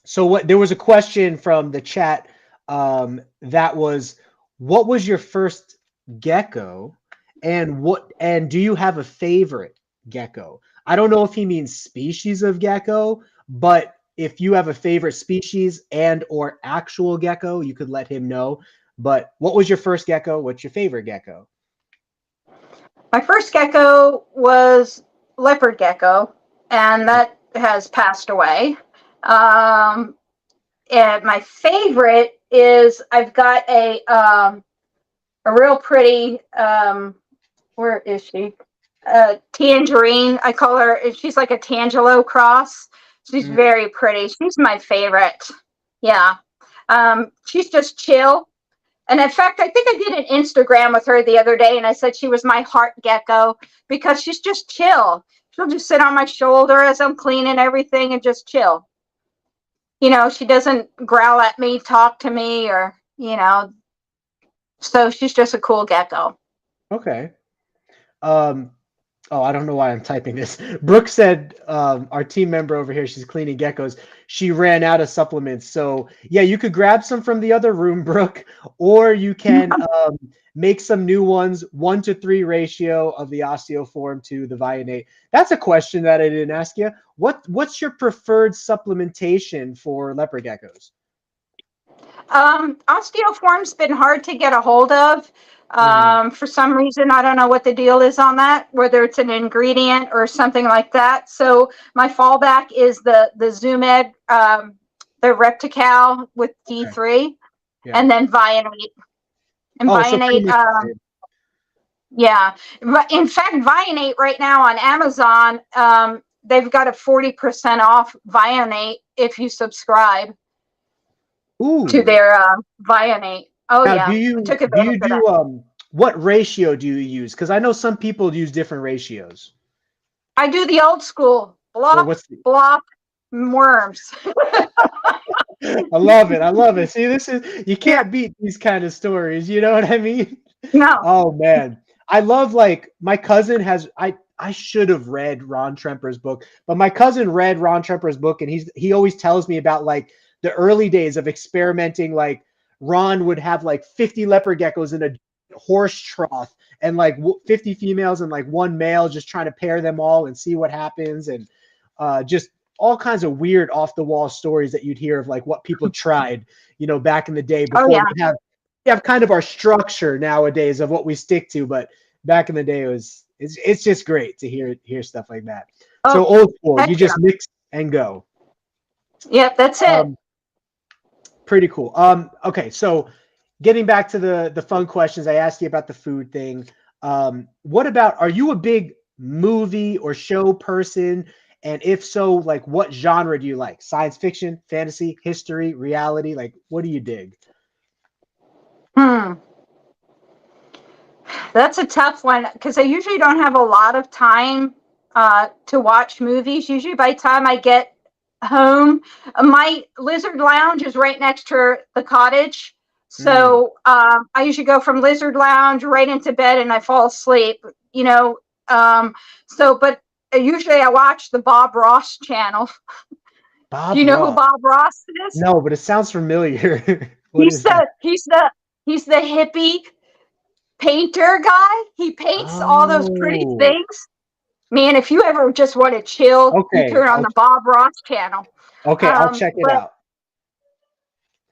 So there was a question from the chat that was, what was your first gecko, and do you have a favorite gecko? I don't know if he means species of gecko, but if you have a favorite species and or actual gecko, you could let him know. But what was your first gecko? What's your favorite gecko? My first gecko was Leopard Gecko, and that has passed away. And my favorite is I've got a real pretty where is she? Tangerine. I call her. She's like a Tangelo cross. She's very pretty. She's my favorite. Yeah. She's just chill. And in fact, I think I did an Instagram with her the other day, and I said she was my heart gecko because she's just chill. She'll just sit on my shoulder as I'm cleaning everything and just chill. You know, she doesn't growl at me, talk to me, or, so she's just a cool gecko. Okay. Oh, I don't know why I'm typing this. Brooke said, our team member over here, she's cleaning geckos. She ran out of supplements. So yeah, you could grab some from the other room, Brooke, or you can make some new ones, 1-to-3 ratio of the osteoform to the Vionate. That's a question that I didn't ask you. What's your preferred supplementation for leopard geckos? Osteoform's been hard to get a hold of. For some reason, I don't know what the deal is on that, whether it's an ingredient or something like that. So my fallback is the Zoomed, the Reptical with D3, and then Vionate. And Vionate, yeah. In fact, Vionate right now on Amazon, they've got a 40% off Vionate if you subscribe to their Vionate. Oh, now, yeah. do you do what ratio do you use? Because I know some people use different ratios. I do the old school block worms. I love it. I love it. See, you can't beat these kind of stories. You know what I mean? No. Oh man, I love, like, my cousin has. I should have read Ron Tremper's book, but my cousin read Ron Tremper's book, and he always tells me about like the early days of experimenting. Like, Ron would have like 50 leopard geckos in a horse trough and like 50 females and like one male, just trying to pair them all and see what happens. And just all kinds of weird off the wall stories that you'd hear of like what people tried, back in the day before we have kind of our structure nowadays of what we stick to. But back in the day, it's just great to hear stuff like that. So old school, you just mix and go. Yep, that's it. Pretty cool. Okay, so getting back to the fun questions, I asked you about the food thing. What about, are you a big movie or show person? And if so, like what genre do you like? Science fiction, fantasy, history, reality? Like what do you dig? That's a tough one because I usually don't have a lot of time to watch movies. Usually by the time I get home, my Lizard Lounge is right next to the cottage. So I usually go from Lizard Lounge right into bed and I fall asleep, you know. But usually I watch the Bob Ross channel. Bob Do you know who Ross. Bob Ross is? No, but it sounds familiar. He's the hippie painter guy. He paints all those pretty things. Man, if you ever just want to chill, you turn on the Bob Ross channel. Okay, I'll check it out.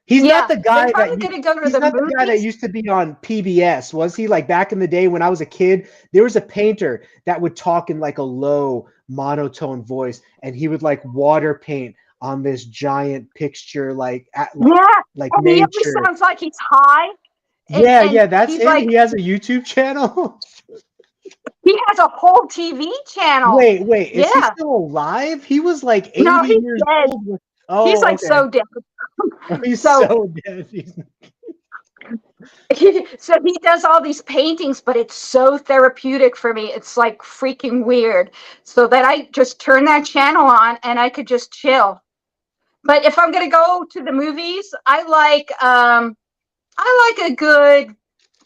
He's not the guy that used to be on PBS, was he? Like back in the day when I was a kid, there was a painter that would talk in like a low monotone voice, and he would like water paint on this giant picture, like nature. He always sounds like he's high. That's him. Like, he has a YouTube channel. He has a whole TV channel. Wait, is he still alive? He was like 80 years old. Oh, he's like so dead. He's so dead. So he does all these paintings, but it's so therapeutic for me. It's like freaking weird. So that I just turn that channel on and I could just chill. But if I'm gonna go to the movies, I like a good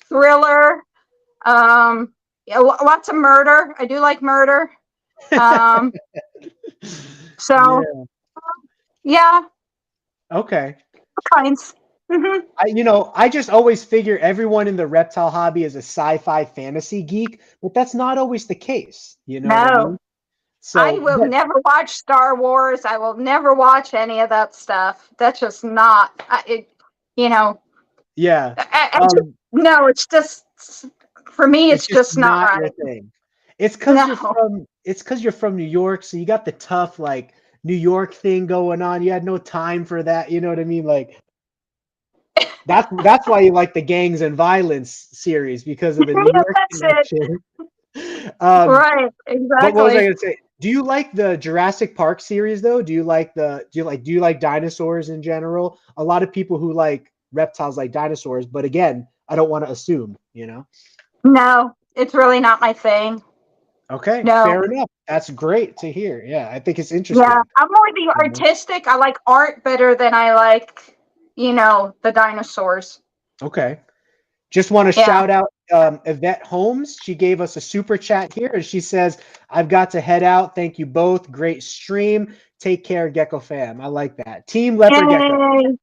thriller. Lots of murder. I do like murder. Yeah. Okay. Kinds. Mm-hmm. I just always figure everyone in the reptile hobby is a sci-fi fantasy geek, but that's not always the case. You know what I mean? So, I will never watch Star Wars. I will never watch any of that stuff. That's just not Yeah. No, it's just for me. It's just not right. Your thing. It's because you're from New York, so you got the tough like New York thing going on. You had no time for that. You know what I mean? Like that's why you like the Gangs and Violence series, because of the New York connection. Right, exactly. What was I going to say? Do you like the Jurassic Park series though? Do you like dinosaurs in general? A lot of people who like reptiles like dinosaurs, but again, I don't want to assume, No, it's really not my thing. Okay, fair enough. That's great to hear. Yeah, I think it's interesting. Yeah, I'm more the artistic. I like art better than I like, the dinosaurs. Okay. Just want to shout out Yvette Holmes. She gave us a super chat here, and she says, I've got to head out. Thank you both. Great stream. Take care, Gecko fam. I like that. Team Leopard Gecko.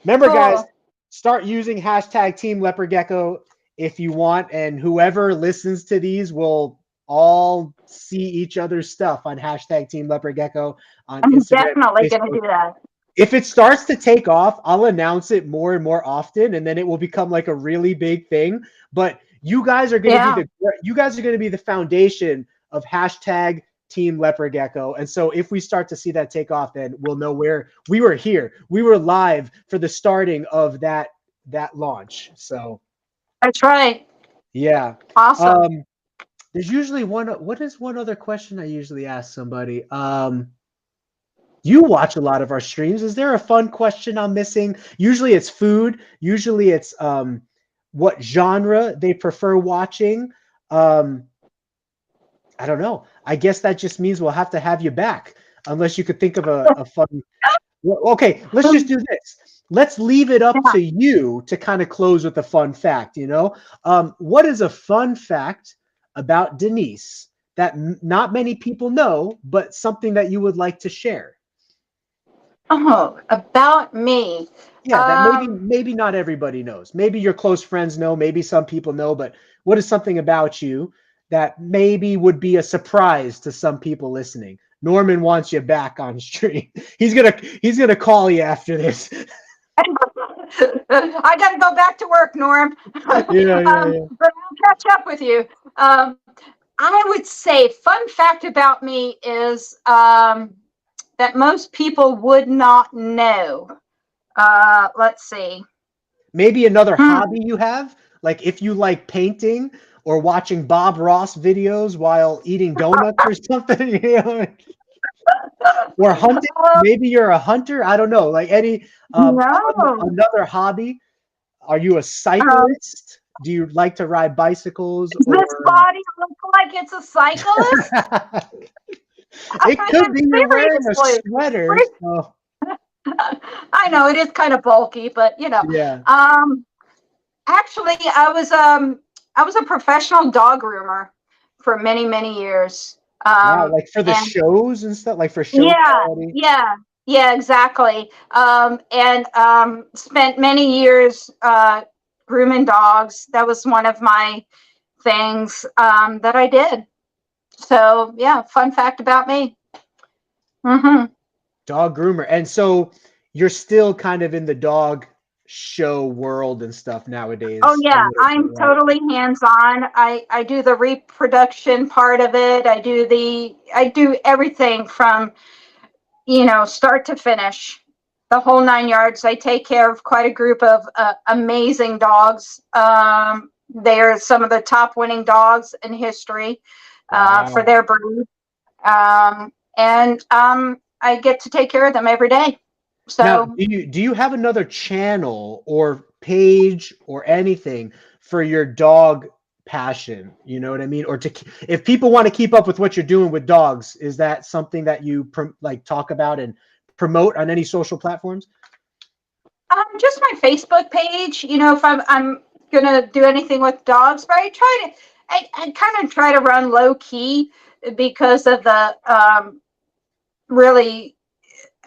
Remember, guys, start using hashtag Team Leopard Gecko if you want, and whoever listens to these will all see each other's stuff on hashtag Team Leopard Gecko on Instagram. I'm definitely going to do that. If it starts to take off, I'll announce it more and more often, and then it will become like a really big thing. But you guys are going to be the foundation of hashtag Team Leopard Gecko. And so if we start to see that take off, then we'll know where we were here. We were live for the starting of that launch. So that's right. Yeah. Awesome. There's usually what is one other question I usually ask somebody? You watch a lot of our streams. Is there a fun question I'm missing? Usually it's food. Usually it's what genre they prefer watching. I don't know. I guess that just means we'll have to have you back, unless you could think of a fun. Okay, let's just do this. Let's leave it up to you to kind of close with a fun fact. What is a fun fact about Denise that not many people know, but something that you would like to share? Oh, about me. Yeah, that maybe not everybody knows. Maybe your close friends know, maybe some people know, but what is something about you that maybe would be a surprise to some people listening? Norman wants you back on stream. He's gonna call you after this. I gotta go back to work, Norm. Yeah. But I'll catch up with you. I would say fun fact about me is that most people would not know. Let's see. Maybe another hobby you have? Like if you like painting or watching Bob Ross videos while eating donuts or something. Or hunting? Maybe you're a hunter. I don't know. Like any No. another hobby. Are you a cyclist? Do you like to ride bicycles? Does this body look like it's a cyclist? It could be you're wearing a Seriously. sweater. So. I know it is kind of bulky, but you know. Yeah. Actually, I was a professional dog groomer for many, many years. Wow, like for the shows and stuff, like for show quality. Yeah, exactly. Spent many years grooming dogs. That was one of my things that I did. So yeah, fun fact about me. Mm-hmm. Dog groomer. And so you're still kind of in the dog show world and stuff nowadays. Oh yeah, I'm totally hands-on. I do the reproduction part of it. I do everything from, start to finish, the whole 9 yards. I take care of quite a group of amazing dogs. They're some of the top winning dogs in history for their breed. I get to take care of them every day. So now, do you have another channel or page or anything for your dog passion? You know what I mean? Or if people want to keep up with what you're doing with dogs, is that something that you talk about and promote on any social platforms? Just my Facebook page. If I'm gonna do anything with dogs, but I kind of try to run low key because of the really.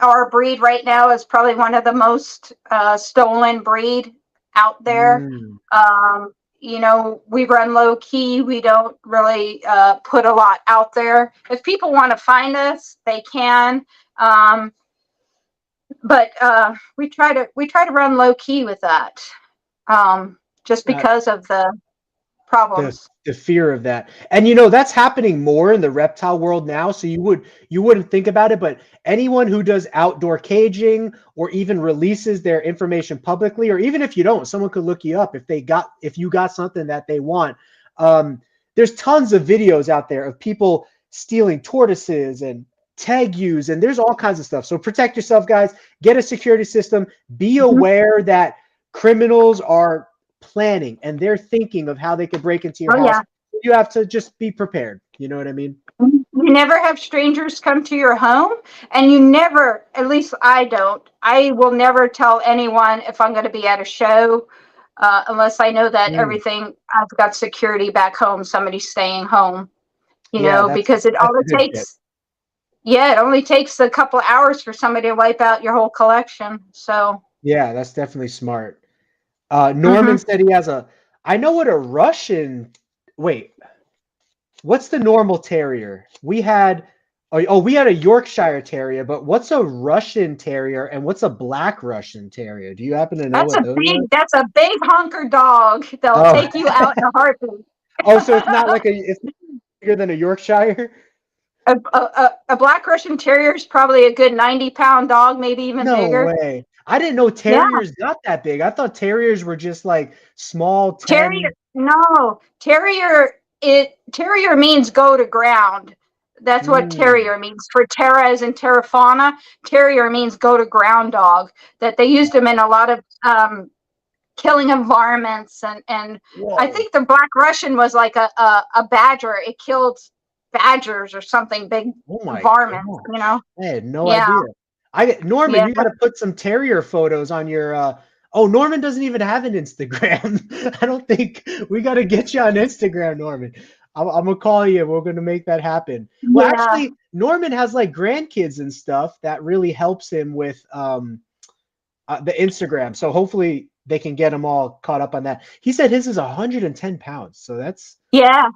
Our breed right now is probably one of the most stolen breed out there. We run low key. We don't really put a lot out there. If people want to find us, they can. But we try to run low key with that, just because of the problems. The fear of that. And that's happening more in the reptile world now. So you wouldn't think about it, but anyone who does outdoor caging or even releases their information publicly, or even if you don't, someone could look you up if you got something that they want. There's tons of videos out there of people stealing tortoises and tegus, and there's all kinds of stuff. So protect yourself, guys. Get a security system. Be aware that criminals are planning and they're thinking of how they could break into your house. Yeah. You have to just be prepared. You know what I mean? You never have strangers come to your home, and you never, at least I will never tell anyone if I'm going to be at a show unless I know that everything, I've got security back home, somebody's staying home, because it only takes a couple hours for somebody to wipe out your whole collection. So yeah, that's definitely smart. Norman said he has I know what a Russian, what's the normal terrier? We had a Yorkshire Terrier, but what's a Russian Terrier and what's a Black Russian Terrier? Do you happen to know That's a big honker dog. They'll take you out in a heartbeat. So it's not it's bigger than a Yorkshire? A Black Russian Terrier is probably a good 90-pound dog, maybe even bigger. No way. I didn't know terriers got that big. I thought terriers were just like small. Terrier means go to ground. That's what terrier means. For terra as in terra fauna, terrier means go to ground dog. That they used them in a lot of killing environments, and I think the Black Russian was like a badger. It killed badgers or something big varmints. I had no idea. Norman, you got to put some terrier photos on your. Norman doesn't even have an Instagram. I don't think we got to get you on Instagram, Norman. I'm gonna call you. We're gonna make that happen. Well, actually, Norman has like grandkids and stuff that really helps him with the Instagram. So hopefully they can get him all caught up on that. He said his is 110 pounds. So that's okay.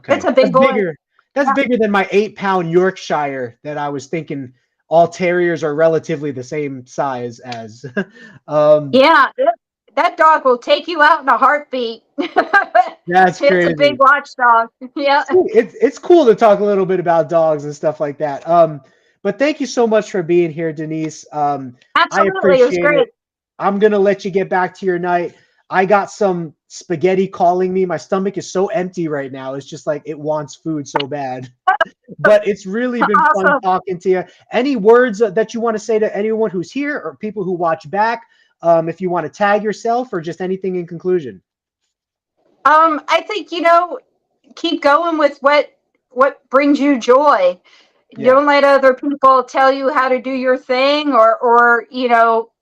That's a big boy. That's bigger than my 8-pound Yorkshire that I was thinking. All terriers are relatively the same size as. That dog will take you out in a heartbeat. That's crazy. It's a big watchdog. Yeah. It's cool to talk a little bit about dogs and stuff like that. But thank you so much for being here, Denise. Absolutely, I appreciate it was great. it. I'm gonna let you get back to your night. I got some spaghetti calling me. My stomach is so empty right now. It's just like it wants food so bad. but it's really been fun Awesome. talking to you. Any words that you want to say to anyone who's here or people who watch back? If you want to tag yourself or just anything in conclusion. I think, keep going with what brings you joy. Yeah. Don't let other people tell you how to do your thing or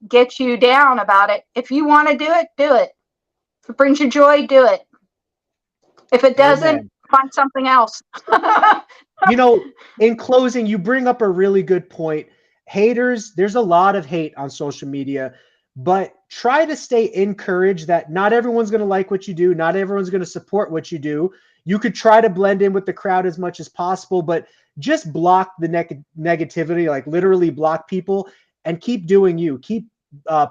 get you down about it. If you want to do it, do it. If it brings you joy, do it. If it doesn't, Amen. find something else. In closing, you bring up a really good point. Haters, there's a lot of hate on social media, but try to stay encouraged that not everyone's going to like what you do. Not everyone's going to support what you do. You could try to blend in with the crowd as much as possible, but just block the negativity, like literally block people, and keep doing you. Keep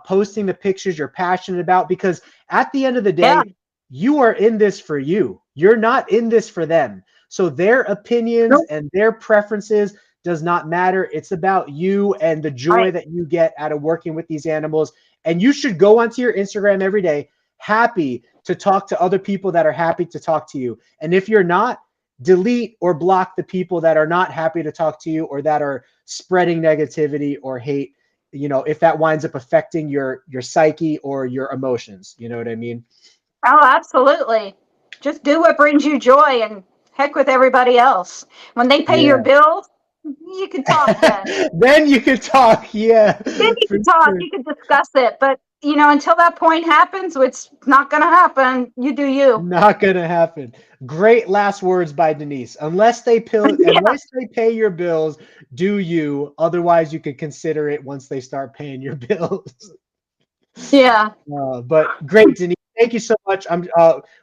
posting the pictures you're passionate about, because at the end of the day, you are in this for you. You're not in this for them. So their opinions and their preferences does not matter. It's about you and the joy that you get out of working with these animals. And you should go onto your Instagram every day, happy to talk to other people that are happy to talk to you. And if you're not, delete or block the people that are not happy to talk to you or that are spreading negativity or hate, if that winds up affecting your psyche or your emotions. You know what I mean? Oh, absolutely. Just do what brings you joy and heck with everybody else. When they pay your bills, you can talk then. Then you can talk, yeah. Then you can talk, you can discuss it. But, until that point happens, it's not going to happen. You do you. Not going to happen. Great last words by Denise. Unless they pay your bills, do you. Otherwise, you could consider it once they start paying your bills. Yeah. But great, Denise. Thank you so much.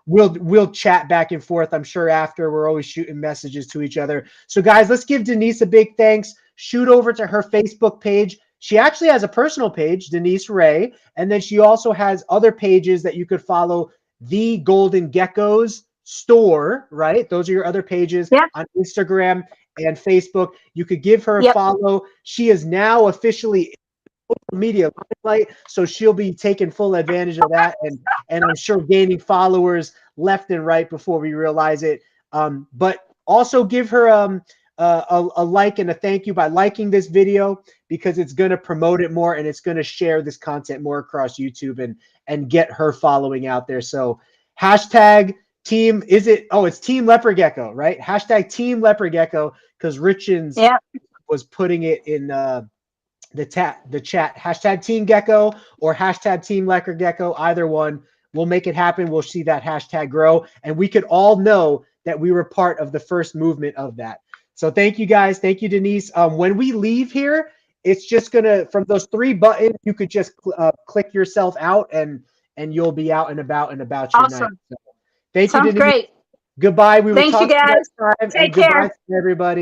We'll chat back and forth. I'm sure after we're always shooting messages to each other. So guys, let's give Denise a big thanks. Shoot over to her Facebook page. She actually has a personal page, Denice Ray, and then she also has other pages that you could follow. The Golden Geckos store, right? Those are your other pages on Instagram and Facebook. You could give her a follow. She is now officially media limelight, so she'll be taking full advantage of that, and I'm sure gaining followers left and right before we realize it. But also give her a like and a thank you by liking this video, because it's going to promote it more and it's going to share this content more across YouTube and get her following out there. So hashtag team, it's Team Leopard Gecko, right? Hashtag Team Leopard Gecko, because Richens was putting it in the chat, hashtag Team Gecko or hashtag Team Leopard Gecko, either one. We'll make it happen. We'll see that hashtag grow, and we could all know that we were part of the first movement of that. So thank you guys. Thank you, Denise. When we leave here, it's just gonna, from those 3 buttons, you could just click yourself out and you'll be out and about your night. So, thank you, Denise. Great. Goodbye. We will Thank talk you, to you guys. next time. Take and goodbye care. to everybody.